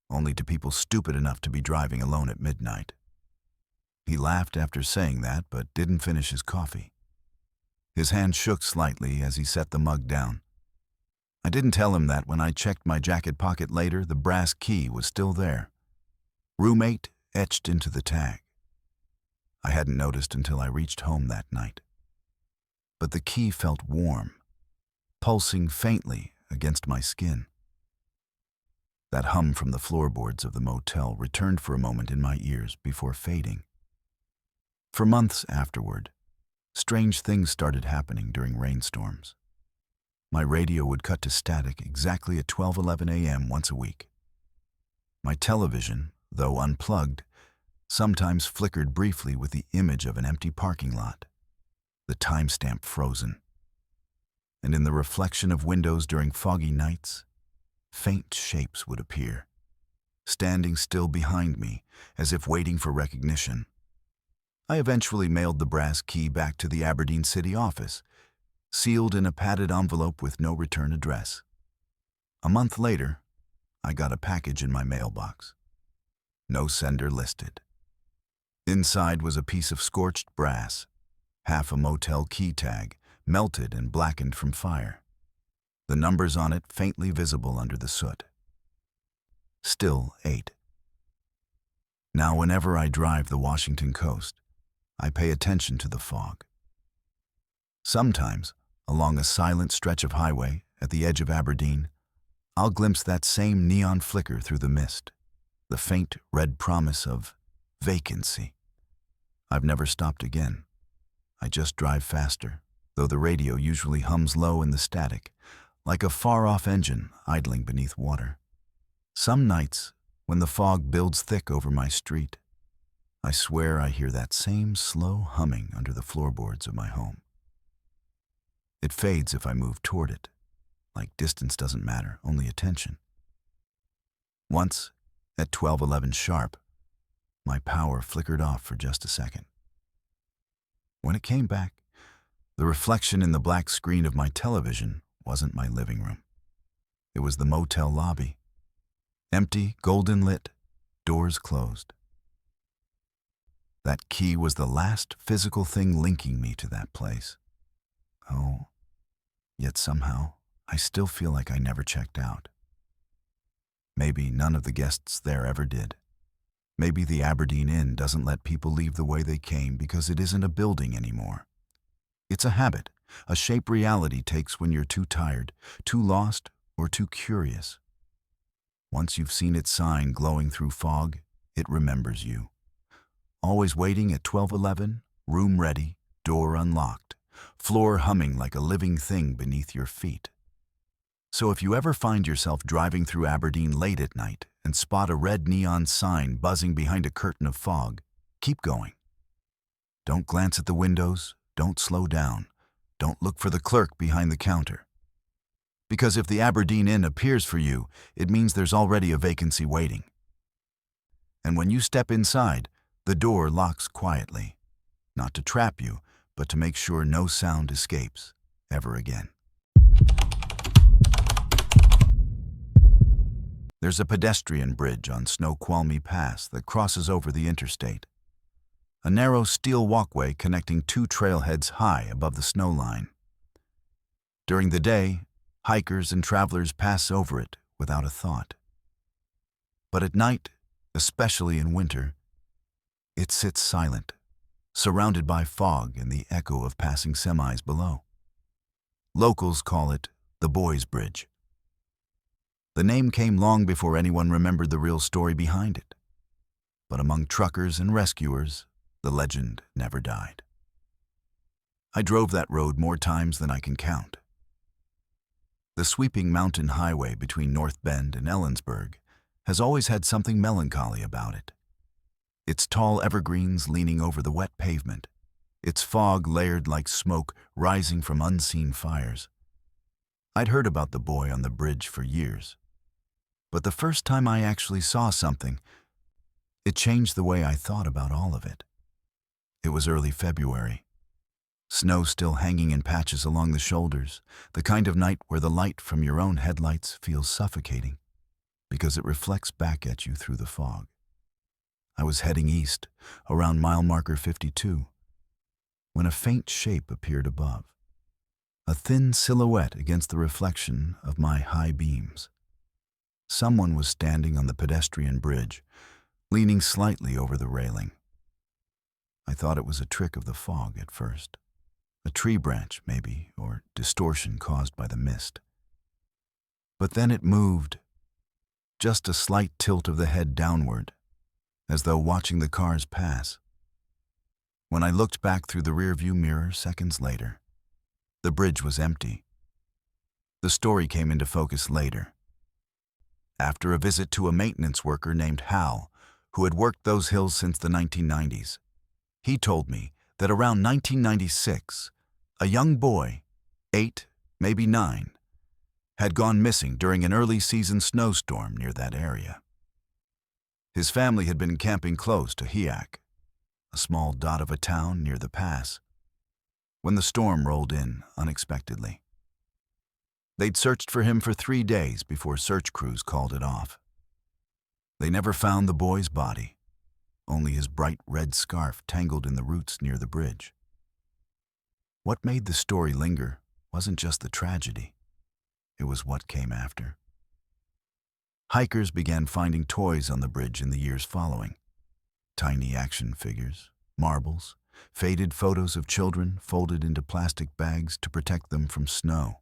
only to people stupid enough to be driving alone at midnight. He laughed after saying that, but didn't finish his coffee. His hand shook slightly as he set the mug down. I didn't tell him that when I checked my jacket pocket later, the brass key was still there. Room 8 etched into the tag. I hadn't noticed until I reached home that night. But the key felt warm, pulsing faintly against my skin. That hum from the floorboards of the motel returned for a moment in my ears before fading. For months afterward, strange things started happening during rainstorms. My radio would cut to static exactly at 12:11 a.m. once a week. My television, though unplugged, sometimes flickered briefly with the image of an empty parking lot, the timestamp frozen. And in the reflection of windows during foggy nights, faint shapes would appear, standing still behind me as if waiting for recognition. I eventually mailed the brass key back to the Aberdeen city office, sealed in a padded envelope with no return address. A month later, I got a package in my mailbox. No sender listed. Inside was a piece of scorched brass, half a motel key tag, melted and blackened from fire. The numbers on it faintly visible under the soot. Still 8. Now whenever I drive the Washington coast, I pay attention to the fog. Sometimes, along a silent stretch of highway at the edge of Aberdeen, I'll glimpse that same neon flicker through the mist, the faint red promise of vacancy. I've never stopped again. I just drive faster, though the radio usually hums low in the static, like a far-off engine idling beneath water. Some nights, when the fog builds thick over my street, I swear I hear that same slow humming under the floorboards of my home. It fades if I move toward it, like distance doesn't matter, only attention. Once, at 12:11 sharp, my power flickered off for just a second. When it came back, the reflection in the black screen of my television wasn't my living room. It was the motel lobby. Empty, golden lit, doors closed. That key was the last physical thing linking me to that place. Oh, yet somehow I still feel like I never checked out. Maybe none of the guests there ever did. Maybe the Aberdeen Inn doesn't let people leave the way they came because it isn't a building anymore. It's a habit, a shape reality takes when you're too tired, too lost, or too curious. Once you've seen its sign glowing through fog, it remembers you. Always waiting at 12:11, room ready, door unlocked, floor humming like a living thing beneath your feet. So if you ever find yourself driving through Aberdeen late at night and spot a red neon sign buzzing behind a curtain of fog, keep going. Don't glance at the windows, don't slow down, don't look for the clerk behind the counter. Because if the Aberdeen Inn appears for you, it means there's already a vacancy waiting. And when you step inside, the door locks quietly, not to trap you, but to make sure no sound escapes ever again. There's a pedestrian bridge on Snoqualmie Pass that crosses over the interstate. A narrow steel walkway connecting two trailheads high above the snow line. During the day, hikers and travelers pass over it without a thought. But at night, especially in winter, it sits silent, surrounded by fog and the echo of passing semis below. Locals call it the Boys Bridge. The name came long before anyone remembered the real story behind it. But among truckers and rescuers, the legend never died. I drove that road more times than I can count. The sweeping mountain highway between North Bend and Ellensburg has always had something melancholy about it. Its tall evergreens leaning over the wet pavement, its fog layered like smoke rising from unseen fires. I'd heard about the boy on the bridge for years. But the first time I actually saw something, it changed the way I thought about all of it. It was early February. Snow still hanging in patches along the shoulders, the kind of night where the light from your own headlights feels suffocating because it reflects back at you through the fog. I was heading east, around mile marker 52, when a faint shape appeared above, a thin silhouette against the reflection of my high beams. Someone was standing on the pedestrian bridge, leaning slightly over the railing. I thought it was a trick of the fog at first. A tree branch, maybe, or distortion caused by the mist. But then it moved, just a slight tilt of the head downward, as though watching the cars pass. When I looked back through the rearview mirror seconds later, the bridge was empty. The story came into focus later. After a visit to a maintenance worker named Hal, who had worked those hills since the 1990s. He told me that around 1996, a young boy, 8, maybe 9, had gone missing during an early season snowstorm near that area. His family had been camping close to Hiak, a small dot of a town near the pass, when the storm rolled in unexpectedly. They'd searched for him for 3 days before search crews called it off. They never found the boy's body, only his bright red scarf tangled in the roots near the bridge. What made the story linger wasn't just the tragedy, it was what came after. Hikers began finding toys on the bridge in the years following. Tiny action figures, marbles, faded photos of children folded into plastic bags to protect them from snow.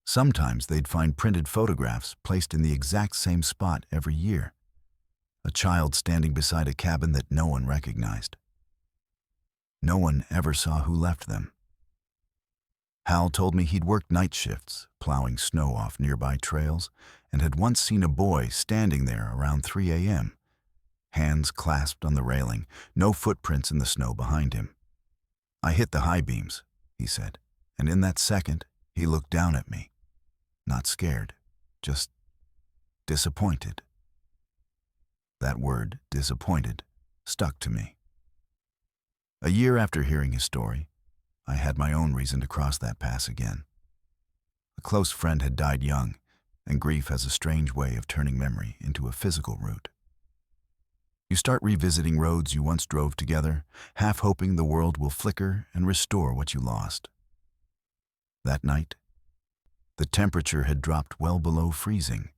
Sometimes they'd find printed photographs placed in the exact same spot every year. A child standing beside a cabin that no one recognized. No one ever saw who left them. Hal told me he'd worked night shifts, plowing snow off nearby trails, and had once seen a boy standing there around 3 a.m., hands clasped on the railing, no footprints in the snow behind him. I hit the high beams, he said, and in that second, he looked down at me. Not scared, just disappointed. That word, disappointed, stuck to me. A year after hearing his story, I had my own reason to cross that pass again. A close friend had died young, and grief has a strange way of turning memory into a physical route. You start revisiting roads you once drove together, half hoping the world will flicker and restore what you lost. That night, the temperature had dropped well below freezing,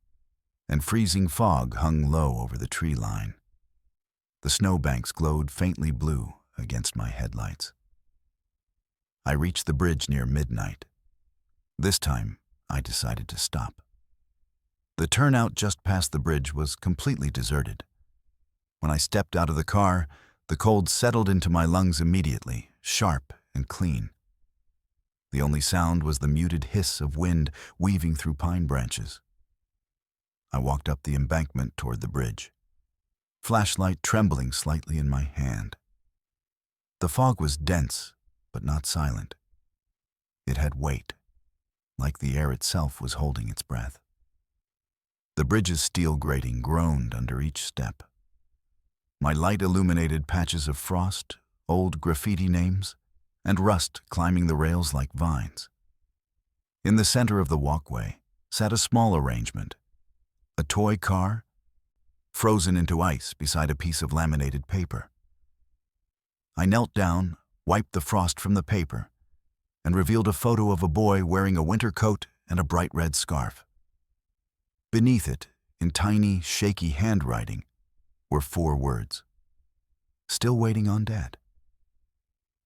and freezing fog hung low over the tree line. The snowbanks glowed faintly blue against my headlights. I reached the bridge near midnight. This time, I decided to stop. The turnout just past the bridge was completely deserted. When I stepped out of the car, the cold settled into my lungs immediately, sharp and clean. The only sound was the muted hiss of wind weaving through pine branches. I walked up the embankment toward the bridge, flashlight trembling slightly in my hand. The fog was dense, but not silent. It had weight, like the air itself was holding its breath. The bridge's steel grating groaned under each step. My light illuminated patches of frost, old graffiti names, and rust climbing the rails like vines. In the center of the walkway sat a small arrangement, a toy car, frozen into ice beside a piece of laminated paper. I knelt down, wiped the frost from the paper, and revealed a photo of a boy wearing a winter coat and a bright red scarf. Beneath it, in tiny, shaky handwriting, were 4 words: "Still waiting on Dad."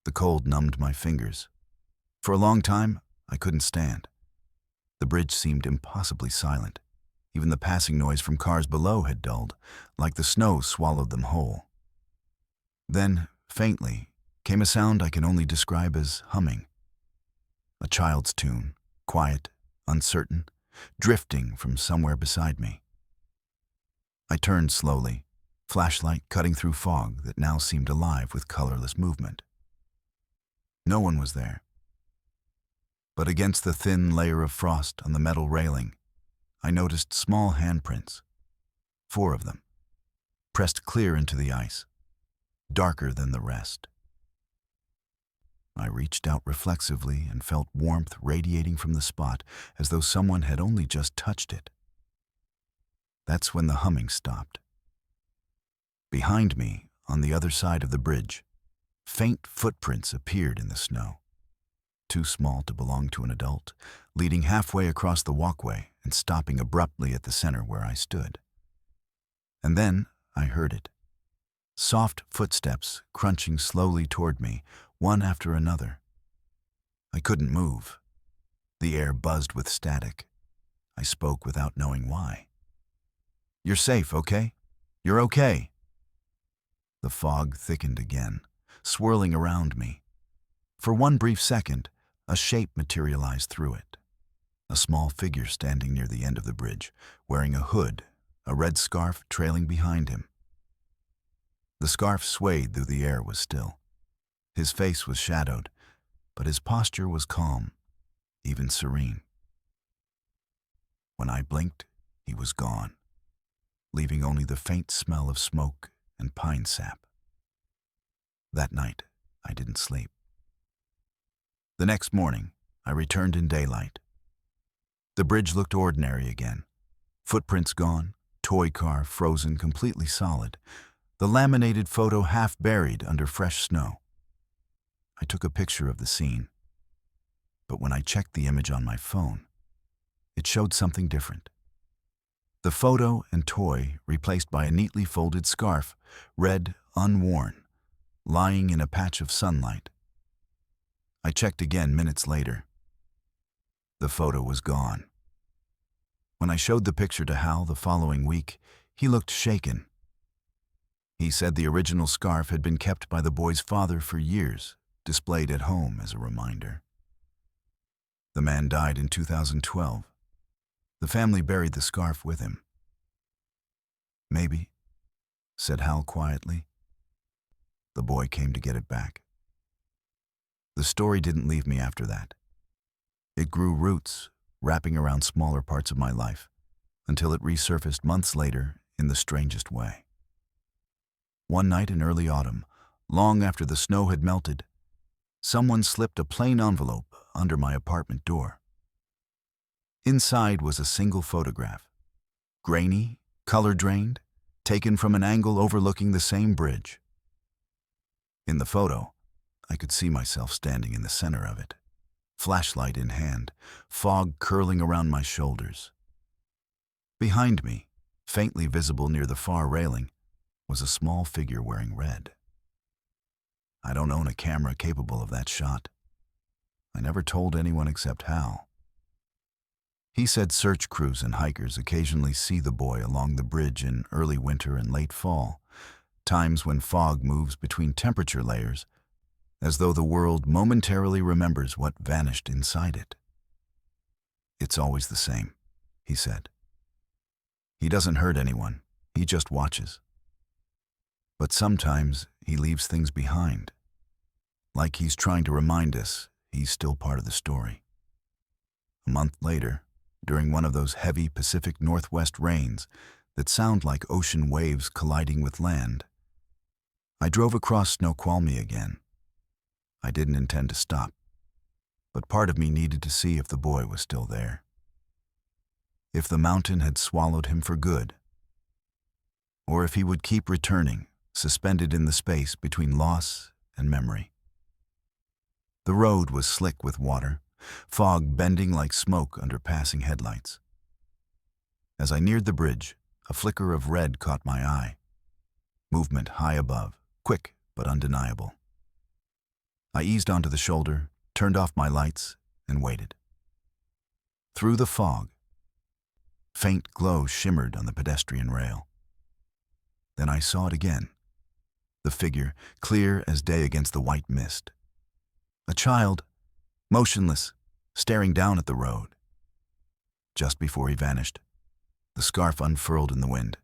The cold numbed my fingers. For a long time, I couldn't stand. The bridge seemed impossibly silent. Even the passing noise from cars below had dulled, like the snow swallowed them whole. Then, faintly, came a sound I can only describe as humming. A child's tune, quiet, uncertain, drifting from somewhere beside me. I turned slowly, flashlight cutting through fog that now seemed alive with colorless movement. No one was there. But against the thin layer of frost on the metal railing, I noticed small handprints, 4 of them, pressed clear into the ice, darker than the rest. I reached out reflexively and felt warmth radiating from the spot as though someone had only just touched it. That's when the humming stopped. Behind me, on the other side of the bridge, faint footprints appeared in the snow, too small to belong to an adult, leading halfway across the walkway and stopping abruptly at the center where I stood. And then I heard it. Soft footsteps crunching slowly toward me, one after another. I couldn't move. The air buzzed with static. I spoke without knowing why. "You're safe, okay? You're okay." The fog thickened again, swirling around me. For one brief second, a shape materialized through it. A small figure standing near the end of the bridge, wearing a hood, a red scarf trailing behind him. The scarf swayed though the air was still. His face was shadowed, but his posture was calm, even serene. When I blinked, he was gone, leaving only the faint smell of smoke and pine sap. That night, I didn't sleep. The next morning, I returned in daylight. The bridge looked ordinary again. Footprints gone, toy car frozen completely solid, the laminated photo half buried under fresh snow. I took a picture of the scene, but when I checked the image on my phone, it showed something different. The photo and toy replaced by a neatly folded scarf, red, unworn, lying in a patch of sunlight. I checked again minutes later. The photo was gone. When I showed the picture to Hal the following week, he looked shaken. He said the original scarf had been kept by the boy's father for years, displayed at home as a reminder. The man died in 2012. The family buried the scarf with him. "Maybe," said Hal quietly. The boy came to get it back. The story didn't leave me after that. It grew roots, wrapping around smaller parts of my life, until it resurfaced months later in the strangest way. One night in early autumn, long after the snow had melted, someone slipped a plain envelope under my apartment door. Inside was a single photograph, grainy, color-drained, taken from an angle overlooking the same bridge. In the photo, I could see myself standing in the center of it, flashlight in hand, fog curling around my shoulders. Behind me, faintly visible near the far railing, was a small figure wearing red. I don't own a camera capable of that shot. I never told anyone except Hal. He said search crews and hikers occasionally see the boy along the bridge in early winter and late fall, times when fog moves between temperature layers, as though the world momentarily remembers what vanished inside it. It's always the same, he said. He doesn't hurt anyone, he just watches. But sometimes he leaves things behind, like he's trying to remind us he's still part of the story. A month later, during one of those heavy Pacific Northwest rains that sound like ocean waves colliding with land, I drove across Snoqualmie again. I didn't intend to stop, but part of me needed to see if the boy was still there. If the mountain had swallowed him for good, or if he would keep returning, suspended in the space between loss and memory. The road was slick with water, fog bending like smoke under passing headlights. As I neared the bridge, a flicker of red caught my eye. Movement high above, quick but undeniable. I eased onto the shoulder, turned off my lights, and waited. Through the fog, faint glow shimmered on the pedestrian rail. Then I saw it again, the figure clear as day against the white mist. A child, motionless, staring down at the road. Just before he vanished, the scarf unfurled in the wind,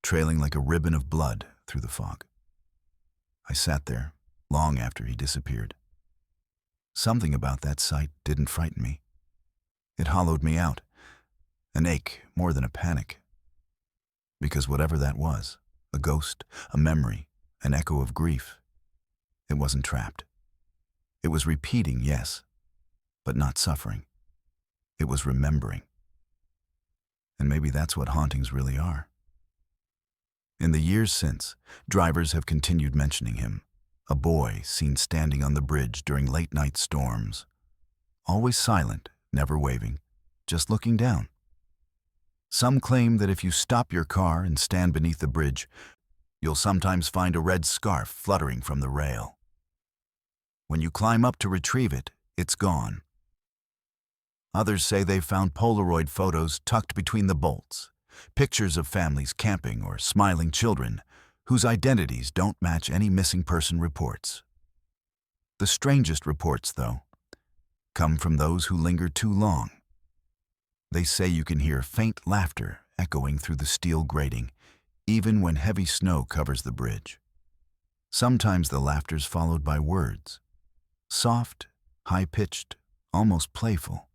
trailing like a ribbon of blood through the fog. I sat there long after he disappeared. Something about that sight didn't frighten me. It hollowed me out, an ache more than a panic. Because whatever that was, a ghost, a memory, an echo of grief, it wasn't trapped. It was repeating, yes, but not suffering. It was remembering. And maybe that's what hauntings really are. In the years since, drivers have continued mentioning him, a boy seen standing on the bridge during late-night storms. Always silent, never waving, just looking down. Some claim that if you stop your car and stand beneath the bridge, you'll sometimes find a red scarf fluttering from the rail. When you climb up to retrieve it, it's gone. Others say they've found Polaroid photos tucked between the bolts, pictures of families camping or smiling children whose identities don't match any missing person reports. The strangest reports, though, come from those who linger too long. They say you can hear faint laughter echoing through the steel grating, even when heavy snow covers the bridge. Sometimes the laughter's followed by words, soft, high-pitched, almost playful.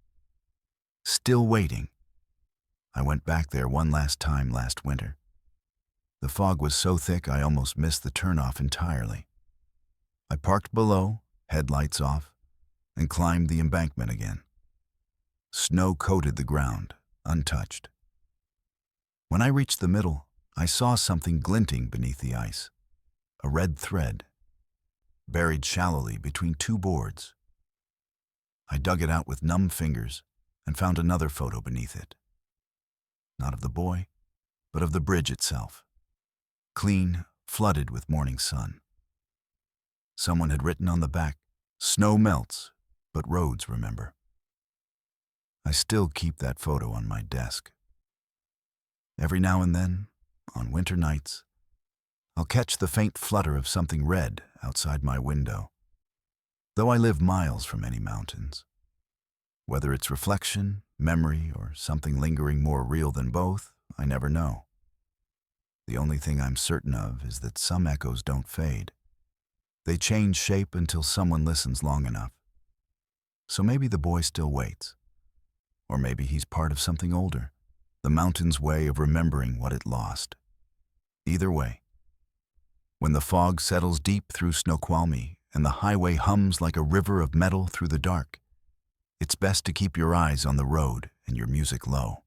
Still waiting. I went back there one last time last winter. The fog was so thick I almost missed the turnoff entirely. I parked below, headlights off, and climbed the embankment again. Snow coated the ground, untouched. When I reached the middle, I saw something glinting beneath the ice, a red thread, buried shallowly between two boards. I dug it out with numb fingers and found another photo beneath it. Not of the boy, but of the bridge itself, clean, flooded with morning sun. Someone had written on the back, "Snow melts, but roads remember." I still keep that photo on my desk. Every now and then, on winter nights, I'll catch the faint flutter of something red outside my window, though I live miles from any mountains. Whether it's reflection, memory, or something lingering more real than both, I never know. The only thing I'm certain of is that some echoes don't fade. They change shape until someone listens long enough. So maybe the boy still waits. Or maybe he's part of something older, the mountain's way of remembering what it lost. Either way, when the fog settles deep through Snoqualmie and the highway hums like a river of metal through the dark, it's best to keep your eyes on the road and your music low.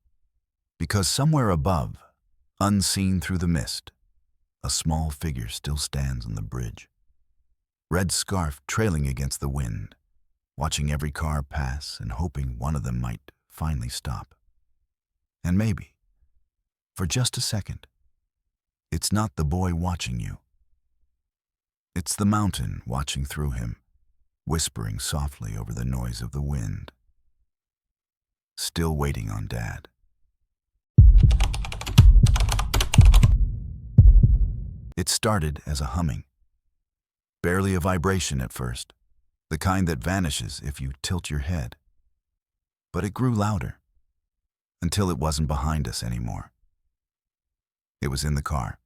Because somewhere above, unseen through the mist, a small figure still stands on the bridge. Red scarf trailing against the wind, watching every car pass and hoping one of them might finally stop. And maybe, for just a second, It's not the boy watching you. It's the mountain watching through him, whispering softly over the noise of the wind. Still waiting on Dad. It started as a humming. Barely a vibration at first, the kind that vanishes if you tilt your head. But it grew louder, until it wasn't behind us anymore. It was in the car,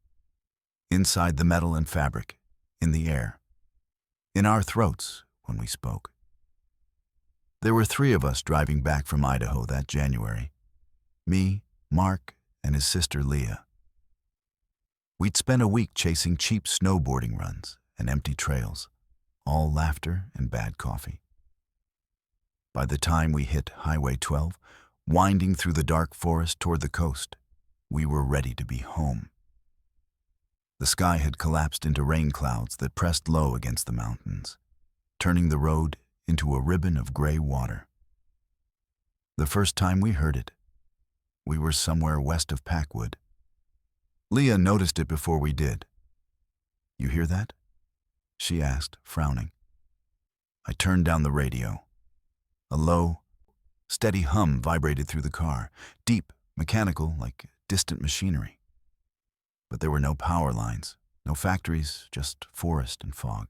inside the metal and fabric, in the air, in our throats when we spoke. There were 3 of us driving back from Idaho that January. Me, Mark, and his sister Leah. We'd spent a week chasing cheap snowboarding runs and empty trails, all laughter and bad coffee. By the time we hit Highway 12, winding through the dark forest toward the coast, we were ready to be home. The sky had collapsed into rain clouds that pressed low against the mountains, turning the road into a ribbon of gray water. The first time we heard it, we were somewhere west of Packwood. Leah noticed it before we did. "You hear that?" she asked, frowning. I turned down the radio. A low, steady hum vibrated through the car, deep, mechanical, like distant machinery. But there were no power lines, no factories, just forest and fog.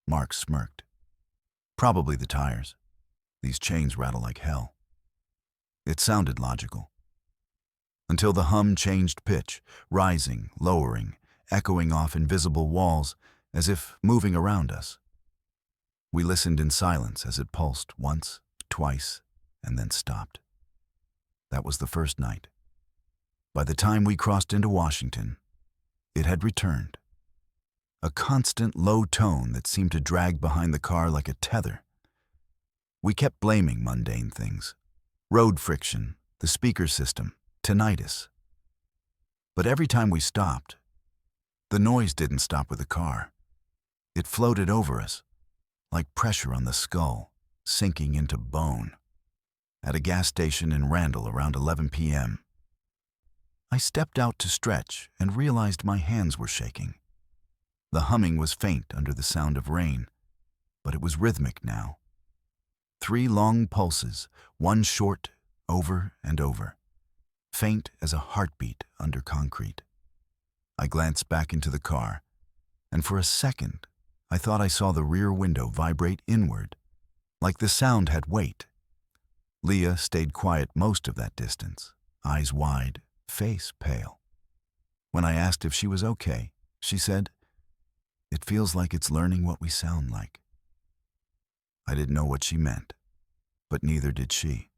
Mark smirked. "Probably the tires. These chains rattle like hell." It sounded logical. Until the hum changed pitch, rising, lowering, echoing off invisible walls as if moving around us. We listened in silence as it pulsed once, twice, and then stopped. That was the first night. By the time we crossed into Washington, it had returned. A constant low tone that seemed to drag behind the car like a tether. We kept blaming mundane things. Road friction, the speaker system, tinnitus. But every time we stopped, the noise didn't stop with the car. It floated over us, like pressure on the skull, sinking into bone. At a gas station in Randall around 11 p.m., I stepped out to stretch and realized my hands were shaking. The humming was faint under the sound of rain, but it was rhythmic now. 3 long pulses, one short, over and over, faint as a heartbeat under concrete. I glanced back into the car, and for a second, I thought I saw the rear window vibrate inward, like the sound had weight. Leah stayed quiet most of that distance, eyes wide, face pale. When I asked if she was okay, she said, "It feels like it's learning what we sound like." I didn't know what she meant, but neither did she.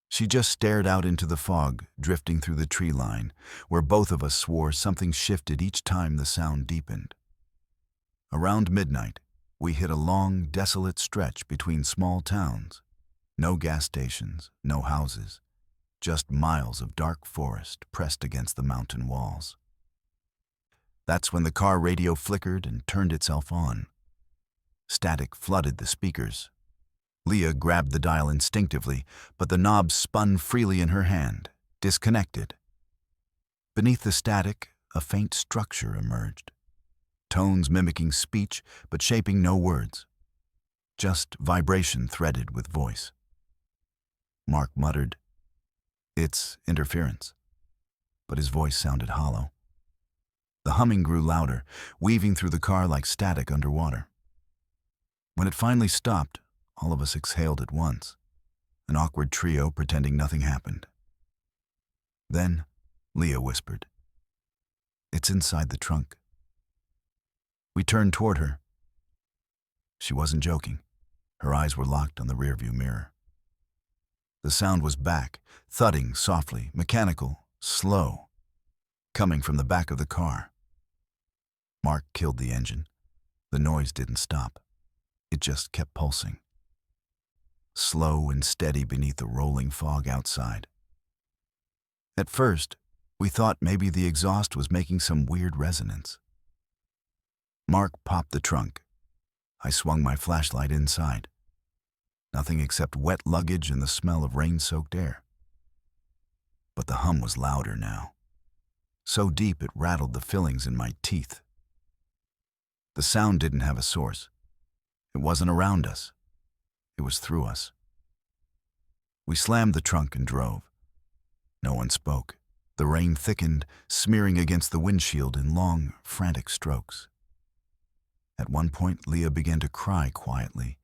She just stared out into the fog, drifting through the tree line, where both of us swore something shifted each time the sound deepened. Around midnight, we hit a long, desolate stretch between small towns. No gas stations, no houses, just miles of dark forest pressed against the mountain walls. That's when the car radio flickered and turned itself on. Static flooded the speakers. Leah grabbed the dial instinctively, but the knob spun freely in her hand, disconnected. Beneath the static, a faint structure emerged. Tones mimicking speech, but shaping no words. Just vibration threaded with voice. Mark muttered, "It's interference," but his voice sounded hollow. The humming grew louder, weaving through the car like static underwater. When it finally stopped, all of us exhaled at once, an awkward trio pretending nothing happened. Then, Leah whispered, "It's inside the trunk." We turned toward her. She wasn't joking. Her eyes were locked on the rearview mirror. The sound was back, thudding softly, mechanical, slow, coming from the back of the car. Mark killed the engine. The noise didn't stop. It just kept pulsing. Slow and steady beneath the rolling fog outside. At first, we thought maybe the exhaust was making some weird resonance. Mark popped the trunk. I swung my flashlight inside. Nothing except wet luggage and the smell of rain-soaked air. But the hum was louder now. so deep it rattled the fillings in my teeth. The sound didn't have a source. It wasn't around us. It was through us. We slammed the trunk and drove. No one spoke. The rain thickened, smearing against the windshield in long, frantic strokes. At one point, Leah began to cry quietly,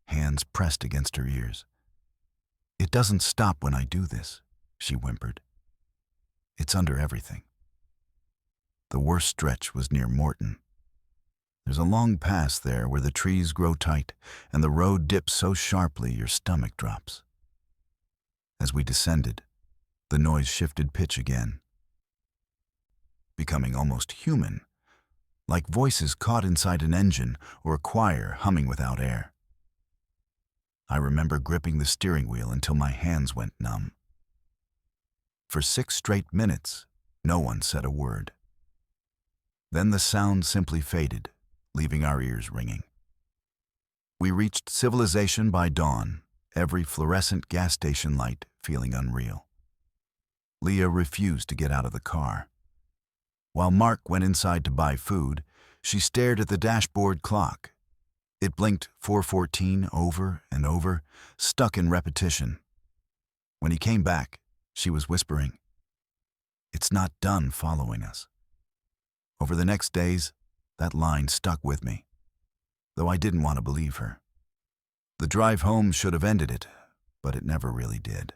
hands pressed against her ears. "It doesn't stop when I do this," she whimpered. "It's under everything." The worst stretch was near Morton. There's a long pass there where the trees grow tight and the road dips so sharply your stomach drops. As we descended, the noise shifted pitch again, becoming almost human, like voices caught inside an engine or a choir humming without air. I remember gripping the steering wheel until my hands went numb. For 6 straight minutes, no one said a word. Then the sound simply faded, leaving our ears ringing. We reached civilization by dawn, every fluorescent gas station light feeling unreal. Leah refused to get out of the car. While Mark went inside to buy food, she stared at the dashboard clock. It blinked 4:14 over and over, stuck in repetition. When he came back, she was whispering, "It's not done following us." Over the next days, that line stuck with me, though I didn't want to believe her. The drive home should have ended it, but it never really did.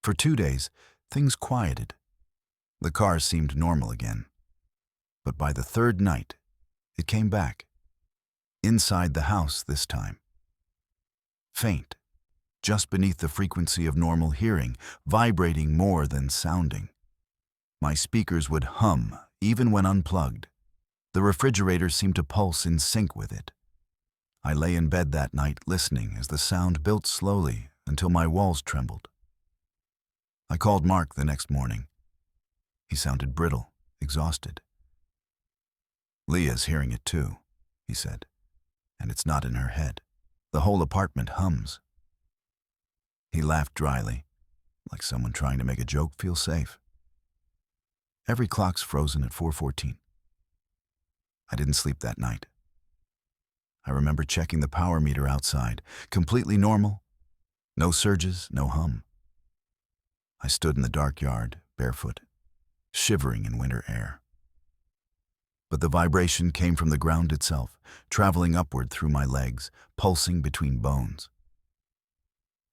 For 2 days, things quieted. The car seemed normal again. But by the 3rd night, it came back. Inside the house this time. Faint, just beneath the frequency of normal hearing, vibrating more than sounding. My speakers would hum, even when unplugged. The refrigerator seemed to pulse in sync with it. I lay in bed that night listening as the sound built slowly until my walls trembled. I called Mark the next morning. He sounded brittle, exhausted. "Leah's hearing it too," he said, "and it's not in her head. The whole apartment hums." He laughed dryly, like someone trying to make a joke feel safe. Every clock's frozen at 4:14. I didn't sleep that night. I remember checking the power meter outside, completely normal. No surges, no hum. I stood in the dark yard, barefoot, shivering in winter air. But the vibration came from the ground itself, traveling upward through my legs, pulsing between bones.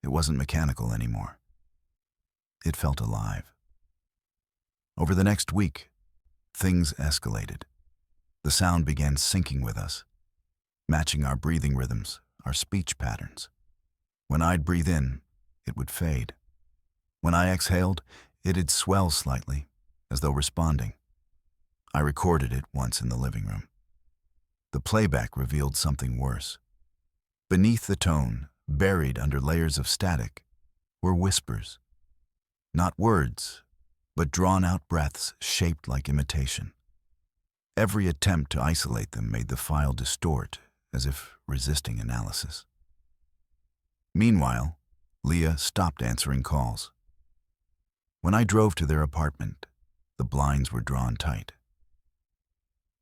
It wasn't mechanical anymore. It felt alive. Over the next week, things escalated. The sound began syncing with us, matching our breathing rhythms, our speech patterns. When I'd breathe in, it would fade. When I exhaled, it'd swell slightly, as though responding. I recorded it once in the living room. The playback revealed something worse. Beneath the tone, buried under layers of static, were whispers. Not words, but drawn-out breaths shaped like imitation. Every attempt to isolate them made the file distort, as if resisting analysis. Meanwhile, Leah stopped answering calls. When I drove to their apartment, the blinds were drawn tight.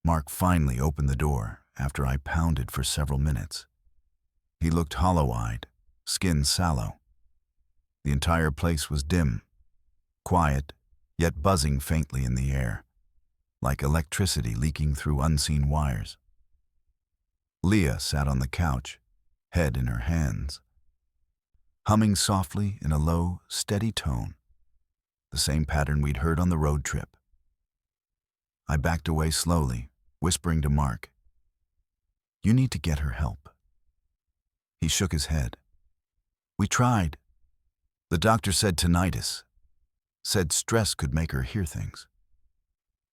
Mark finally opened the door after I pounded for several minutes. He looked hollow-eyed, skin sallow. The entire place was dim, quiet, yet buzzing faintly in the air, like electricity leaking through unseen wires. Leah sat on the couch, head in her hands, humming softly in a low, steady tone, the same pattern we'd heard on the road trip. I backed away slowly, whispering to Mark, "You need to get her help." He shook his head. "We tried. The doctor said tinnitus, said stress could make her hear things.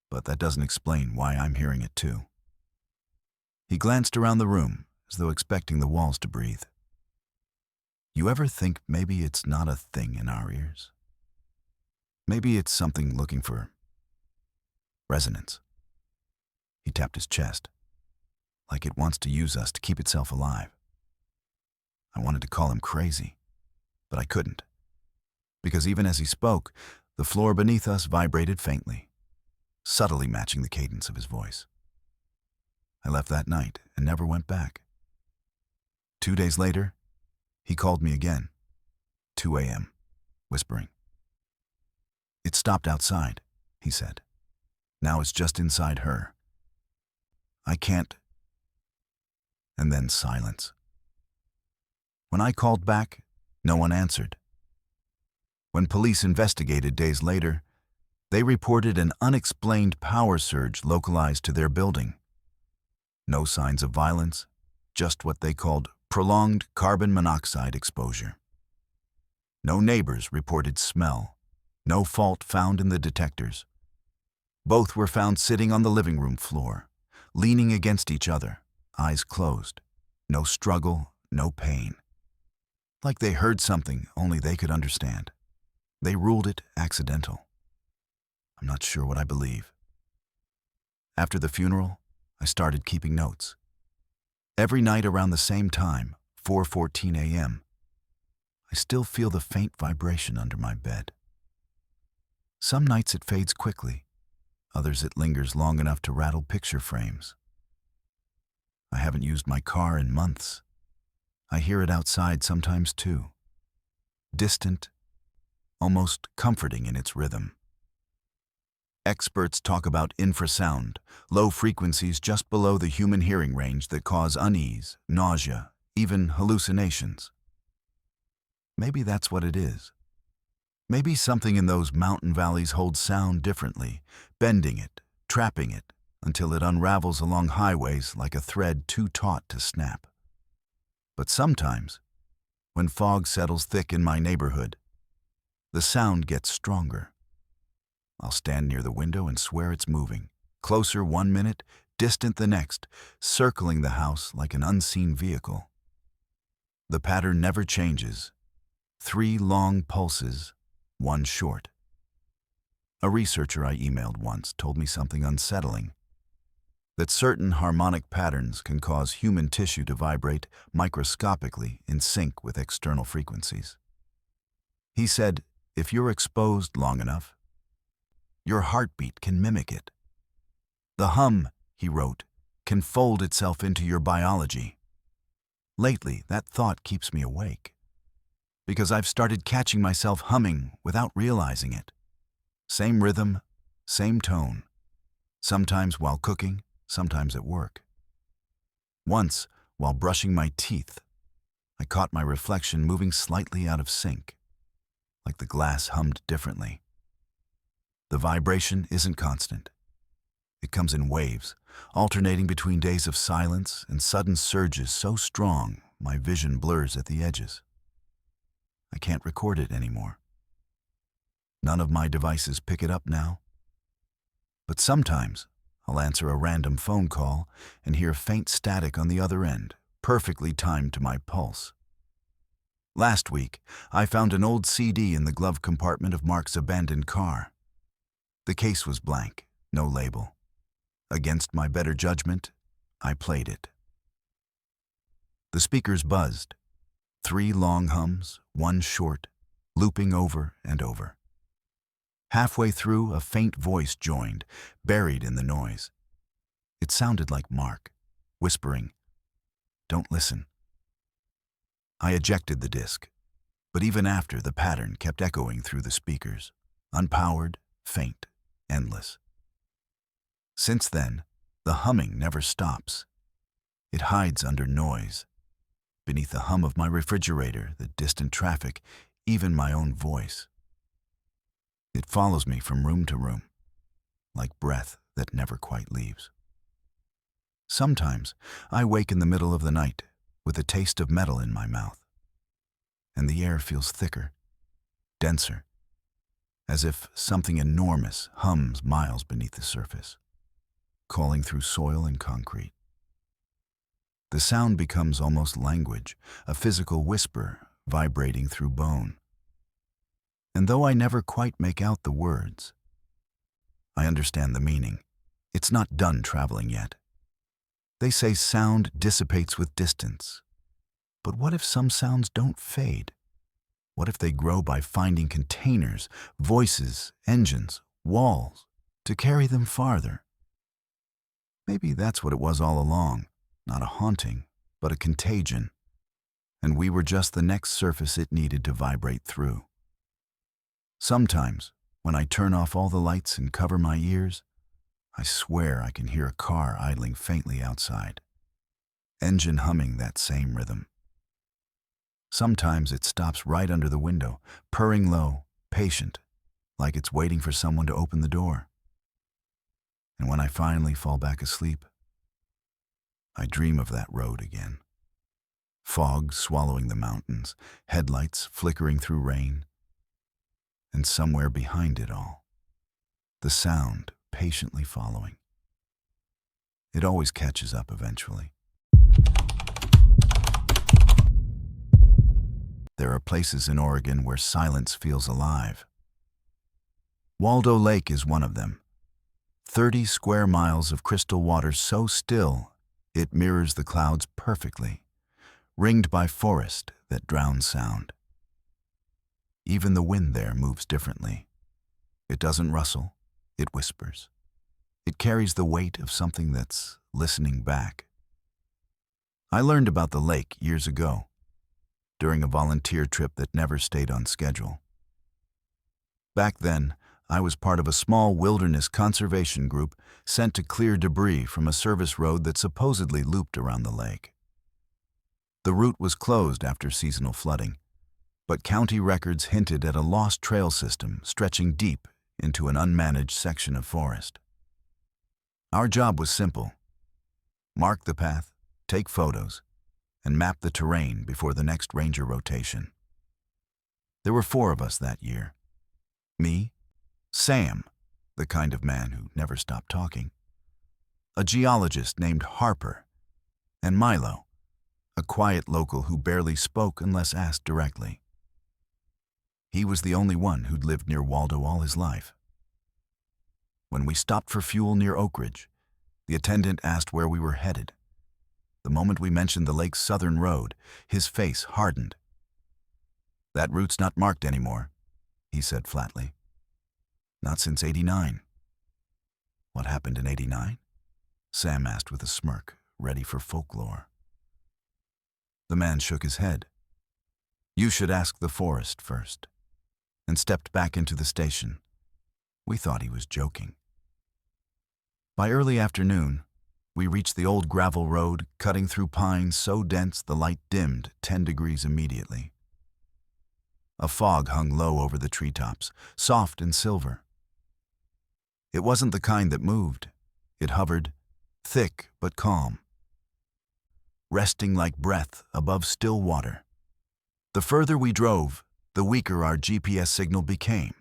But that doesn't explain why I'm hearing it too." He glanced around the room, as though expecting the walls to breathe. "You ever think maybe it's not a thing in our ears? Maybe it's something looking for resonance?" He tapped his chest, like it wants to use us to keep itself alive. I wanted to call him crazy, but I couldn't, because even as he spoke, the floor beneath us vibrated faintly. subtly matching the cadence of his voice. I left that night and never went back. 2 days later, he called me again, 2 a.m., whispering. "It stopped outside," he said. "Now it's just inside her. I can't..." And then silence. When I called back, no one answered. When police investigated days later, they reported an unexplained power surge localized to their building. No signs of violence, just what they called prolonged carbon monoxide exposure. No neighbors reported smell, no fault found in the detectors. Both were found sitting on the living room floor, leaning against each other, eyes closed. No struggle, no pain. Like they heard something only they could understand. They ruled it accidental. I'm not sure what I believe. After the funeral, I started keeping notes. Every night around the same time, 4:14 a.m., I still feel the faint vibration under my bed. Some nights it fades quickly, others it lingers long enough to rattle picture frames. I haven't used my car in months. I hear it outside sometimes too. Distant, almost comforting in its rhythm. Experts talk about infrasound, low frequencies just below the human hearing range that cause unease, nausea, even hallucinations. Maybe that's what it is. Maybe something in those mountain valleys holds sound differently, bending it, trapping it, until it unravels along highways like a thread too taut to snap. But sometimes, when fog settles thick in my neighborhood, the sound gets stronger. I'll stand near the window and swear it's moving, closer 1 minute, distant the next, circling the house like an unseen vehicle. The pattern never changes. 3 long pulses, 1 short. A researcher I emailed once told me something unsettling, that certain harmonic patterns can cause human tissue to vibrate microscopically in sync with external frequencies. He said, if you're exposed long enough, your heartbeat can mimic it. The hum, he wrote, can fold itself into your biology. Lately, that thought keeps me awake, because I've started catching myself humming without realizing it. Same rhythm, same tone, sometimes while cooking, sometimes at work. Once, while brushing my teeth, I caught my reflection moving slightly out of sync, like the glass hummed differently. The vibration isn't constant. It comes in waves, alternating between days of silence and sudden surges so strong my vision blurs at the edges. I can't record it anymore. None of my devices pick it up now. But sometimes I'll answer a random phone call and hear faint static on the other end, perfectly timed to my pulse. Last week, I found an old CD in the glove compartment of Mark's abandoned car. The case was blank, no label. Against my better judgment, I played it. The speakers buzzed. 3 long hums, 1 short, looping over and over. Halfway through, a faint voice joined, buried in the noise. It sounded like Mark, whispering, "Don't listen." I ejected the disc, but even after, the pattern kept echoing through the speakers, unpowered, faint, endless. Since then, the humming never stops. It hides under noise, beneath the hum of my refrigerator, the distant traffic, even my own voice. It follows me from room to room, like breath that never quite leaves. Sometimes I wake in the middle of the night with a taste of metal in my mouth, and the air feels thicker, denser, as if something enormous hums miles beneath the surface, calling through soil and concrete. The sound becomes almost language, a physical whisper vibrating through bone. And though I never quite make out the words, I understand the meaning. It's not done traveling yet. They say sound dissipates with distance. But what if some sounds don't fade? What if they grow by finding containers, voices, engines, walls, to carry them farther. Maybe that's what it was all along, not a haunting, but a contagion, and we were just the next surface it needed to vibrate through. Sometimes, when I turn off all the lights and cover my ears, I swear I can hear a car idling faintly outside, engine humming that same rhythm. Sometimes it stops right under the window, purring low, patient, like it's waiting for someone to open the door. And when I finally fall back asleep, I dream of that road again. Fog swallowing the mountains, headlights flickering through rain, and somewhere behind it all, the sound patiently following. It always catches up eventually. There are places in Oregon where silence feels alive. Waldo Lake is one of them. 30 square miles of crystal water so still it mirrors the clouds perfectly, ringed by forest that drowns sound. Even the wind there moves differently. It doesn't rustle, it whispers. It carries the weight of something that's listening back. I learned about the lake years ago, during a volunteer trip that never stayed on schedule. Back then, I was part of a small wilderness conservation group sent to clear debris from a service road that supposedly looped around the lake. The route was closed after seasonal flooding, but county records hinted at a lost trail system stretching deep into an unmanaged section of forest. Our job was simple: mark the path, take photos, and map the terrain before the next ranger rotation. There were 4 of us that year. Me, Sam, the kind of man who never stopped talking, a geologist named Harper, and Milo, a quiet local who barely spoke unless asked directly. He was the only one who'd lived near Waldo all his life. When we stopped for fuel near Oak Ridge, the attendant asked where we were headed. The moment we mentioned the lake's southern road, his face hardened. "That route's not marked anymore," he said flatly. "Not since '89. "What happened in '89? Sam asked with a smirk, ready for folklore. The man shook his head. "You should ask the forest first," and stepped back into the station. We thought he was joking. By early afternoon, we reached the old gravel road, cutting through pines so dense the light dimmed 10 degrees immediately. A fog hung low over the treetops, soft and silver. It wasn't the kind that moved. It hovered, thick but calm, resting like breath above still water. The further we drove, the weaker our GPS signal became.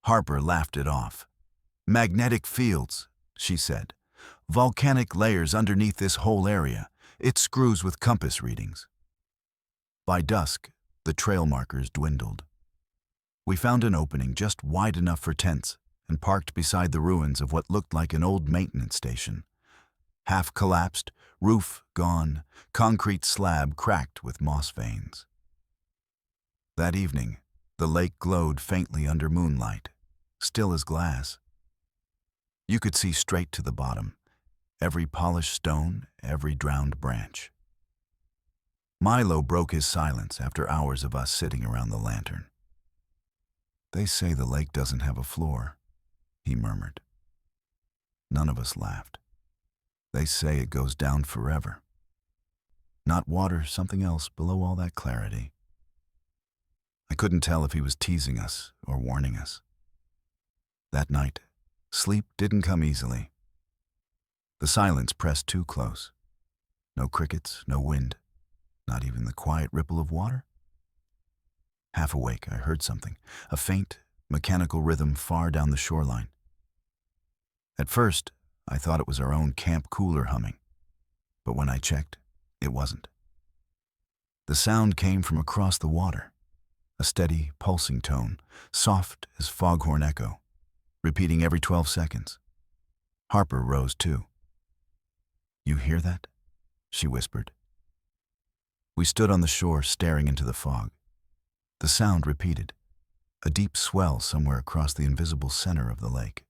Harper laughed it off. "Magnetic fields," she said. "Volcanic layers underneath this whole area. It screws with compass readings." By dusk, the trail markers dwindled. We found an opening just wide enough for tents and parked beside the ruins of what looked like an old maintenance station. Half collapsed, roof gone, concrete slab cracked with moss veins. That evening, the lake glowed faintly under moonlight, still as glass. You could see straight to the bottom, every polished stone, every drowned branch. Milo broke his silence after hours of us sitting around the lantern. "They say the lake doesn't have a floor," he murmured. None of us laughed. "They say it goes down forever. Not water, something else below all that clarity." I couldn't tell if he was teasing us or warning us. That night, sleep didn't come easily. The silence pressed too close. No crickets, no wind, not even the quiet ripple of water. Half awake, I heard something, a faint, mechanical rhythm far down the shoreline. At first, I thought it was our own camp cooler humming, but when I checked, it wasn't. The sound came from across the water, a steady, pulsing tone, soft as foghorn echo, repeating every 12 seconds. Harper rose too. "You hear that?" she whispered. We stood on the shore staring into the fog. The sound repeated, a deep swell somewhere across the invisible center of the lake.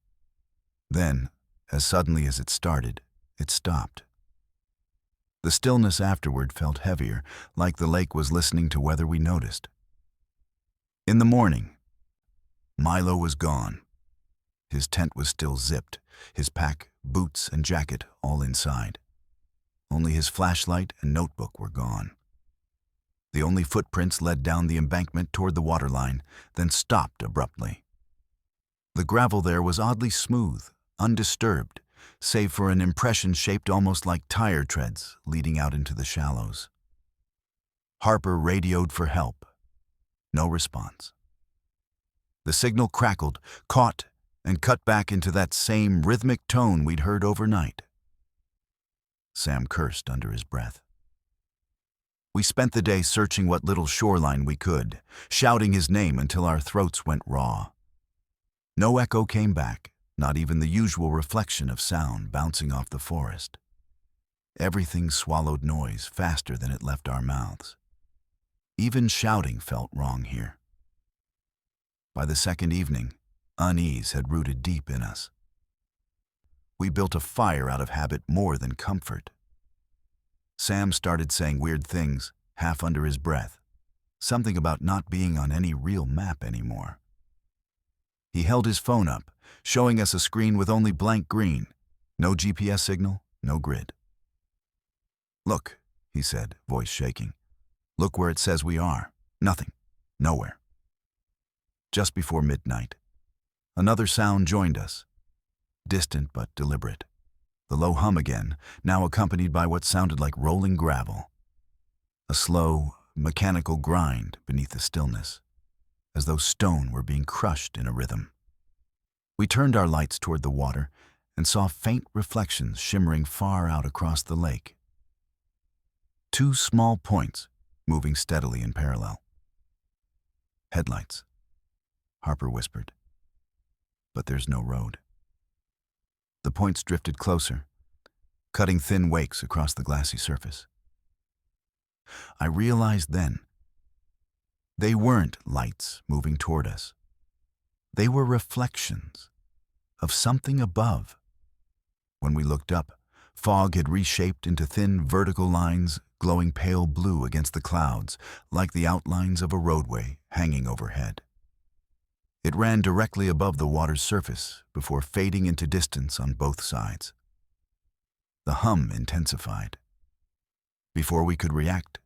Then, as suddenly as it started, it stopped. The stillness afterward felt heavier, like the lake was listening to whether we noticed. In the morning, Milo was gone. His tent was still zipped, his pack, boots, and jacket all inside. Only his flashlight and notebook were gone. The only footprints led down the embankment toward the waterline, then stopped abruptly. The gravel there was oddly smooth, undisturbed, save for an impression shaped almost like tire treads leading out into the shallows. Harper radioed for help. No response. The signal crackled, caught, and cut back into that same rhythmic tone we'd heard overnight. Sam cursed under his breath. We spent the day searching what little shoreline we could, shouting his name until our throats went raw. No echo came back, not even the usual reflection of sound bouncing off the forest. Everything swallowed noise faster than it left our mouths. Even shouting felt wrong here. By the second evening, unease had rooted deep in us. We built a fire out of habit more than comfort. Sam started saying weird things, half under his breath, something about not being on any real map anymore. He held his phone up, showing us a screen with only blank green, no GPS signal, no grid. "Look," he said, voice shaking. "Look where it says we are. Nothing. Nowhere." Just before midnight, another sound joined us, distant but deliberate. The low hum again, now accompanied by what sounded like rolling gravel. A slow, mechanical grind beneath the stillness, as though stone were being crushed in a rhythm. We turned our lights toward the water and saw faint reflections shimmering far out across the lake. Two small points moving steadily in parallel. "Headlights," Harper whispered. "But there's no road." The points drifted closer, cutting thin wakes across the glassy surface. I realized then, they weren't lights moving toward us. They were reflections of something above. When we looked up, fog had reshaped into thin vertical lines glowing pale blue against the clouds, like the outlines of a roadway hanging overhead. It ran directly above the water's surface before fading into distance on both sides. The hum intensified. Before we could react,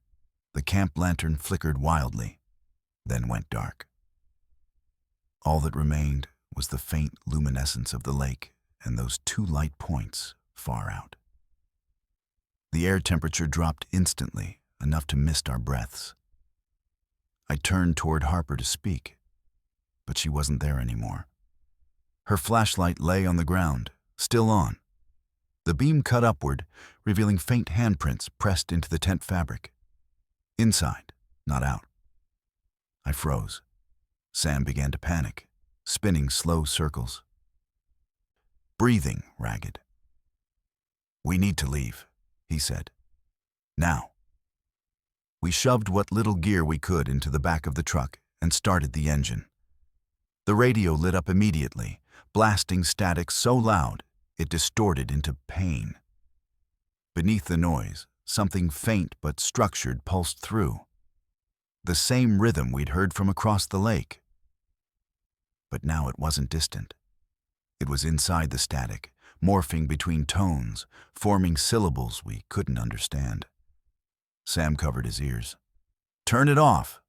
the camp lantern flickered wildly, then went dark. All that remained was the faint luminescence of the lake and those two light points far out. The air temperature dropped instantly, enough to mist our breaths. I turned toward Harper to speak, but she wasn't there anymore. Her flashlight lay on the ground, still on. The beam cut upward, revealing faint handprints pressed into the tent fabric. Inside, not out. I froze. Sam began to panic, spinning slow circles. Breathing ragged. "We need to leave," he said. "Now." We shoved what little gear we could into the back of the truck and started the engine. The radio lit up immediately, blasting static so loud it distorted into pain. Beneath the noise, something faint but structured pulsed through. The same rhythm we'd heard from across the lake. But now it wasn't distant. It was inside the static, morphing between tones, forming syllables we couldn't understand. Sam covered his ears. "Turn it off!"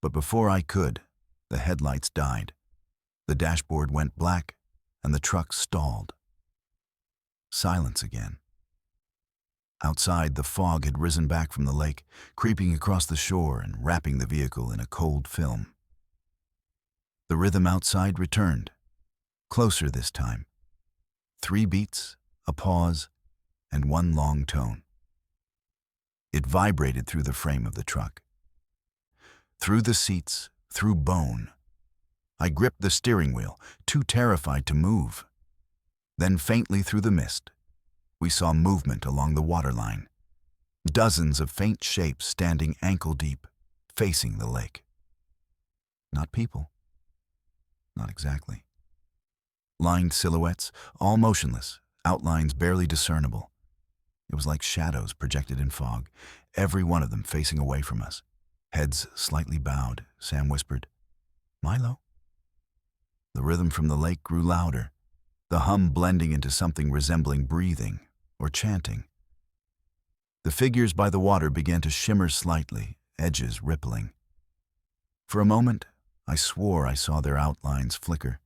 But before I could, the headlights died. The dashboard went black, and the truck stalled. Silence again. Outside, the fog had risen back from the lake, creeping across the shore and wrapping the vehicle in a cold film. The rhythm outside returned, closer this time. 3 beats, a pause, and one long tone. It vibrated through the frame of the truck. Through the seats, through bone. I gripped the steering wheel, too terrified to move. Then faintly through the mist, we saw movement along the waterline. Dozens of faint shapes standing ankle-deep, facing the lake. Not people. Not exactly. Lined silhouettes, all motionless, outlines barely discernible. It was like shadows projected in fog, every one of them facing away from us. Heads slightly bowed, Sam whispered, "Milo?" The rhythm from the lake grew louder, the hum blending into something resembling breathing or chanting. The figures by the water began to shimmer slightly, edges rippling. For a moment, I swore I saw their outlines flicker,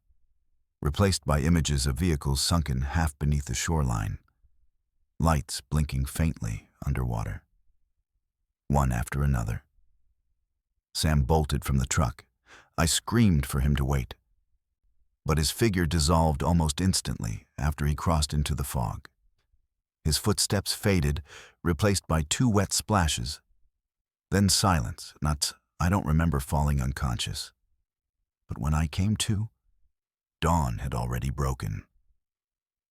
replaced by images of vehicles sunken half beneath the shoreline, lights blinking faintly underwater. One after another. Sam bolted from the truck. I screamed for him to wait, but his figure dissolved almost instantly after he crossed into the fog. His footsteps faded, replaced by 2 wet splashes. Then silence. I don't remember falling unconscious. But when I came to, dawn had already broken.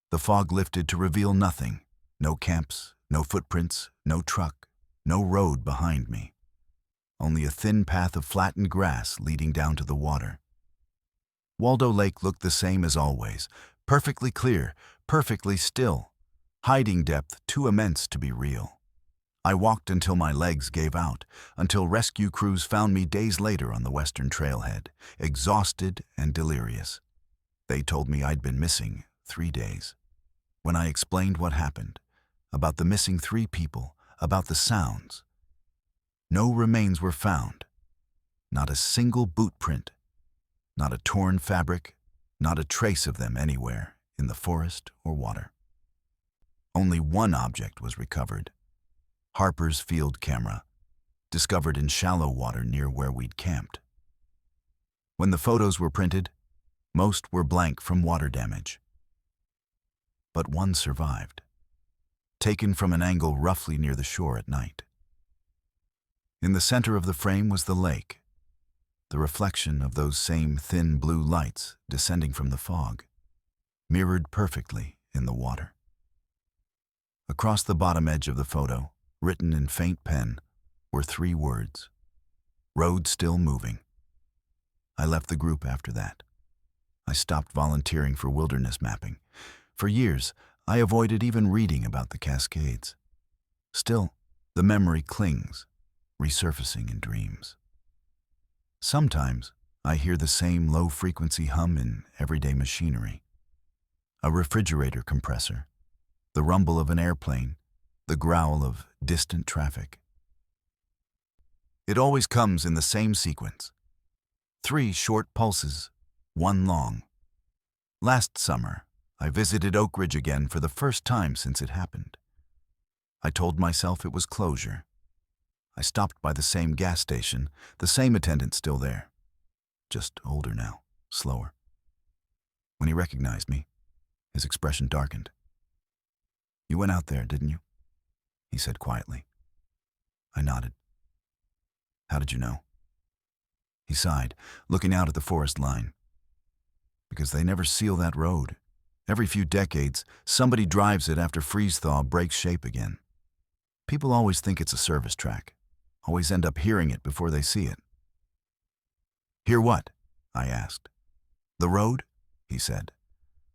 The fog lifted to reveal nothing. No camps, no footprints, no truck, no road behind me. Only a thin path of flattened grass leading down to the water. Waldo Lake looked the same as always, perfectly clear, perfectly still, hiding depth too immense to be real. I walked until my legs gave out, until rescue crews found me days later on the western trailhead, exhausted and delirious. They told me I'd been missing 3 days. When I explained what happened, about the missing 3 people, about the sounds, no remains were found. Not a single boot print, not a torn fabric, not a trace of them anywhere in the forest or water. Only one object was recovered. Harper's field camera, discovered in shallow water near where we'd camped. When the photos were printed, most were blank from water damage. But one survived, taken from an angle roughly near the shore at night. In the center of the frame was the lake, the reflection of those same thin blue lights descending from the fog, mirrored perfectly in the water. Across the bottom edge of the photo, written in faint pen, were 3 words: "Road still moving." I left the group after that. I stopped volunteering for wilderness mapping. For years, I avoided even reading about the Cascades. Still, the memory clings, resurfacing in dreams. Sometimes, I hear the same low-frequency hum in everyday machinery. A refrigerator compressor, the rumble of an airplane, the growl of distant traffic. It always comes in the same sequence. 3 short pulses, 1 long. Last summer, I visited Oak Ridge again for the first time since it happened. I told myself it was closure. I stopped by the same gas station, the same attendant still there. Just older now, slower. When he recognized me, his expression darkened. "You went out there, didn't you?" he said quietly. I nodded. "How did you know?" He sighed, looking out at the forest line. "Because they never seal that road. Every few decades, somebody drives it after freeze-thaw breaks shape again. People always think it's a service track, always end up hearing it before they see it." "Hear what?" I asked. "The road," he said.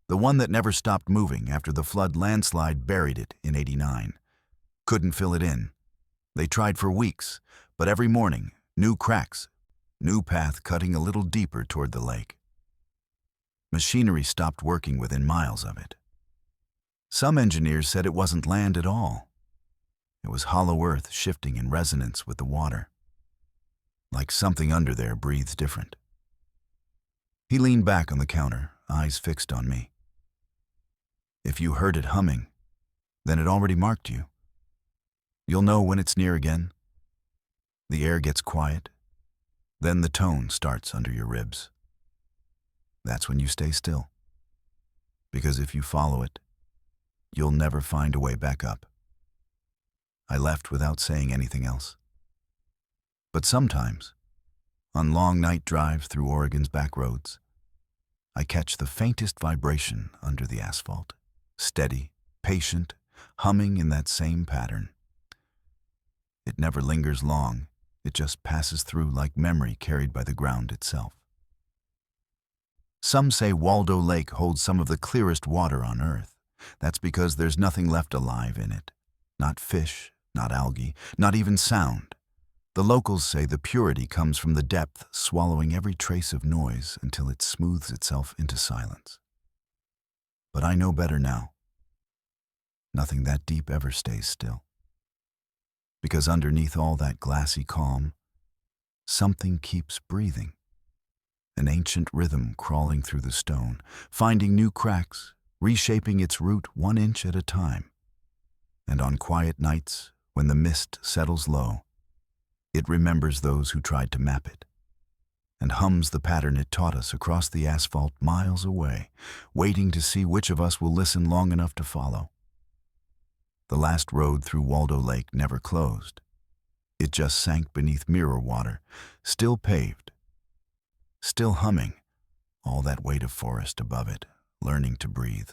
"The one that never stopped moving after the flood landslide buried it in '89. Couldn't fill it in. They tried for weeks, but every morning, new cracks, new path cutting a little deeper toward the lake. Machinery stopped working within miles of it. Some engineers said it wasn't land at all. It was hollow earth shifting in resonance with the water. Like something under there breathes different." He leaned back on the counter, eyes fixed on me. "If you heard it humming, then it already marked you. You'll know when it's near again. The air gets quiet, then the tone starts under your ribs. That's when you stay still. Because if you follow it, you'll never find a way back up." I left without saying anything else. But sometimes, on long night drives through Oregon's back roads, I catch the faintest vibration under the asphalt, steady, patient, humming in that same pattern. It never lingers long, it just passes through like memory carried by the ground itself. Some say Waldo Lake holds some of the clearest water on Earth. That's because there's nothing left alive in it. Not fish, not algae, not even sound. The locals say the purity comes from the depth swallowing every trace of noise until it smooths itself into silence. But I know better now. Nothing that deep ever stays still. Because underneath all that glassy calm, something keeps breathing. An ancient rhythm crawling through the stone, finding new cracks, reshaping its root 1 inch at a time. And on quiet nights, when the mist settles low, it remembers those who tried to map it, and hums the pattern it taught us across the asphalt miles away, waiting to see which of us will listen long enough to follow. The last road through Waldo Lake never closed. It just sank beneath mirror water, still paved, still humming, all that weight of forest above it, learning to breathe.